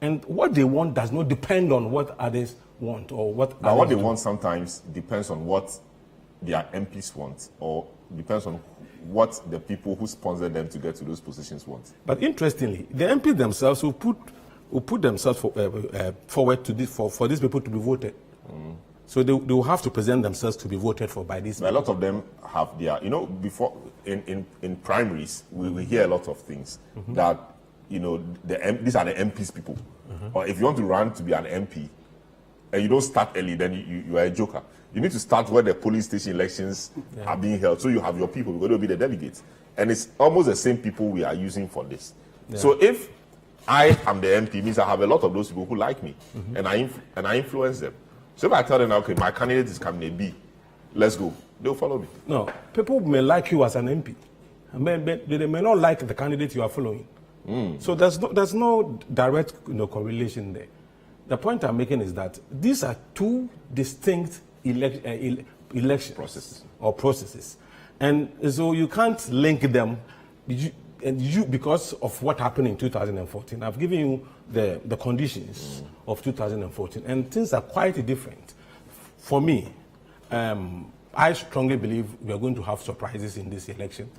And what they want does not depend on what others want or what. But what they want sometimes depends on what their MPs want, or depends on what the people who sponsor them to get to those positions want. But interestingly, the MPs themselves will put themselves forward to this for these people to be voted. So they will have to present themselves to be voted for by these people. A lot of them have their, before in primaries, we hear a lot of things that, these are the MPs people. Or if you want to run to be an MP and you don't start early, then you are a joker. You need to start where the polling station elections are being held. So you have your people, because they'll be the delegates. And it's almost the same people we are using for this. Yeah. So if I am the MP, it means I have a lot of those people who like me, and I influence them. So if I tell them, okay, my candidate is coming a B, let's go, they'll follow me. No, people may like you as an MP, they may not like the candidate you are following. So there's no direct correlation there. The point I'm making is that these are two distinct election processes, and so you can't link them. Because of what happened in 2014, I've given you the conditions of 2014, and things are quite different. For me, I strongly believe we are going to have surprises in this election.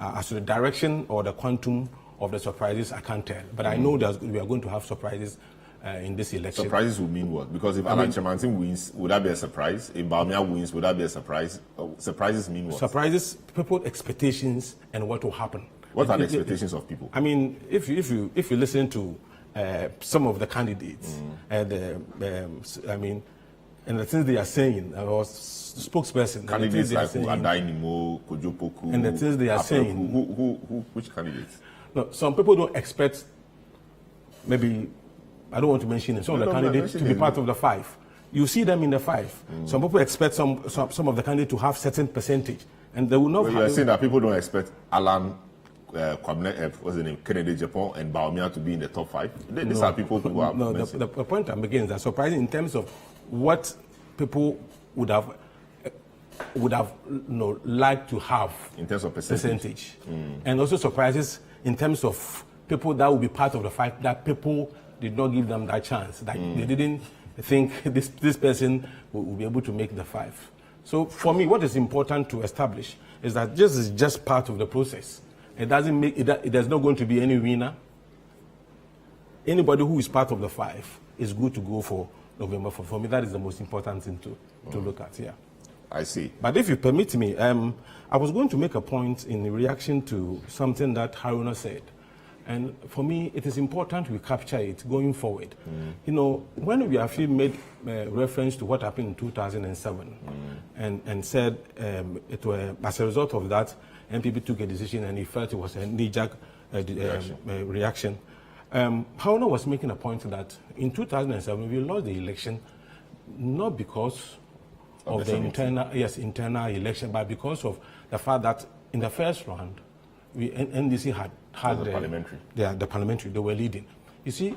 As to the direction or the quantum of the surprises, I can't tell. But I know we are going to have surprises in this election. Surprises will mean what? Because if Alan Chamantin wins, would that be a surprise? If Bawumia wins, would that be a surprise? Surprises mean what? Surprises, people's expectations and what will happen. What are the expectations of people? I mean, if you listen to some of the candidates, and the things they are saying, or spokesperson, candidates like Adainimo, Kojopoku, and the things they are saying. Which candidates? No, some people don't expect. Maybe I don't want to mention it. Some of the candidates to be part of the 5. You see them in the 5. Some people expect some of the candidates to have certain percentage, and they will not. You are saying that people don't expect Alan. What's the name? Kennedy Japan and Bawumia to be in the top 5. These are people who are. No, the point I'm making is that surprising in terms of what people would have liked to have in terms of percentage. And also surprises in terms of people that will be part of the 5 that people did not give them that chance. That they didn't think this person will be able to make the 5. So for me, what is important to establish is that this is just part of the process. It doesn't make it. There's not going to be any winner. Anybody who is part of the 5 is good to go for November 4th. For me, that is the most important thing to look at. Yeah, I see. But if you permit me, I was going to make a point in reaction to something that Haruna said, and for me, it is important we capture it going forward. When we have made reference to what happened in 2007, and said it were as a result of that. NPP took a decision and he felt it was a knee-jerk reaction. Haruna was making a point that in 2007 we lost the election not because of the internal election, but because of the fact that in the first round, NDC had the parliamentary. The parliamentary, they were leading. You see,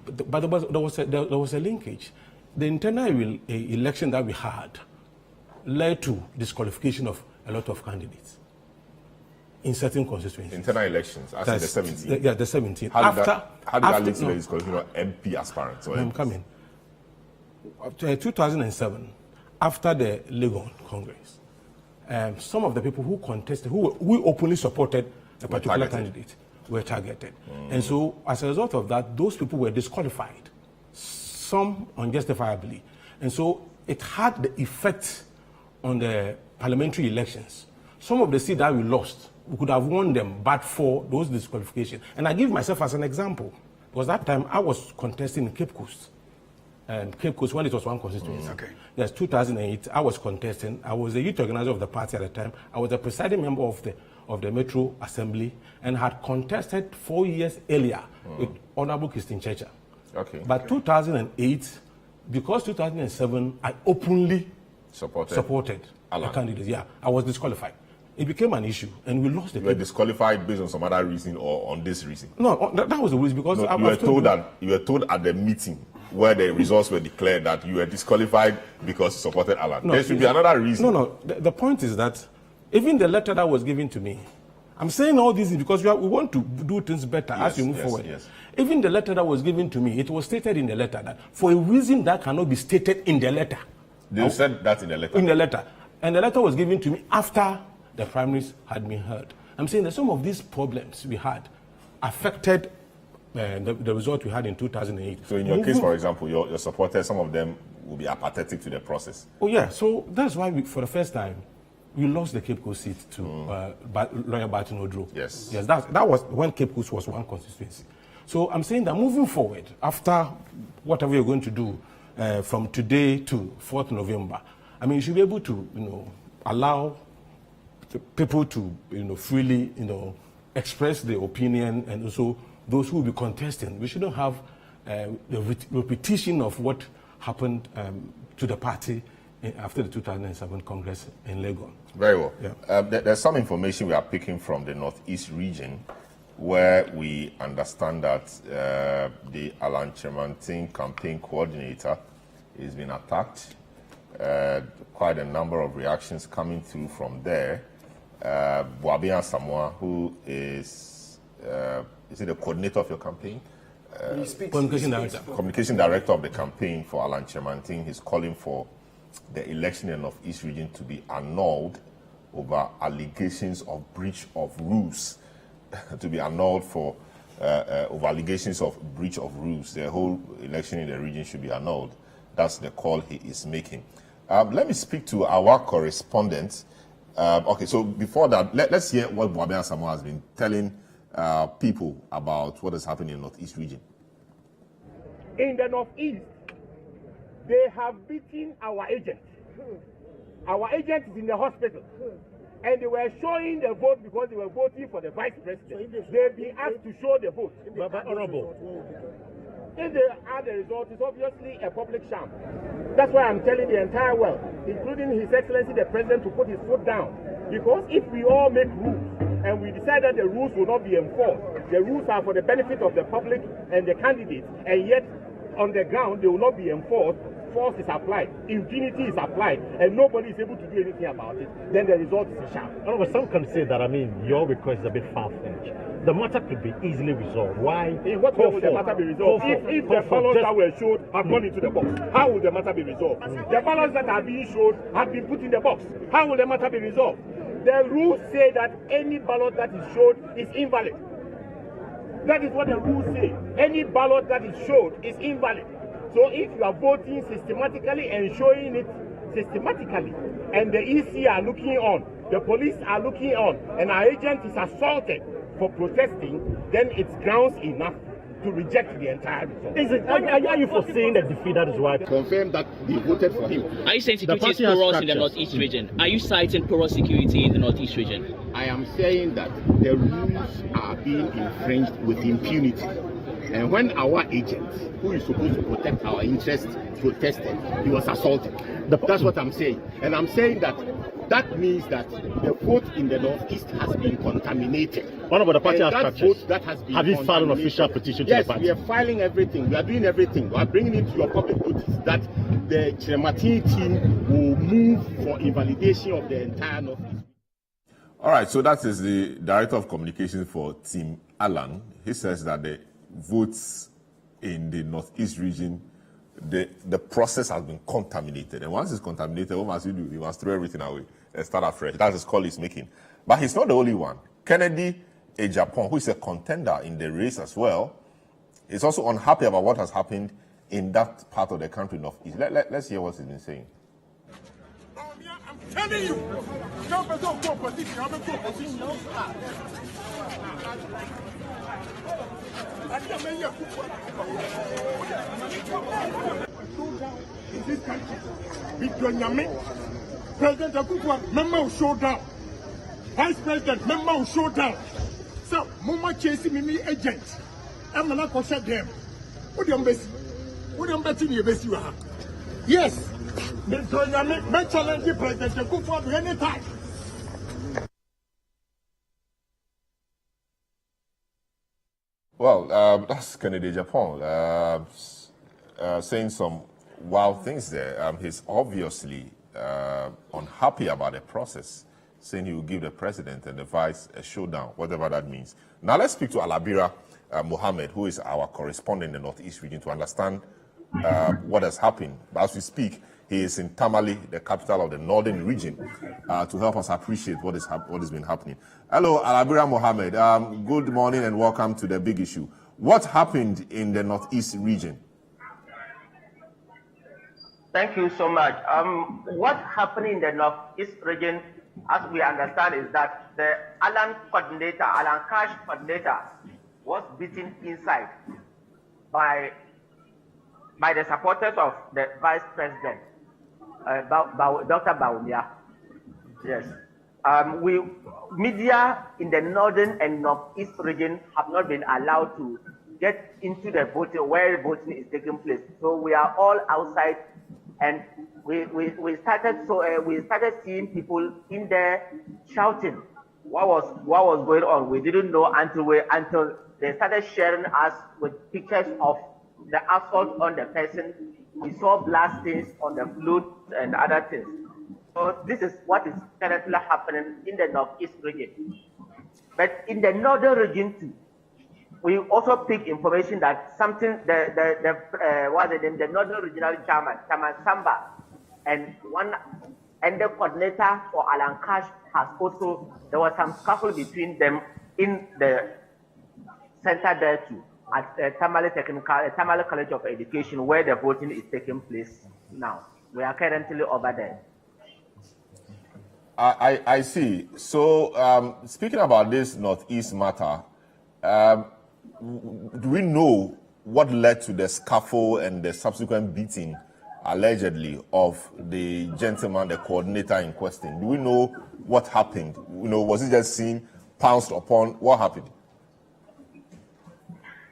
but there was a linkage. The internal election that we had led to disqualification of a lot of candidates in certain constituencies. Internal elections, as in the 17th? Yeah, the 17th. How did that lead to the disqualification of MP aspirants? I'm coming. 2007, after the Legon Congress, some of the people who contested, who openly supported a particular candidate, were targeted. And so, as a result of that, those people were disqualified, some unjustifiably. And so, it had the effect on the parliamentary elections. Some of the seats that we lost, we could have won them, but for those disqualifications. And I give myself as an example, because that time I was contesting in Cape Coast. Cape Coast when it was one constituency. Okay. Yes, 2008, I was contesting. I was the youth organizer of the party at the time. I was the presiding member of the Metro Assembly and had contested 4 years earlier with Honorable Christine Checha. Okay. But 2008, because 2007, I openly supported a candidate. Yeah, I was disqualified. It became an issue, and we lost the. You were disqualified based on some other reason or on this reason? No, that was the reason because you were told at the meeting where the results were declared that you were disqualified because you supported Alan. There should be another reason. No. The point is that even the letter that was given to me, I'm saying all this because we want to do things better as we move forward. Yes. Even the letter that was given to me, it was stated in the letter that for a reason that cannot be stated in the letter. They said that in the letter? In the letter. And the letter was given to me after the primaries had been heard. I'm saying that some of these problems we had affected the result we had in 2008. So in your case, for example, your supporters, some of them will be apathetic to the process. Oh yeah, so that's why for the first time, we lost the Cape Coast seat to Lawyer Barton Odro. Yes. Yes, that was when Cape Coast was one constituency. So I'm saying that moving forward, after whatever you're going to do from today to 4th November, I mean, you should be able to, allow people to, freely, express their opinion, and also those who will be contesting. We shouldn't have the repetition of what happened to the party after the 2007 Congress in Legon. Very well. Yeah. There's some information we are picking from the Northeast region where we understand that the Alan Chemantin campaign coordinator is being attacked. Quite a number of reactions coming through from there. Boabian Samoa, who is it the coordinator of your campaign? Communication director of the campaign for Alan Chemantin. He's calling for the election in the Northeast region to be annulled over allegations of breach of rules. To be annulled for over allegations of breach of rules. The whole election in the region should be annulled. That's the call he is making. Let me speak to our correspondent. Okay, so before that, let's hear what Boabian Samoa has been telling people about what is happening in the Northeast region. In the Northeast, they have beaten our agent. Our agent is in the hospital. And they were showing the vote because they were voting for the vice president. They've been asked to show the vote. But honorable, if they add the result, it's obviously a public sham. That's why I'm telling the entire world, including His Excellency the President, to put his foot down. Because if we all make rules and we decide that the rules will not be enforced, the rules are for the benefit of the public and the candidates, and yet on the ground they will not be enforced, force is applied, impunity is applied, and nobody is able to do anything about it, then the result is a sham. However, some can say that, your request is a bit far-fetched. The matter could be easily resolved. Why? In what way would the matter be resolved? If the ballots that were showed have gone into the box, how will the matter be resolved? The ballots that are being showed have been put in the box. How will the matter be resolved? The rules say that any ballot that is showed is invalid. That is what the rules say. Any ballot that is showed is invalid. So if you are voting systematically and showing it systematically, and the EC are looking on, the police are looking on, and our agent is assaulted for protesting, then it's grounds enough to reject the entire result. Are you foreseeing the defeat? That is why. Confirm that they voted for him. Are you saying security is porous in the Northeast region? Are you citing porous security in the Northeast region? I am saying that the rules are being infringed with impunity. And when our agent, who is supposed to protect our interests, protested, he was assaulted. That's what I'm saying. And I'm saying that means that the vote in the Northeast has been contaminated. One of the party has structures. That has been Have you filed an official petition to the party? Yes, we are filing everything. We are doing everything. We are bringing it to your public notice that the Chemantin team will move for invalidation of the entire Northeast. All right, so that is the Director of Communications for Team Alan. He says that the votes in the Northeast region, the process has been contaminated. And once it's contaminated, what must you do? You must throw everything away and start afresh. That's his call he's making. But he's not the only one. Kennedy Ejapon, who is a contender in the race as well, is also unhappy about what has happened in that part of the country, Northeast. Let's hear what he's been saying. I'm telling you, don't go opposition. I'm going to go opposition. in this country. President Akufo, member will show down. Vice President, member will show down. So, Mama chasing me agent. I'm not going to shut them. What do you bet? What do you bet in your best you have? Yes. May challenge the President Akufo at any time. Well, that's Kennedy Japan saying some wild things there. He's obviously unhappy about the process, saying he will give the president and the vice a showdown, whatever that means. Now let's speak to Alabira Mohammed, who is our correspondent in the Northeast region, to understand what has happened. But as we speak, he is in Tamale, the capital of the northern region, to help us appreciate what has been happening. Hello, Alabira Mohammed. Good morning and welcome to The Big Issue. What happened in the Northeast region? Thank you so much. What happened in the Northeast region, as we understand, is that the Alan Cash coordinator, was beaten inside by the supporters of the vice president, Dr. Bawumia. Yes. Media in the northern and northeast region have not been allowed to get into the voting where voting is taking place. So we are all outside, and we started seeing people in there shouting what was going on. We didn't know until they started sharing us with pictures of the assault on the person. We saw blood stains on the flute and other things. So this is what is currently happening in the northeast region. But in the northern region too, we also pick information that something the northern regional chairman Samba, and the coordinator for Alan Cash has also, there was some scuffle between them in the center there too, at Tamale College of Education, where the voting is taking place now. We are currently over there. I see. So speaking about this Northeast matter, do we know what led to the scuffle and the subsequent beating, allegedly, of the gentleman, the coordinator in question? Do we know what happened? Was it just seen, pounced upon? What happened?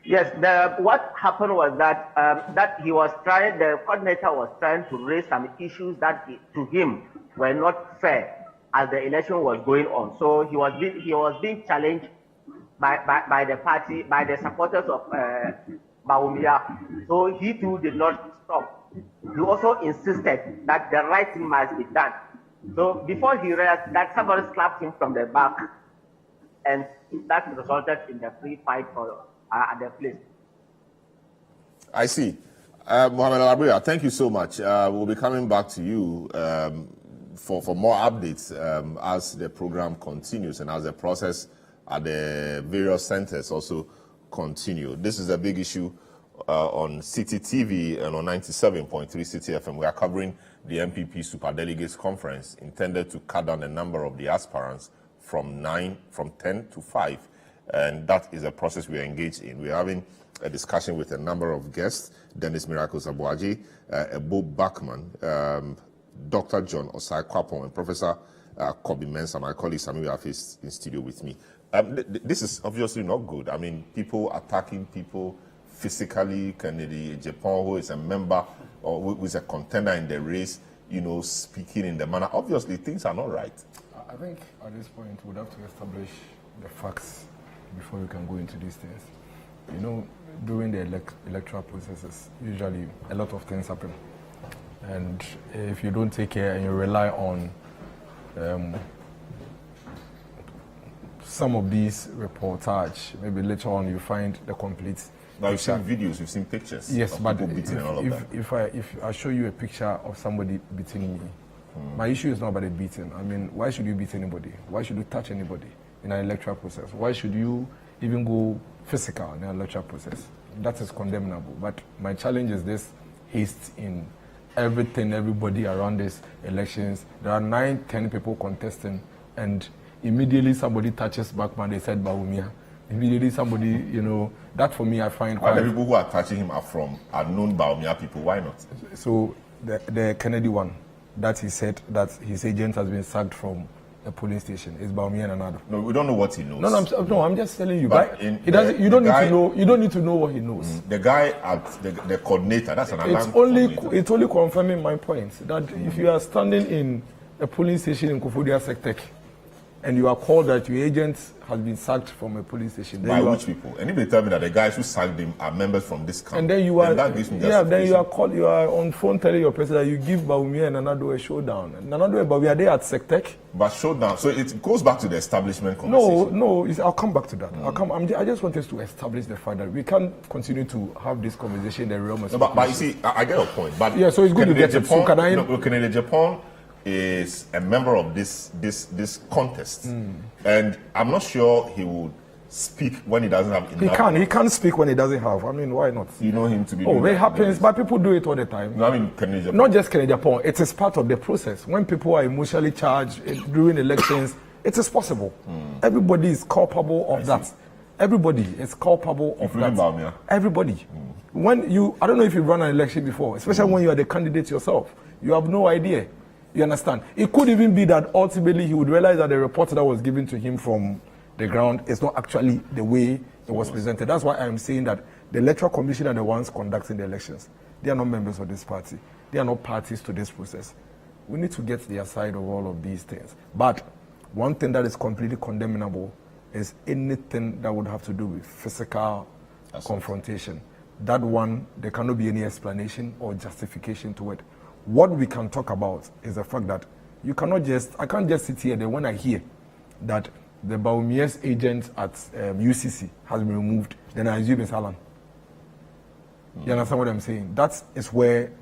Yes, what happened was that the coordinator was trying to raise some issues that to him were not fair as the election was going on. So he was being challenged by the party, by the supporters of Bawumia. So he too did not stop. He also insisted that the right thing must be done. So before he realized that, somebody slapped him from the back, and that resulted in the free fight at the place. I see. Mohammed Alabria, thank you so much. We'll be coming back to you for more updates as the program continues and as the process at the various centers also continue. This is a big issue on City TV and on 97.3 City FM. We are covering the MPP Superdelegates Conference intended to cut down the number of the aspirants from 10 to 5. And that is a process we are engaged in. We are having a discussion with a number of guests: Dennis Miracles Abuaji, Ebo Bachman, Dr. John Osai Kwapon, and Professor Kobe Mensah. My colleague Sami Afi is in studio with me. This is obviously not good. I mean, people attacking people physically. Kennedy Japan, who is a member or who is a contender in the race, speaking in the manner. Obviously, things are not right. I think at this point we'd have to establish the facts before we can go into these things. During the electoral processes, usually a lot of things happen. And if you don't take care and you rely on some of these reportage, maybe later on you find the complete. Now you've seen videos, you've seen pictures. Yes, but if I show you a picture of somebody beating me, my issue is not about the beating. I mean, why should you beat anybody? Why should you touch anybody in an electoral process? Why should you even go physical in an electoral process? That is condemnable. But my challenge is this haste in everybody around these elections. There are 9-10 people contesting, and immediately somebody touches Bachman, they said Bawumia. immediately somebody, you know, that for me I find Why quite... the people who are touching him are known Baumia people? Why not? So the Kennedy one, that he said that his agent has been sacked from a police station is Baumia and Anado. No, we don't know what he knows. No, I'm just telling you. But He doesn't. You don't need to know. You don't need to know what he knows. The guy at the coordinator, that's an alarm. It's only confirming my point that if you are standing in a police station in Kofodia Sectek and you are called that your agent has been sacked from a police station. By which people? And if they tell me that the guys who sacked him are members from this camp, and then you are, that gives me then you are called. You are on phone telling your president that you give Baumia and Nanado a showdown. And Nanado, but we are there at Sectek. But showdown. So it goes back to the establishment conversation. No. I'll come back to that. I just want us to establish the fact that we can't continue to have this conversation in the realm of. No, but you see, I get your point. But yeah, so it's good to get Japan, it. So can I? Canada, Japan is a member of this contest, and I'm not sure he would speak when he doesn't have enough. He can't speak when he doesn't have. I mean, why not? You know him to be. Oh, it happens, but people do it all the time. No, I mean, Canada, not just Canada, Japan. It is part of the process. When people are emotionally charged during elections, it is possible. Everybody is culpable of that. Everybody is culpable of that. Everybody. When I don't know if you've run an election before, especially when you are the candidate yourself. You have no idea. You understand? It could even be that ultimately he would realize that the report that was given to him from the ground is not actually the way it was presented. That's why I'm saying that the Electoral Commission are the ones conducting the elections. They are not members of this party. They are not parties to this process. We need to get their side of all of these things. But one thing that is completely condemnable is anything that would have to do with physical confrontation. That one, there cannot be any explanation or justification to it. What we can talk about is the fact that I can't just sit here. Then when I hear that the Baumia's agent at UCC has been removed, then I assume it's Alan. You understand what I'm saying? That is where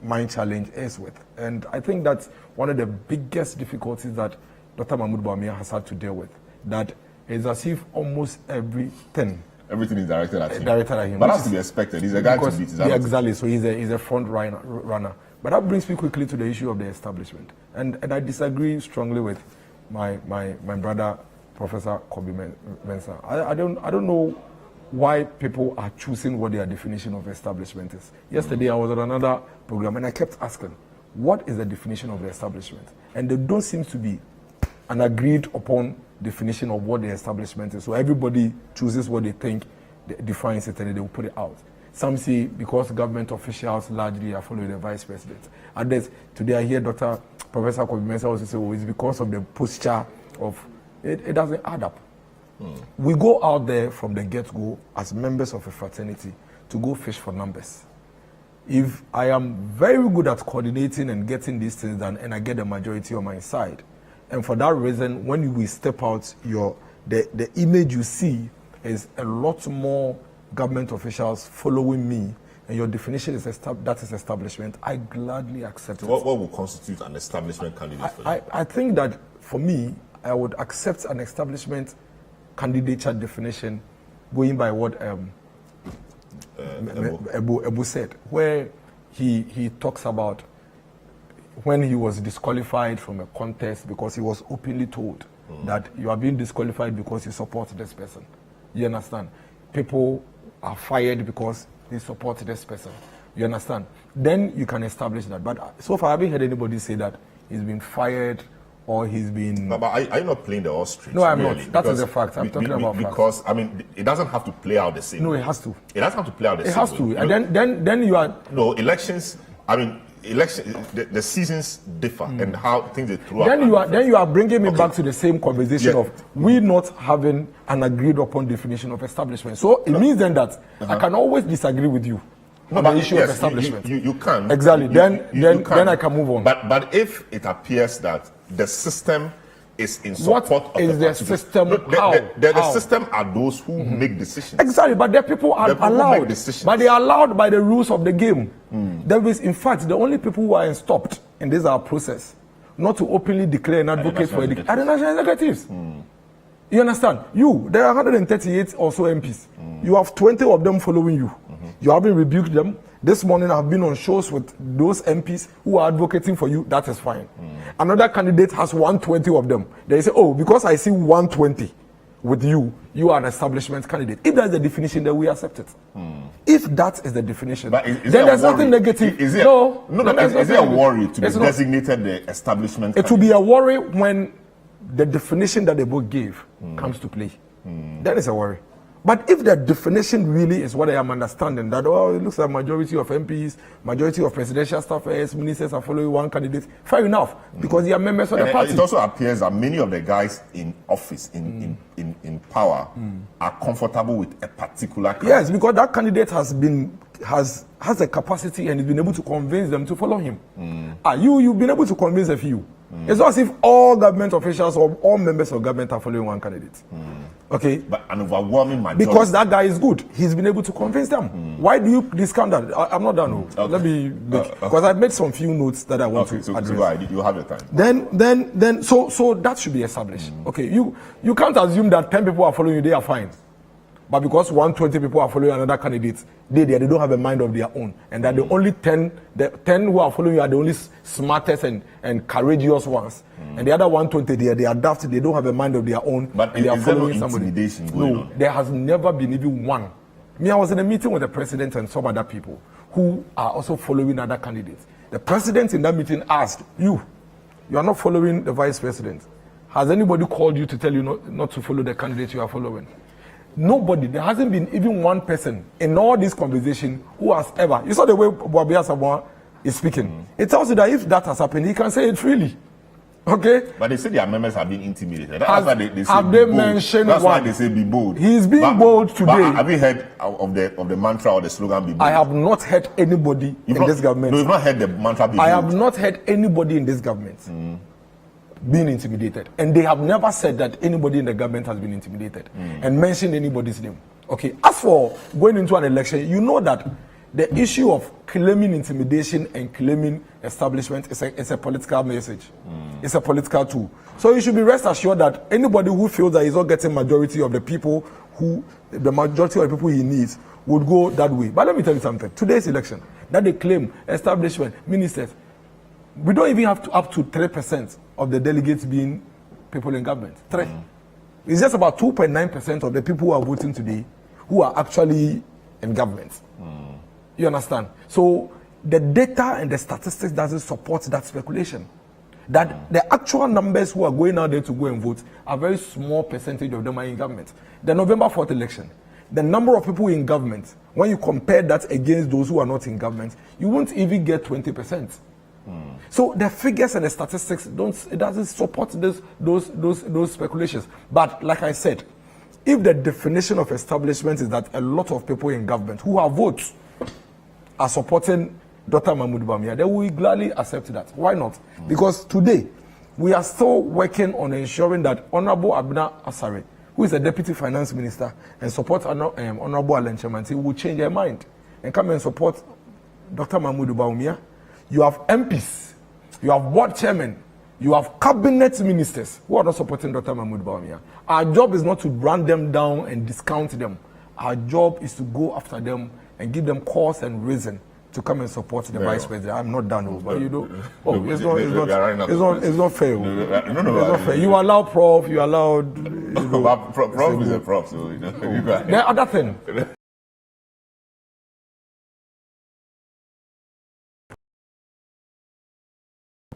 my challenge is with. And I think that's one of the biggest difficulties that Dr. Mahmoud Baumia has had to deal with. That is as if almost everything is directed at him. But that has to be expected. He's a guy to beat. Exactly. So he's a front runner. But that brings me quickly to the issue of the establishment. And I disagree strongly with my brother, Professor Kobe Mensah. I don't know why people are choosing what their definition of establishment is. Yesterday I was on another program and I kept asking, what is the definition of the establishment? And there don't seem to be an agreed upon definition of what the establishment is. So everybody chooses what they think defines it and they will put it out. Some say because government officials largely are following the vice president. Others, today I hear Professor Kobe Mensah also say, it's because of the posture of, it doesn't add up. We go out there from the get-go as members of a fraternity to go fish for numbers. If I am very good at coordinating and getting these things done and I get the majority on my side, and for that reason, when we step out, the image you see is a lot more government officials following me, and your definition is that is establishment, I gladly accept it. What will constitute an establishment candidate for you? I think that for me, I would accept an establishment candidature definition going by what Ebu said, where he talks about when he was disqualified from a contest because he was openly told that you are being disqualified because you support this person. You understand? People are fired because they support this person. You understand? Then you can establish that. But so far, I haven't heard anybody say that he's been fired or he's been... No, but are you not playing the ostrich? No, I'm not. That is a fact. I'm talking about facts. Because, I mean, it doesn't have to play out the same way. No, it has to. It doesn't have to play out the same way. It has to. And then you are... No, elections... I mean, the seasons differ and how things are throughout. Then you are bringing me back to the same conversation of we not having an agreed upon definition of establishment. So it means then that I can always disagree with you on the issue of establishment. You can. Exactly. Then I can move on. But if it appears that the system is in support of the system? The system are those who make decisions. Exactly, but the people are allowed. But they are allowed by the rules of the game. There is, in fact, the only people who are stopped in this process not to openly declare an advocate for the national executives. You understand? There are 138 or so MPs. You have 20 of them following you. You haven't rebuked them. This morning I've been on shows with those MPs who are advocating for you. That is fine. Another candidate has 120 of them. They say, oh, because I see 120 with you, you are an establishment candidate. If that's the definition, then we accept it. If that is the definition, then there's nothing negative. Is it a worry to be designated the establishment candidate? It will be a worry when the definition that the book gave comes to play. That is a worry. But if the definition really is what I am understanding, that it looks like majority of MPs, majority of presidential staffers, ministers are following one candidate, fair enough, because they are members of the party. It also appears that many of the guys in office, in power, are comfortable with a particular candidate. Yes, because that candidate has a capacity and has been able to convince them to follow him. You've been able to convince a few. It's not as if all government officials or all members of government are following one candidate. Okay, but an overwhelming majority. Because that guy is good. He's been able to convince them. Why do you discount that? I'm not done. Okay. Let me because I made some few notes that I want to address. So you have your time. Then so that should be established. Okay, you can't assume that 10 people are following you, they are fine. But because 120 people are following another candidate, they don't have a mind of their own. And that the only 10 who are following you are the only smartest and courageous ones. And the other 120, they are daft, they don't have a mind of their own. But and they are following somebody. No, there has never been even one. I was in a meeting with the president and some other people who are also following other candidates. The president in that meeting asked, you are not following the vice president. Has anybody called you to tell you not to follow the candidate you are following? Nobody. There hasn't been even one person in all this conversation who has ever. You saw the way Bobia Samoa is speaking. It tells you that if that has happened, he can say it freely. Okay? But they say their members have been intimidated. Have they mentioned That's why they say be bold. He's being bold today. But have you heard of the mantra or the slogan be bold? I have not heard anybody in this government. No, you've not heard the mantra be bold. I have not heard anybody in this government being intimidated, and they have never said that anybody in the government has been intimidated and mentioned anybody's name. Okay, as for going into an election, you know that the issue of claiming intimidation and claiming establishment is a political message. It's a political tool. So you should be rest assured that anybody who feels that he's not getting majority of the people the majority of the people he needs would go that way. But let me tell you something. Today's election, that they claim establishment, ministers, we don't even have up to 3% of the delegates being people in government. 3. It's just about 2.9% of the people who are voting today who are actually in government. You understand? So the data and the statistics doesn't support that speculation. That the actual numbers who are going out there to go and vote, a very small percentage of them are in government. The November 4th election, the number of people in government, when you compare that against those who are not in government, you won't even get 20%. So the figures and the statistics doesn't support those speculations. But like I said, if the definition of establishment is that a lot of people in government who have votes are supporting Dr. Mahmoud Bawumia, then we gladly accept that. Why not? Because today we are still working on ensuring that Honorable Abna Asare, who is the Deputy Finance Minister and supports Honorable Alan Chemanti, will change their mind and come and support Dr. Mahmoud Bawumia. You have MPs, you have board chairmen, you have cabinet ministers who are not supporting Dr. Mahmoud Bawumia. Our job is not to run them down and discount them. Our job is to go after them and give them cause and reason to come and support the vice president. I'm not done, but you know, it's not fair. It's not fair. You allow prof, you allowed. Prof is a prof, so you know. The other thing.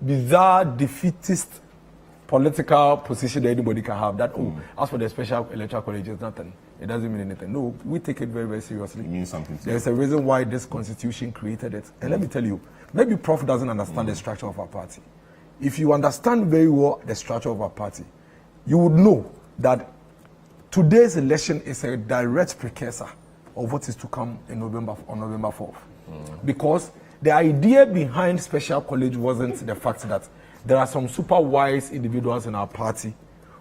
Bizarre, defeatist political position that anybody can have. That as for the special electoral college, it's nothing. It doesn't mean anything. No, we take it very, very seriously. It means something. There's a reason why this constitution created it. And let me tell you, maybe Prof doesn't understand the structure of our party. If you understand very well the structure of our party, you would know that today's election is a direct precursor of what is to come on November 4th. Because the idea behind special college wasn't the fact that there are some super wise individuals in our party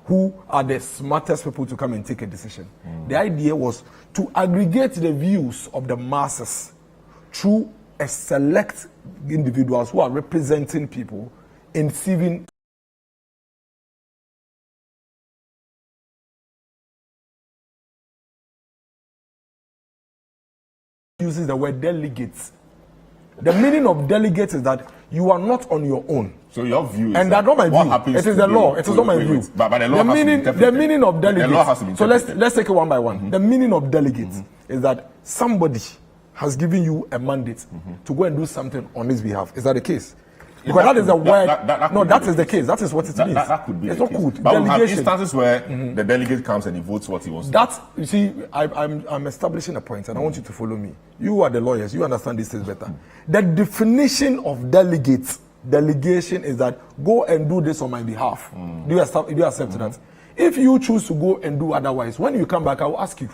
who are the smartest people to come and take a decision. The idea was to aggregate the views of the masses through a select individuals who are representing people in receiving uses the word delegates. The meaning of delegates is that you are not on your own. So your view is and that's not my view. It is the law. It is not my view. But the law has to be interpreted. The meaning of delegates. The law has to be interpreted. So let's take it one by one. The meaning of delegates is that somebody has given you a mandate to go and do something on his behalf. Is that the case? Because that is the word. That is the case. That is what it means. That could be. It's not good. But we have instances where the delegate comes and he votes what he wants. That, you see, I'm establishing a point, and I want you to follow me. You are the lawyers. You understand these things better. The definition of delegation is that go and do this on my behalf. Do you accept that? If you choose to go and do otherwise, when you come back, I will ask you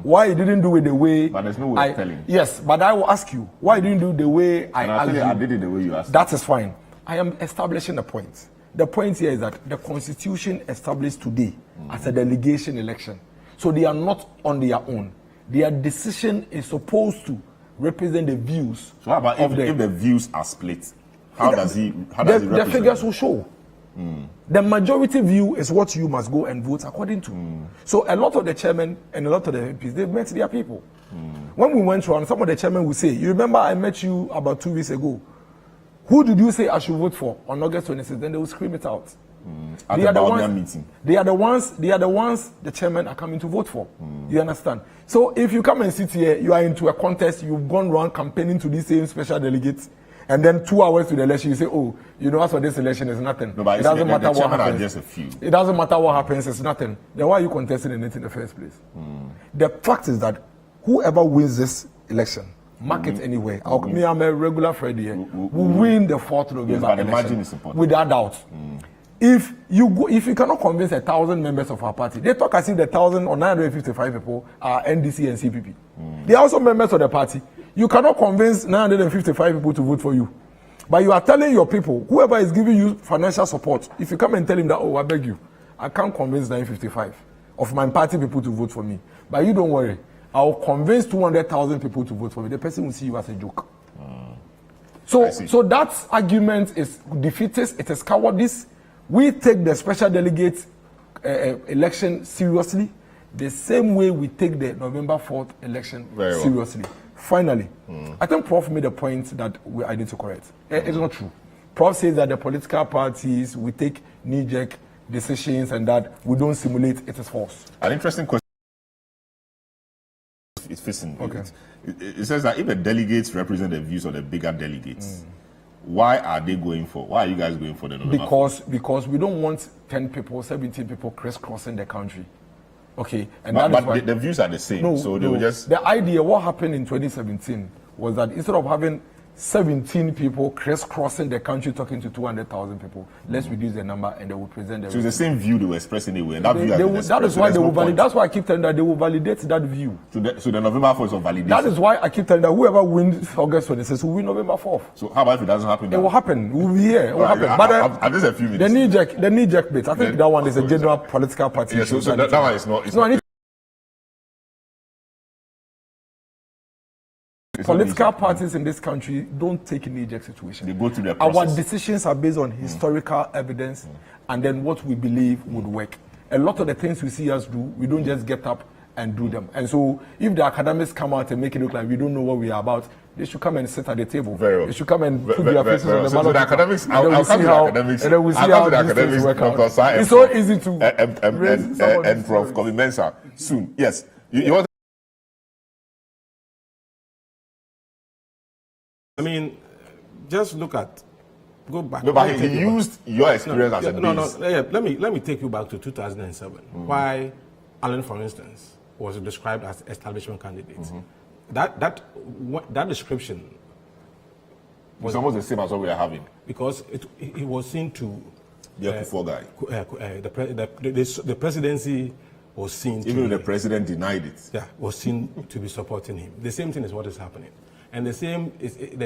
why you didn't do it the way. But there's no way of telling. Yes, but I will ask you why you didn't do it the way I did it the way you asked. That is fine. I am establishing a point. The point here is that the Constitution established today as a delegation election. So they are not on their own. Their decision is supposed to represent the views. So how about if the views are split? How does he represent? The figures will show. The majority view is what you must go and vote according to. So a lot of the chairmen and a lot of the MPs, they've met their people. When we went around, some of the chairmen will say, you remember I met you about 2 weeks ago. Who did you say I should vote for on August 26th? Then they will scream it out. At the Bawumia meeting. They are the ones the chairmen are coming to vote for. You understand? So if you come and sit here, you are into a contest, you've gone around campaigning to these same special delegates, and then 2 hours to the election, you say, oh, you know, as for this election, it's nothing. No, but it doesn't matter what happens. Are just a few. It doesn't matter what happens, it's nothing. Then why are you contesting in it in the first place? The fact is that whoever wins this election, mark it anywhere. Me, I'm a regular Friday here. We win the 4th November election. Margin is important. Without doubt. If you cannot convince 1,000 members of our party, they talk as if the 1,000 or 955 people are NDC and CPP. They are also members of the party. You cannot convince 955 people to vote for you. But you are telling your people, whoever is giving you financial support, if you come and tell him that, oh, I beg you, I can't convince 955 of my party people to vote for me. But you don't worry. I will convince 200,000 people to vote for me. The person will see you as a joke. So that argument is defeatist. It is cowardice. We take the special delegate election seriously, the same way we take the November 4th election seriously. Finally, I think Prof made a point that I need to correct. It's not true. Prof says that the political parties, we take knee-jerk decisions and that we don't simulate. It is false. An interesting question. It fits in. Okay. It says that if the delegates represent the views of the bigger delegates, why are you guys going for the November? Because we don't want 10 people, 17 people crisscrossing the country. Okay, and but the views are the same. They will just. The idea, what happened in 2017, was that instead of having 17 people crisscrossing the country talking to 200,000 people, let's reduce the number and they will present the. So it's the same view they were expressing anyway. And that is why they will validate. That's why I keep telling that they will validate that view. So the November 4th is of validation. That is why I keep telling that whoever wins August 26th will win November 4th. So how about if it doesn't happen? It will happen. We'll be here. It will happen. But just a few minutes. The knee-jerk bit. I think that one is a general political party. Yeah, so that one is not. Political parties in this country don't take knee-jerk situation. They go through their process. Our decisions are based on historical evidence and then what we believe would work. A lot of the things we see us do, we don't just get up and do them. And so if the academics come out and make it look like we don't know what we are about, they should come and sit at the table. They should come and put their faces on the ballot. So the academics, I'll come to the academics. And then we'll see how these things work out. It's so easy to and Prof. Kobe Mensah soon. Yes. You want. I mean, just go back. No, but he used your experience as a base. Let me take you back to 2007. Why Allen, for instance, was described as establishment candidate. That description was almost the same as what we are having. Because he was seen to be a Kufuor guy. The presidency was seen even though the president denied it. Yeah, was seen to be supporting him. The same thing is what is happening. And the same is if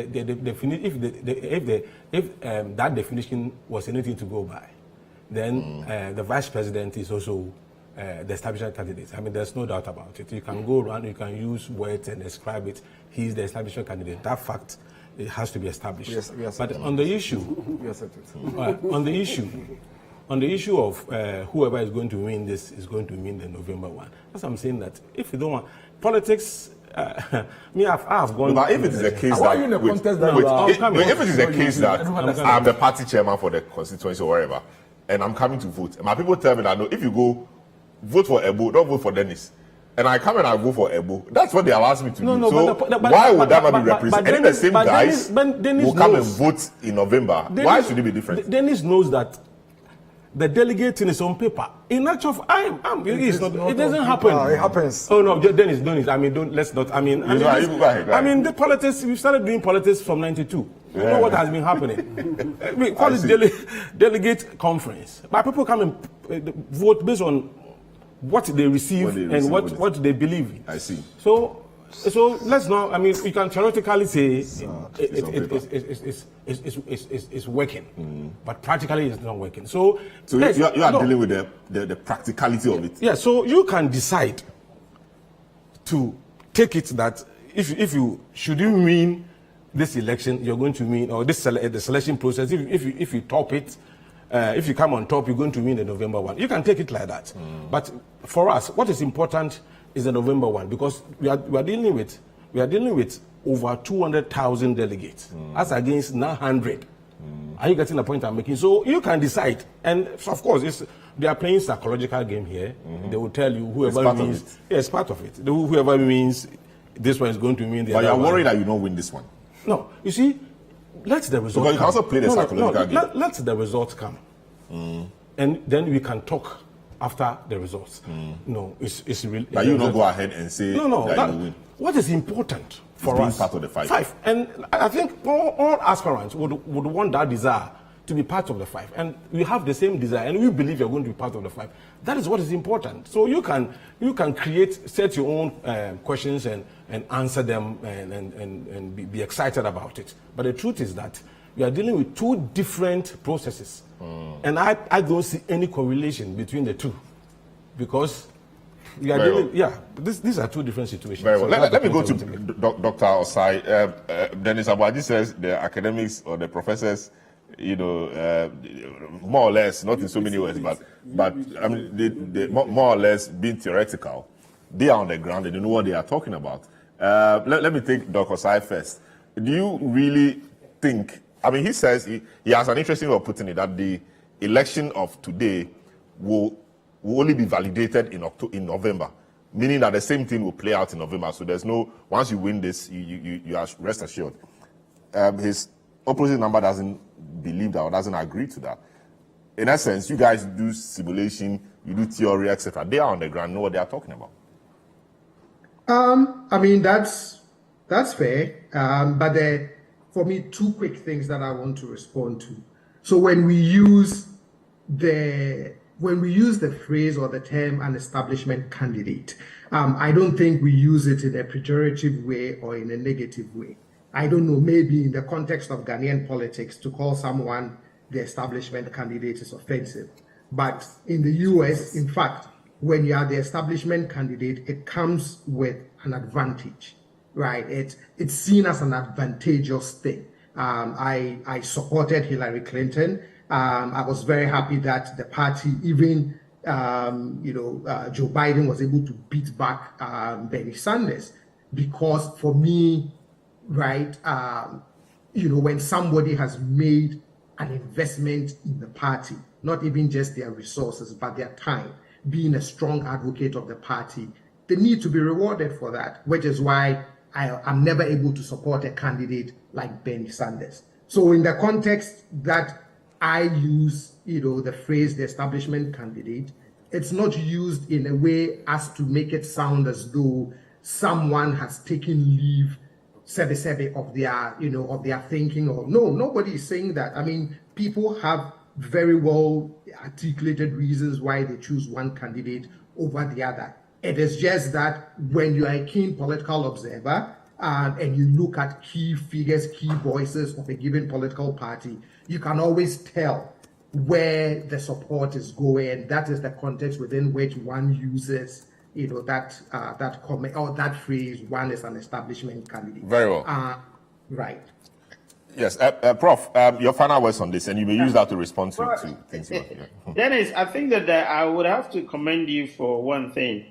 that definition was anything to go by, then the vice president is also the establishment candidate. I mean, there's no doubt about it. You can go around, you can use words and describe it. He's the establishment candidate. That fact, it has to be established. Yes, but on the issue, we accept it. On the issue of whoever is going to win this is going to win the November one. That's what I'm saying. That if you don't want politics. Me, I've gone. But if it is a case that, if it is a case that I'm the party chairman for the constituency or wherever, and I'm coming to vote, my people tell me that no, if you go vote for Ebo, don't vote for Dennis. And I come and I go for Ebo. That's what they have asked me to do. So why would that not be represented? And if the same guys will come and vote in November, why should it be different? Dennis knows that the delegate in his own paper. In actual, it doesn't happen. It happens. Oh no, Dennis. I mean, let's not. I mean, the politics. We started doing politics from '92. You know what has been happening. We call it delegate conference. But people come and vote based on what they receive and what they believe in. I see. So let's not. I mean, we can theoretically say it's working, but practically it's not working. So you are dealing with the practicality of it. Yeah. So you can decide to take it that if you should you win this election, you're going to win, or the selection process. If you top it. If you come on top, you're going to win the November one. You can take it like that. But for us, what is important is the November one, because we are dealing with over 200,000 delegates, as against 900. Are you getting the point I'm making? So you can decide, and of course, they are playing psychological game here. They will tell you whoever wins. Yeah, it's part of it. Whoever wins, this one is going to win the other one. But you're worried that you don't win this one. No, you see. Let the result because you can also play the psychological game. Let the results come. And then we can talk after the results. No, it's really. But you don't go ahead and say that you win. What is important for us? Part of the five. And I think all aspirants would want that desire to be part of the five. And we have the same desire, and we believe you're going to be part of the five. That is what is important. So you can set your own questions and answer them and be excited about it. But the truth is that we are dealing with two different processes. And I don't see any correlation between the two, because we are dealing, these are two different situations. Very well. Let me go to Dr. Osai. Dennis Abuaji says the academics or the professors, more or less, not in so many words, but I mean, they more or less being theoretical. They are on the ground and they know what they are talking about. Let me take Dr. Osai first. Do you really think? I mean, he says he has an interesting way of putting it, that the election of today will only be validated in November, meaning that the same thing will play out in November. So there's no, once you win this, you are rest assured. His opposite number doesn't believe that or doesn't agree to that. In essence, you guys do simulation, you do theory, etc. They are on the ground, know what they are talking about. I mean, that's fair. But for me, two quick things that I want to respond to. So when we use the phrase or the term an establishment candidate, I don't think we use it in a pejorative way or in a negative way. I don't know, maybe in the context of Ghanaian politics, to call someone the establishment candidate is offensive. But in the US, in fact, when you are the establishment candidate, it comes with an advantage, right? It's seen as an advantageous thing. I supported Hillary Clinton. I was very happy that the party, even Joe Biden was able to beat back Bernie Sanders, because for me, right, when somebody has made an investment in the party, not even just their resources, but their time, being a strong advocate of the party, they need to be rewarded for that, which is why I'm never able to support a candidate like Bernie Sanders. So in the context that I use, the phrase the establishment candidate, it's not used in a way as to make it sound as though someone has taken leave of their thinking, or no, nobody is saying that. I mean, people have very well articulated reasons why they choose one candidate over the other. It is just that when you are a keen political observer and you look at key figures, key voices of a given political party, you can always tell where the support is going. That is the context within which one uses that comment or that phrase, one is an establishment candidate. Very well. Right. Yes, Prof, your final words on this, and you may use that to respond to things. Dennis, I think that I would have to commend you for one thing.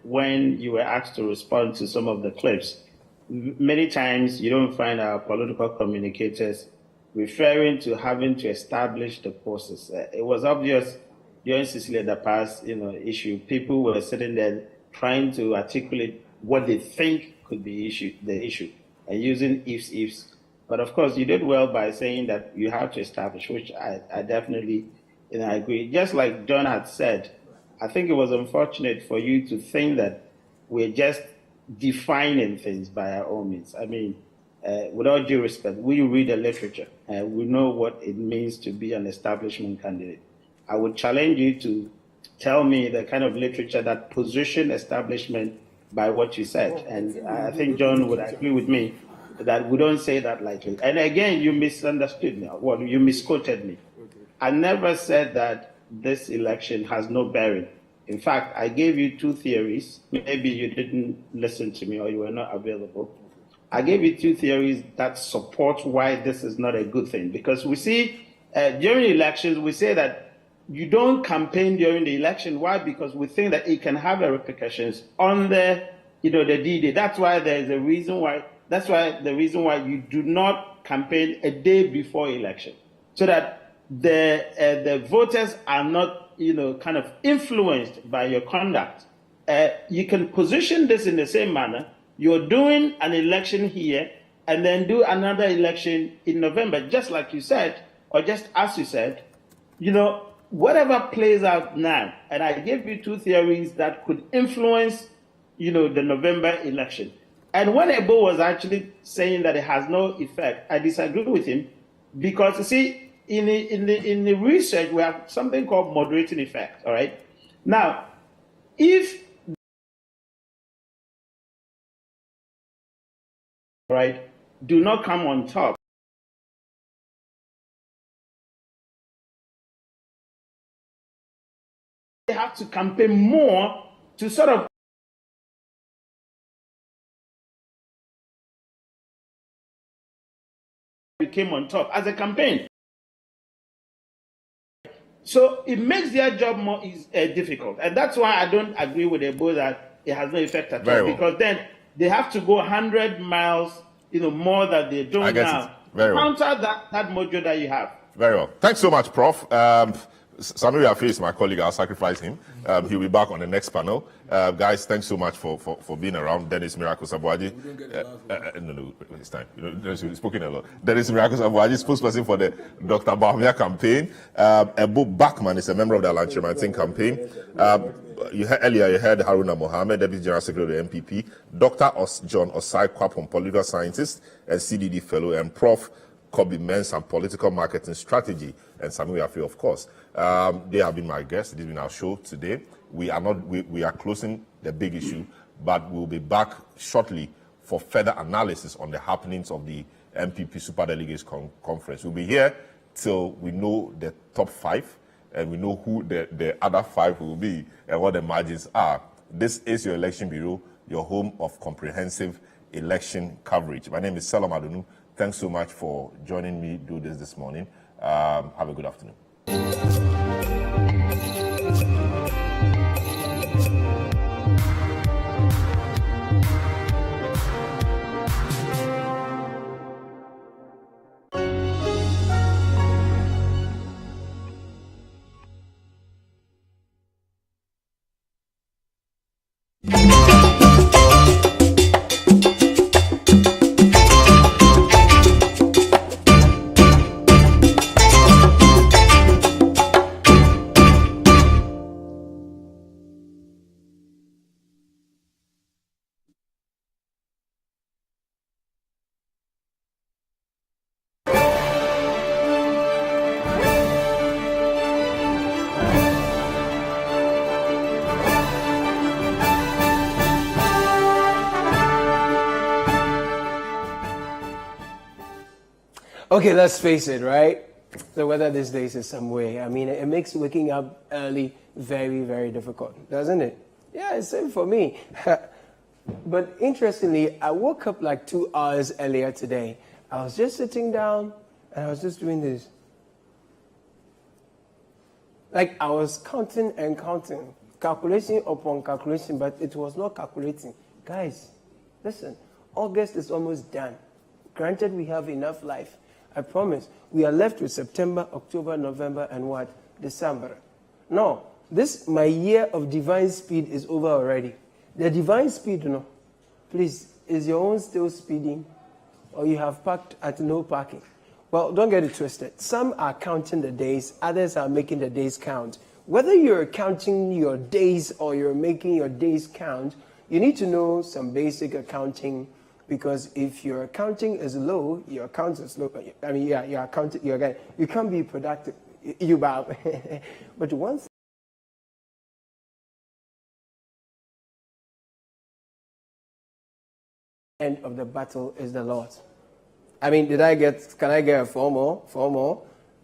When you were asked to respond to some of the clips, many times you don't find our political communicators referring to having to establish the process. It was obvious during Cecilia the past, issue. People were sitting there trying to articulate what they think could be the issue, and using ifs. But of course, you did well by saying that you have to establish, which I definitely agree. Just like John had said, I think it was unfortunate for you to think that we're just defining things by our own means. I mean, with all due respect, we read the literature and we know what it means to be an establishment candidate. I would challenge you to tell me the kind of literature that position establishment by what you said. And I think John would agree with me that we don't say that lightly. And again, you misunderstood me. Well, you misquoted me. I never said that this election has no bearing. In fact, I gave you two theories. Maybe you didn't listen to me or you were not available. I gave you two theories that support why this is not a good thing. Because we see during elections, we say that you don't campaign during the election. Why? Because we think that it can have repercussions on the D-Day. That's why there's a reason why. That's why the reason why you do not campaign a day before election, so that the voters are not, kind of influenced by your conduct. You can position this in the same manner. You're doing an election here and then do another election in November, just like you said, or just as you said, whatever plays out now. And I gave you two theories that could influence, the November election. And when Ebo was actually saying that it has no effect, I disagree with him, because you see, in the research we have something called moderating effect. All right. Now, if do not come on top, they have to campaign more to sort of became on top as a campaign. So it makes their job more difficult. And that's why I don't agree with Ebo that it has no effect at all. Because then they have to go 100 miles, more than they're doing now. Counter that mojo that you have. Very well. Thanks so much, Prof. Samiri Afe is my colleague. I'll sacrifice him. He'll be back on the next panel. Guys, thanks so much for being around. Dennis Miracle Sabuaji. No, it's time. Dennis, you've spoken a lot. Dennis Miracle Sabuaji, spokesperson for the Dr. Bahumia campaign. Ebo Bachman is a member of the Alanchirmantin campaign. You heard Haruna Mohammed, Deputy General Secretary of the MPP. Dr. John Osai Kwapon, political scientist and CDD fellow, and Prof. Kobe Mensah, political marketing strategy, and Samiri Afe, of course. They have been my guests. This has been our show today. We are closing the big issue, but we'll be back shortly for further analysis on the happenings of the MPP Superdelegates Conference. We'll be here till we know the top 5 and we know who the other 5 will be and what the margins are. This is your Election Bureau, your home of comprehensive election coverage. My name is Salam Adunu. Thanks so much for joining me do this morning. Have a good afternoon. Okay, let's face it, right? The weather these days is some way. I mean, it makes waking up early very, very difficult, doesn't it? Yeah, it's same for me. But interestingly, I woke up like 2 hours earlier today. I was just sitting down and I was just doing this. Like I was counting and counting, calculation upon calculation, but it was not calculating. Guys, listen, August is almost done. Granted, we have enough life. I promise. We are left with September, October, November, and what? December. No, my year of divine speed is over already. The divine speed, please, is your own still speeding? Or you have parked at no parking? Well, don't get it twisted. Some are counting the days, others are making the days count. Whether you're counting your days or you're making your days count, you need to know some basic accounting, because if your accounting is low, your account is low. I mean, yeah, your accounting, you can't be productive. You bow. But once end of the battle is the Lord. I mean, can I get 4 more? 4 more?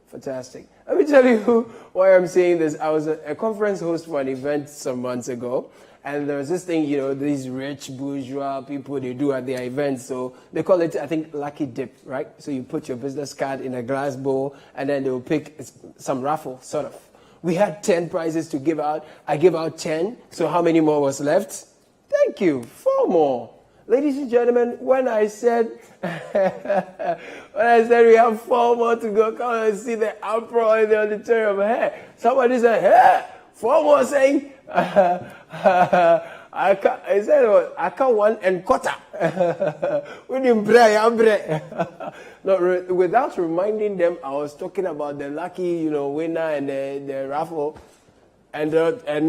Fantastic. Let me tell you why I'm saying this. I was a conference host for an event some months ago, and there was this thing, these rich bourgeois people, they do at their events. So they call it, I think, lucky dip, right? So you put your business card in a glass bowl, and then they'll pick some raffle, sort of. We had 10 prizes to give out. I gave out 10. So how many more was left? Thank you. 4 more. Ladies and gentlemen, when I said we have 4 more to go, come and see the uproar in the auditorium. Hey, somebody said, hey, 4 more saying, I can't 1 and quarter. No, without reminding them, I was talking about the lucky, winner and the raffle, and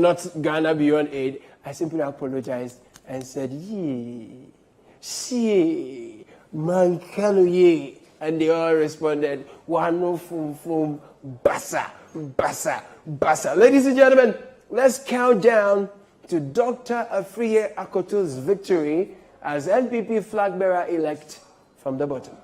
not Ghana Beyond Aid. I simply apologized and said, see, man, ye. And they all responded, wano fum, basa, basa, basa. Ladies and gentlemen, let's count down to Dr. Afriye Akoto's victory as NPP flag bearer elect from the bottom.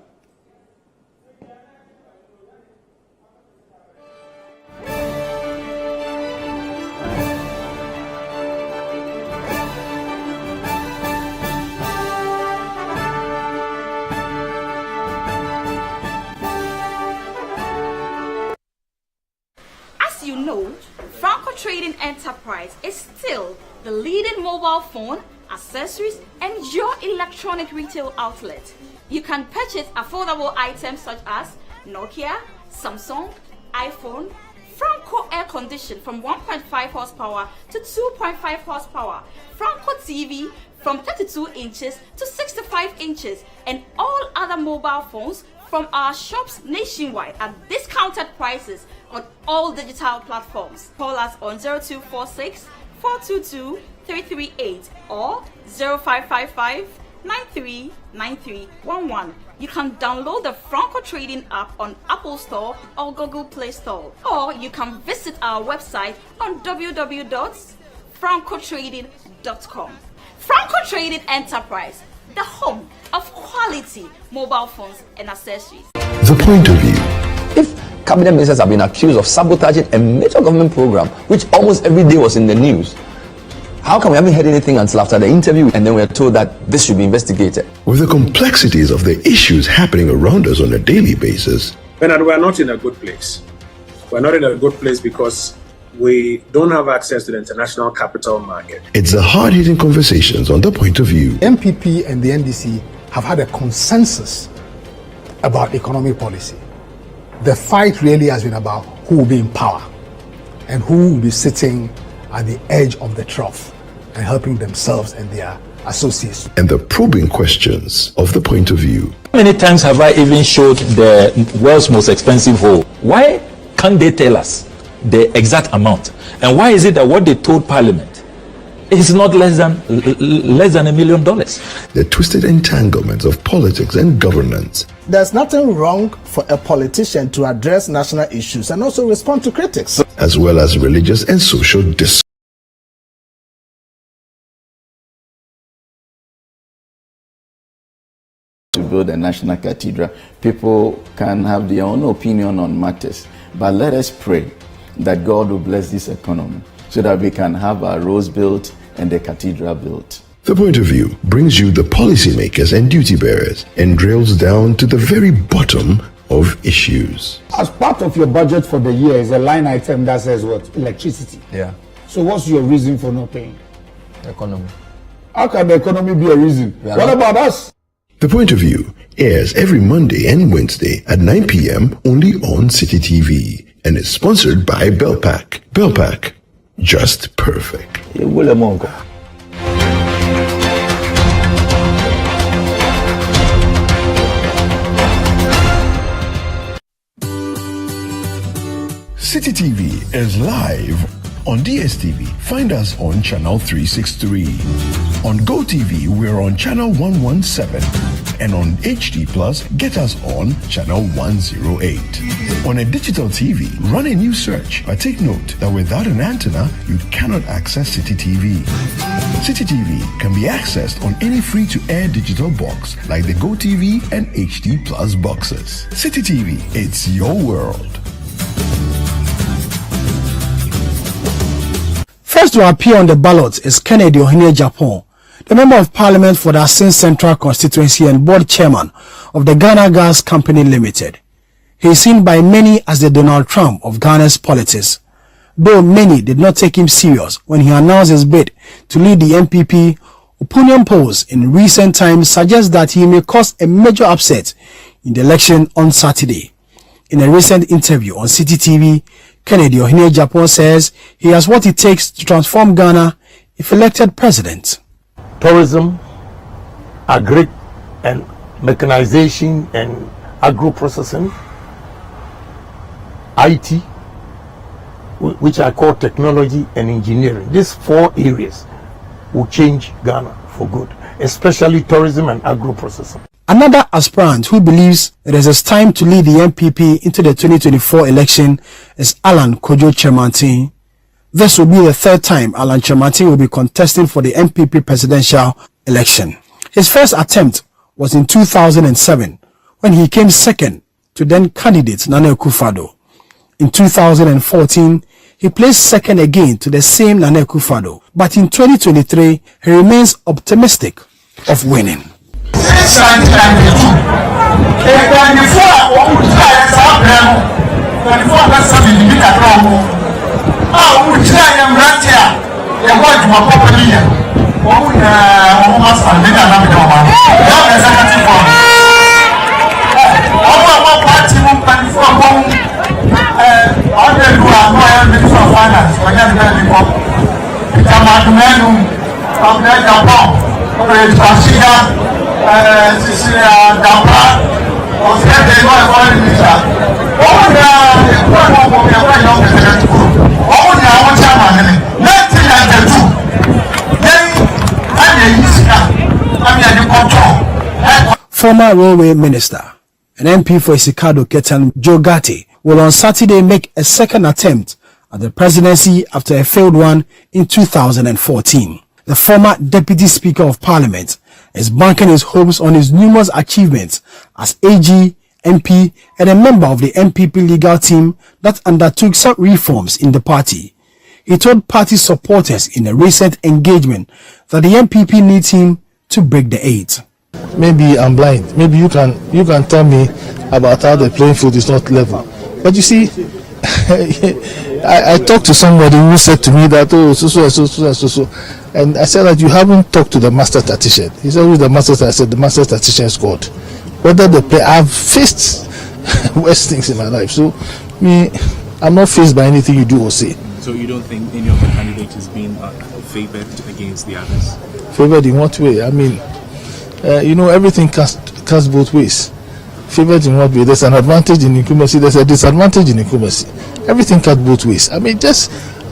Franco Trading Enterprise is still the leading mobile phone, accessories, and your electronic retail outlet. You can purchase affordable items such as Nokia, Samsung, iPhone, Franco air condition from 1.5 horsepower to 2.5 horsepower, Franco TV from 32 inches to 65 inches, and all other mobile phones from our shops nationwide at discounted prices on all digital platforms. Call us on 0246 422 338 or 0555 939311. You can download the Franco Trading app on Apple Store or Google Play Store, or you can visit our website on www.francotrading.com. Franco Trading Enterprise, the home of quality mobile phones and accessories. The point of view. If cabinet ministers have been accused of sabotaging a major government program, which almost every day was in the news, how come we haven't heard anything until after the interview and then we are told that this should be investigated? With the complexities of the issues happening around us on a daily basis, Bernard, we're not in a good place. We're not in a good place because we don't have access to the international capital market. It's the hard-hitting conversations on the point of view. MPP and the NDC have had a consensus about economic policy. The fight really has been about who will be in power and who will be sitting at the edge of the trough and helping themselves and their associates. And the probing questions of the point of view. How many times have I even showed the world's most expensive hole? Why can't they tell us the exact amount? And why is it that what they told Parliament is not less than $1 million? The twisted entanglements of politics and governance. There's nothing wrong for a politician to address national issues and also respond to critics, as well as religious and social discourse. To build a national cathedral, people can have their own opinion on matters, but let us pray that God will bless this economy so that we can have our roads built and the cathedral built. The Point of View brings you the policymakers and duty bearers and drills down to the very bottom of issues. As part of your budget for the year is a line item that says what? Electricity. Yeah. So what's your reason for not paying? Economy. How can the economy be a reason? What about us? The Point of View airs every Monday and Wednesday at 9 p.m. only on City TV and is sponsored by Belpac. Belpac, just perfect. City TV is live on DSTV. Find us on channel 363. On GoTV, we're on channel 117. And on HD Plus, get us on channel 108. On a digital TV, run a new search. But take note that without an antenna, you cannot access City TV. City TV can be accessed on any free-to-air digital box like the GoTV and HD Plus boxes. City TV, it's your world. First to appear on the ballot is Kennedy Ohene Japan, the Member of Parliament for the Asin Central Constituency and Board Chairman of the Ghana Gas Company Limited. He is seen by many as the Donald Trump of Ghana's politics, though many did not take him serious when he announced his bid to lead the MPP. Opinion polls in recent times suggest that he may cause a major upset in the election on Saturday. In a recent interview on City TV, Kennedy Ohene Japan says he has what it takes to transform Ghana if elected president. Tourism, agri and mechanization and agro-processing, IT, which I call technology and engineering. These 4 areas will change Ghana for good, especially tourism and agro-processing. Another aspirant who believes it is his time to lead the MPP into the 2024 election is Alan Kojo Chemantin. This will be the 3rd time Alan Chemantin will be contesting for the MPP presidential election. His first attempt was in 2007 when he came second to then candidate Nana Akufo-Addo. In 2014, he placed second again to the same Nana Akufo-Addo. But in 2023, he remains optimistic of winning. Former railway minister and MP for Isikado Ketan Joe Gatti will on Saturday make a second attempt at the presidency after a failed one in 2014. The former Deputy Speaker of Parliament is banking his hopes on his numerous achievements as AG, MP, and a member of the MPP legal team that undertook some reforms in the party. He told party supporters in a recent engagement that the MPP needs him to break the 8. Maybe I'm blind. Maybe you can tell me about how the playing field is not level. But you see, I talked to somebody who said to me that, oh, so. And I said that you haven't talked to the master tactician. He said, who's the master? I said, the master tactician is God. Whether the play, I've faced worse things in my life. So, I'm not faced by anything you do or say. So you don't think any of the candidates is being favored against the others? Favored in what way? I mean, everything casts both ways. Favored in what way? There's an advantage in incumbency, there's a disadvantage in incumbency. Everything cuts both ways. I mean,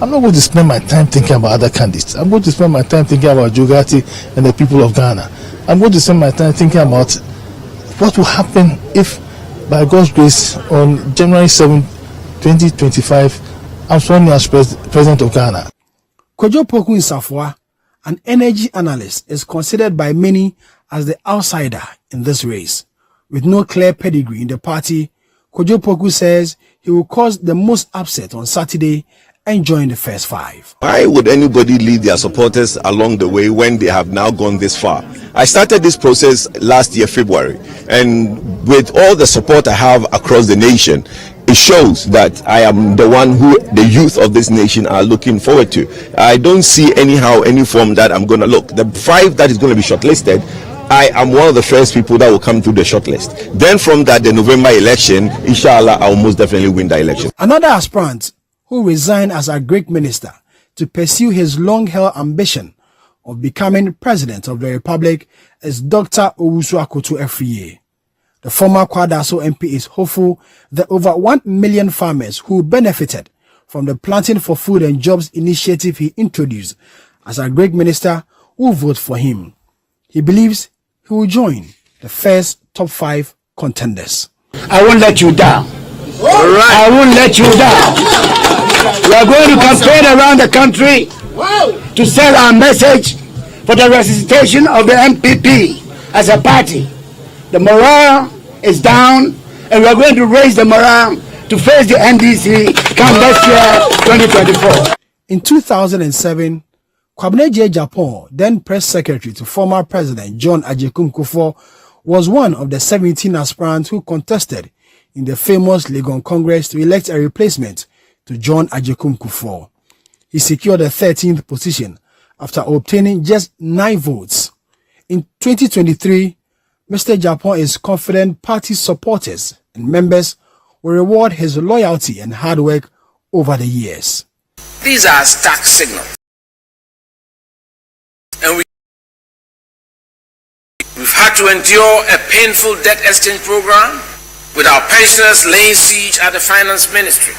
I'm not going to spend my time thinking about other candidates. I'm going to spend my time thinking about Joe Gatti and the people of Ghana. I'm going to spend my time thinking about what will happen if, by God's grace, on January 7, 2025, I'm sworn in as President of Ghana. Kojo Poku Nsafwa, an energy analyst, is considered by many as the outsider in this race. With no clear pedigree in the party, Kojo Poku says he will cause the most upset on Saturday and join the first 5. Why would anybody lead their supporters along the way when they have now gone this far? I started this process last year, February, and with all the support I have across the nation, it shows that I am the one who the youth of this nation are looking forward to. I don't see anyhow any form that I'm going to look. The 5 that is going to be shortlisted, I am one of the first people that will come through the shortlist. Then from that, the November election, inshallah, I will most definitely win the election. Another aspirant who resigned as a Greek minister to pursue his long-held ambition of becoming president of the Republic is Dr. Owusu Akoto Efriye. The former Kwadaso MP is hopeful that over 1 million farmers who benefited from the Planting for Food and Jobs initiative he introduced as a Greek minister will vote for him. He believes he will join the first top 5 contenders. I won't let you down. All right. I won't let you down. We are going to campaign around the country to sell our message for the resuscitation of the MPP as a party. The morale is down, and we are going to raise the morale to face the NDC come next year, 2024. In 2007, Kwabena J. Japan, then press secretary to former President John Agyekum Kufuor, was one of the 17 aspirants who contested in the famous Legon Congress to elect a replacement to John Agyekum Kufuor. He secured the 13th position after obtaining just 9 votes. In 2023, Mr. Japan is confident party supporters and members will reward his loyalty and hard work over the years. These are stark signals. And we've had to endure a painful debt exchange program with our pensioners laying siege at the finance ministry.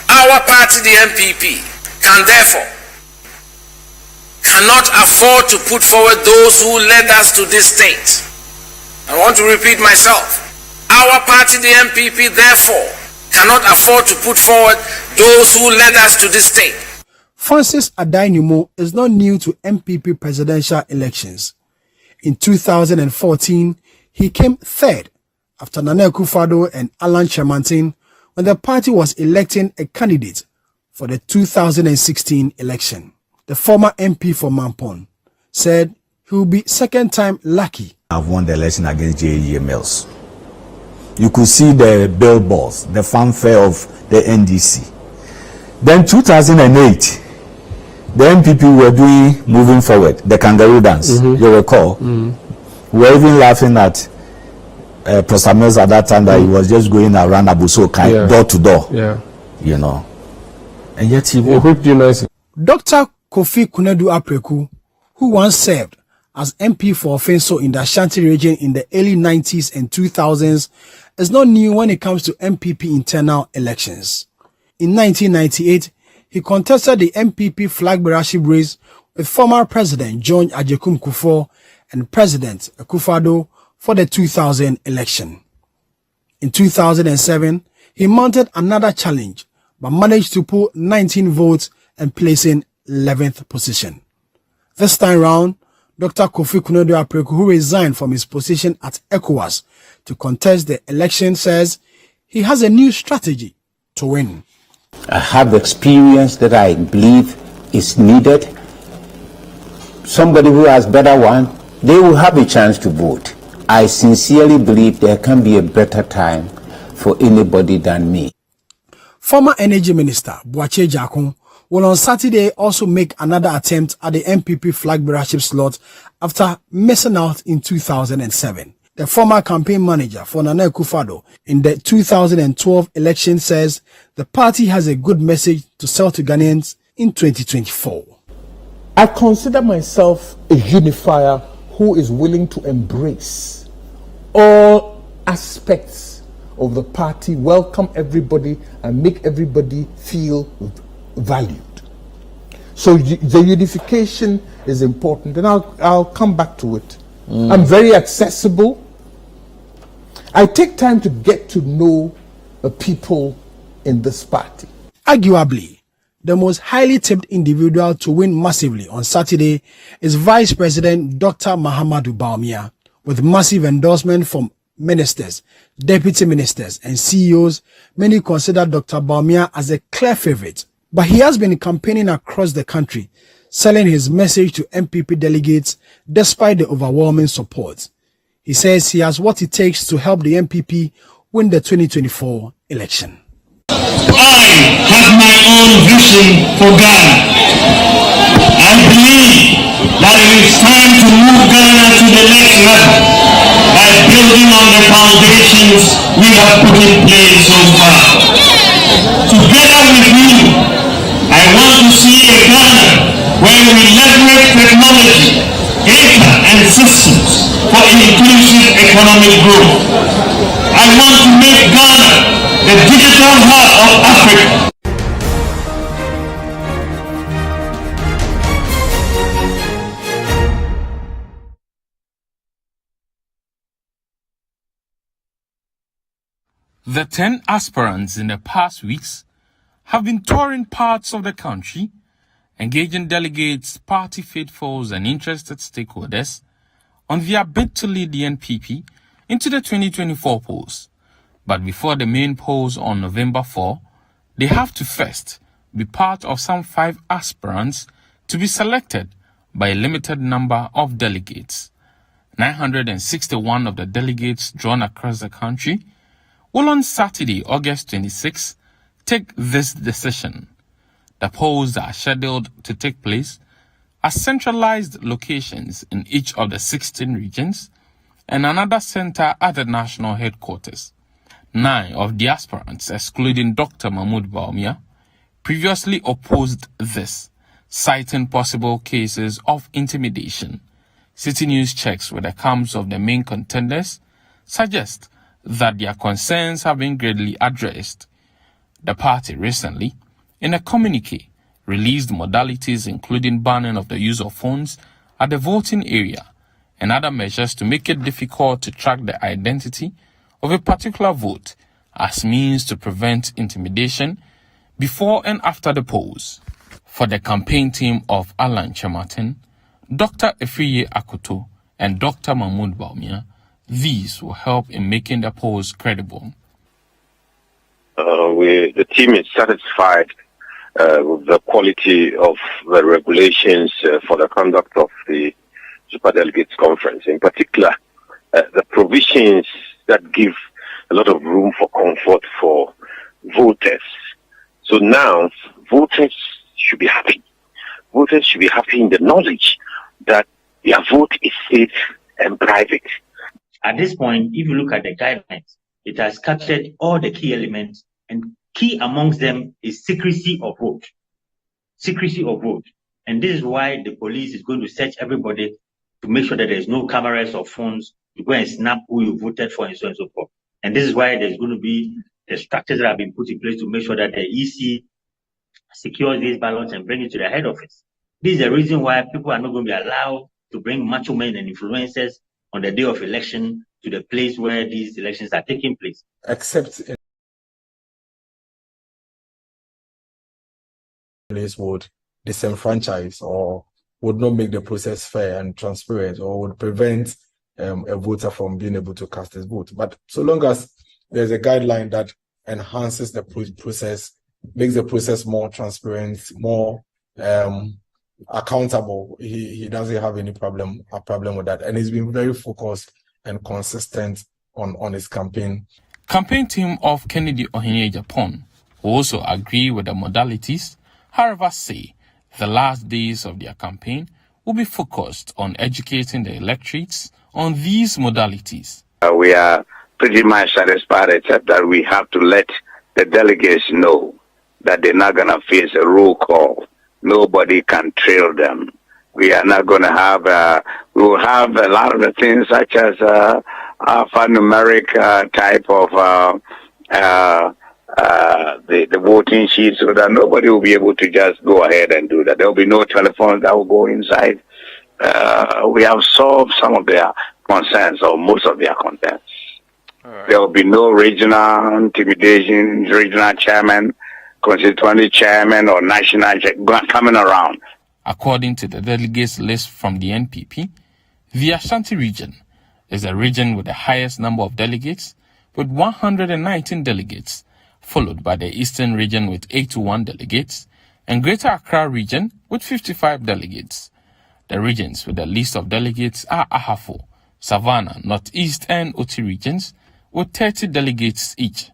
Our party, the MPP, cannot afford to put forward those who led us to this state. I want to repeat myself. Our party, the MPP, therefore, cannot afford to put forward those who led us to this state. Francis Adainumo is not new to MPP presidential elections. In 2014, he came third after Nana Akufo-Addo and Alan Chemantin when the party was electing a candidate for the 2016 election. The former MP for Mampon said he will be second time lucky. I've won the election against J.E. Mills. You could see the billboards, the fanfare of the NDC. Then 2008, the MPP were doing moving forward, the kangaroo dance, you recall. We were even laughing at Professor Mills at that time that he was just going around Abuso door to door, you know. And yet he won. Dr. Kofi Kunedu Apreku, who once served as MP for Ofenso in the Ashanti region in the early 90s and 2000s, is not new when it comes to MPP internal elections. In 1998, he contested the MPP flag bearership race with former President John Agyekum Kufuor and President Akufo-Addo for the 2000 election. In 2007, he mounted another challenge but managed to pull 19 votes and place in 11th position. This time round, Dr. Kofi Kunedu Apreku, who resigned from his position at ECOWAS to contest the election, says he has a new strategy to win. I have the experience that I believe is needed. Somebody who has better one, they will have a chance to vote. I sincerely believe there can be a better time for anybody than me. Former Energy Minister Boakye Jakun will on Saturday also make another attempt at the MPP flag bearership slot after missing out in 2007. The former campaign manager for Nana Akufo-Addo in the 2012 election says the party has a good message to sell to Ghanaians in 2024. I consider myself a unifier who is willing to embrace all aspects of the party, welcome everybody, and make everybody feel valued. So the unification is important, and I'll come back to it. I'm very accessible. I take time to get to know the people in this party. Arguably, the most highly tipped individual to win massively on Saturday is Vice President Dr. Mahamudu Bawumia, with massive endorsement from ministers, deputy ministers, and CEOs. Many consider Dr. Bawumia as a clear favorite But he has been campaigning across the country, selling his message to MPP delegates despite the overwhelming support. He says he has what it takes to help the MPP win the 2024 election. I have my own vision for Ghana. I believe that it is time to move Ghana to the next level by building on the foundations we have put in place so far. Together with you, I want to see a Ghana where we leverage technology, data and systems for inclusive economic growth. I want to make Ghana the digital hub of Africa. The 10 aspirants in the past weeks have been touring parts of the country, engaging delegates, party faithfuls and interested stakeholders on their bid to lead the NPP into the 2024 polls. But before the main polls on November 4, they have to first be part of some 5 aspirants to be selected by a limited number of delegates. 961 of the delegates drawn across the country will on Saturday, August 26, take this decision. The polls are scheduled to take place at centralized locations in each of the 16 regions and another center at the national headquarters. 9 of the aspirants, excluding Dr. Mahmoud Bawumia, previously opposed this, citing possible cases of intimidation. City News checks with the camps of the main contenders suggest that their concerns have been greatly addressed. The party recently, in a communique, released modalities including banning of the use of phones at the voting area and other measures to make it difficult to track the identity of a particular vote as means to prevent intimidation before and after the polls. For the campaign team of Alan Chematin, Dr. Efriye Akoto and Dr. Mahmoud Bawumia, these will help in making the polls credible. The team is satisfied with the quality of the regulations for the conduct of the Superdelegates Conference. In particular, the provisions that give a lot of room for comfort for voters. So now, voters should be happy. Voters should be happy in the knowledge that their vote is safe and private. At this point, if you look at the guidelines, it has captured all the key elements, and key amongst them is secrecy of vote. Secrecy of vote. And this is why the police is going to search everybody to make sure that there's no cameras or phones to go and snap who you voted for and so on and so forth. And this is why there's going to be the structures that have been put in place to make sure that the EC secures these ballots and bring it to the head office. This is the reason why people are not going to be allowed to bring macho men and influencers on the day of election to the place where these elections are taking place. Except in place would disenfranchise or would not make the process fair and transparent, or would prevent a voter from being able to cast his vote. But so long as there's a guideline that enhances the process, makes the process more transparent, more accountable, he doesn't have any problem with that. And he's been very focused and consistent on his campaign. Campaign team of Kennedy Ohinye Japan who also agree with the modalities, however say the last days of their campaign will be focused on educating the electorates on these modalities. We are pretty much satisfied, except that we have to let the delegates know that they're not going to face a roll call. Nobody can trail them. We are not going to have, we will have a lot of the things such as alphanumeric type of the voting sheet, so that nobody will be able to just go ahead and do that. There will be no telephones that will go inside. We have solved some of their concerns, or most of their concerns. There will be no regional intimidation, regional chairman, constituency chairman, or national coming around. According to the delegates list from the NPP, the Ashanti region is the region with the highest number of delegates, with 119 delegates, followed by the Eastern region with 81 delegates, and Greater Accra region with 55 delegates. The regions with the list of delegates are Ahafo, Savannah, Northeast and Oti regions with 30 delegates each.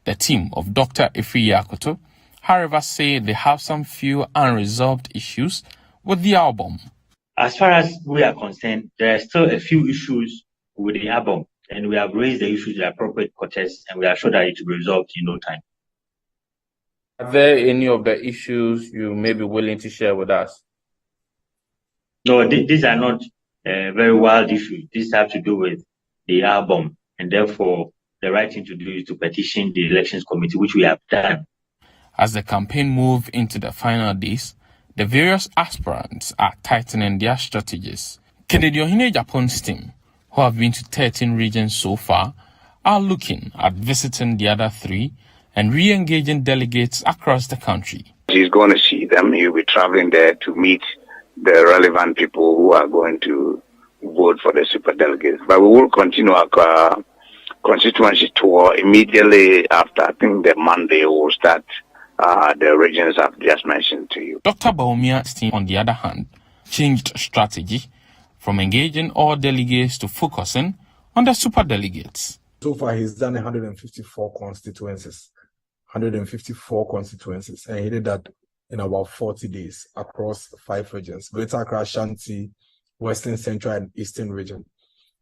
The team of Dr. Ifeyi Akoto, however, say they have some few unresolved issues with the album. As far as we are concerned, there are still a few issues with the album, and we have raised the issues in the appropriate courts, and we are sure that it will be resolved in no time. Are there any of the issues you may be willing to share with us? No, these are not very wild issues. These have to do with the album, and therefore the right thing to do is to petition the elections committee, which we have done. As the campaign moves into the final days, the various aspirants are tightening their strategies. Kennedy Ohene Japan's team, who have been to 13 regions so far, are looking at visiting the other 3 and re-engaging delegates across the country. He's going to see them. He'll be traveling there to meet the relevant people who are going to vote for the superdelegates. But we will continue our constituency tour immediately after. I think the Monday will start the regions I've just mentioned to you. Dr. Baumia's team, on the other hand, changed strategy from engaging all delegates to focusing on the superdelegates. So far, he's done 154 constituencies. 154 constituencies, and he did that in about 40 days across 5 regions: Greater Accra, Ashanti, Western, Central, and Eastern region.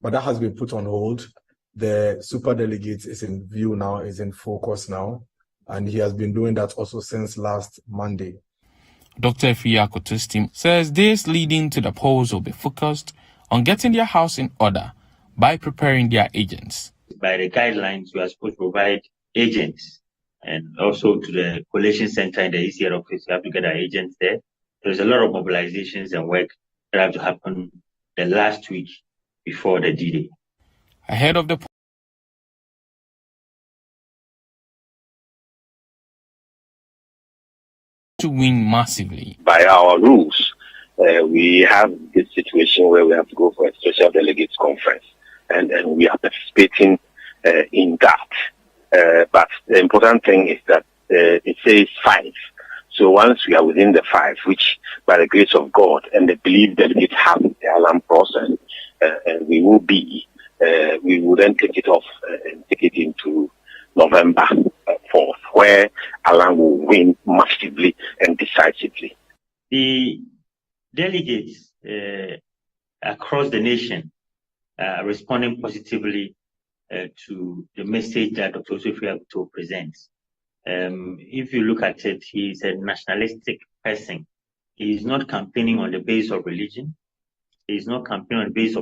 But that has been put on hold. The superdelegates is in view now, is in focus now, and he has been doing that also since last Monday. Dr. Ifeyi Akoto's team says days leading to the polls will be focused on getting their house in order by preparing their agents. By the guidelines, we are supposed to provide agents, and also to the collation center in the ECR office. We have to get our agents there. There's a lot of mobilizations and work that have to happen the last week before the D-Day. Ahead of the to win massively. By our rules, we have this situation where we have to go for a special delegates conference, and we are participating in that. But the important thing is that it says 5. So once we are within the 5, which by the grace of God and the belief delegates have the alarm process, and we will be, we will then take it off and take it into November 4th, where alarm will win massively and decisively. The delegates across the nation are responding positively to the message that Dr. Ifeyi Akoto presents. If you look at it, he is a nationalistic person. He is not campaigning on the basis of religion. He is not campaigning on the basis of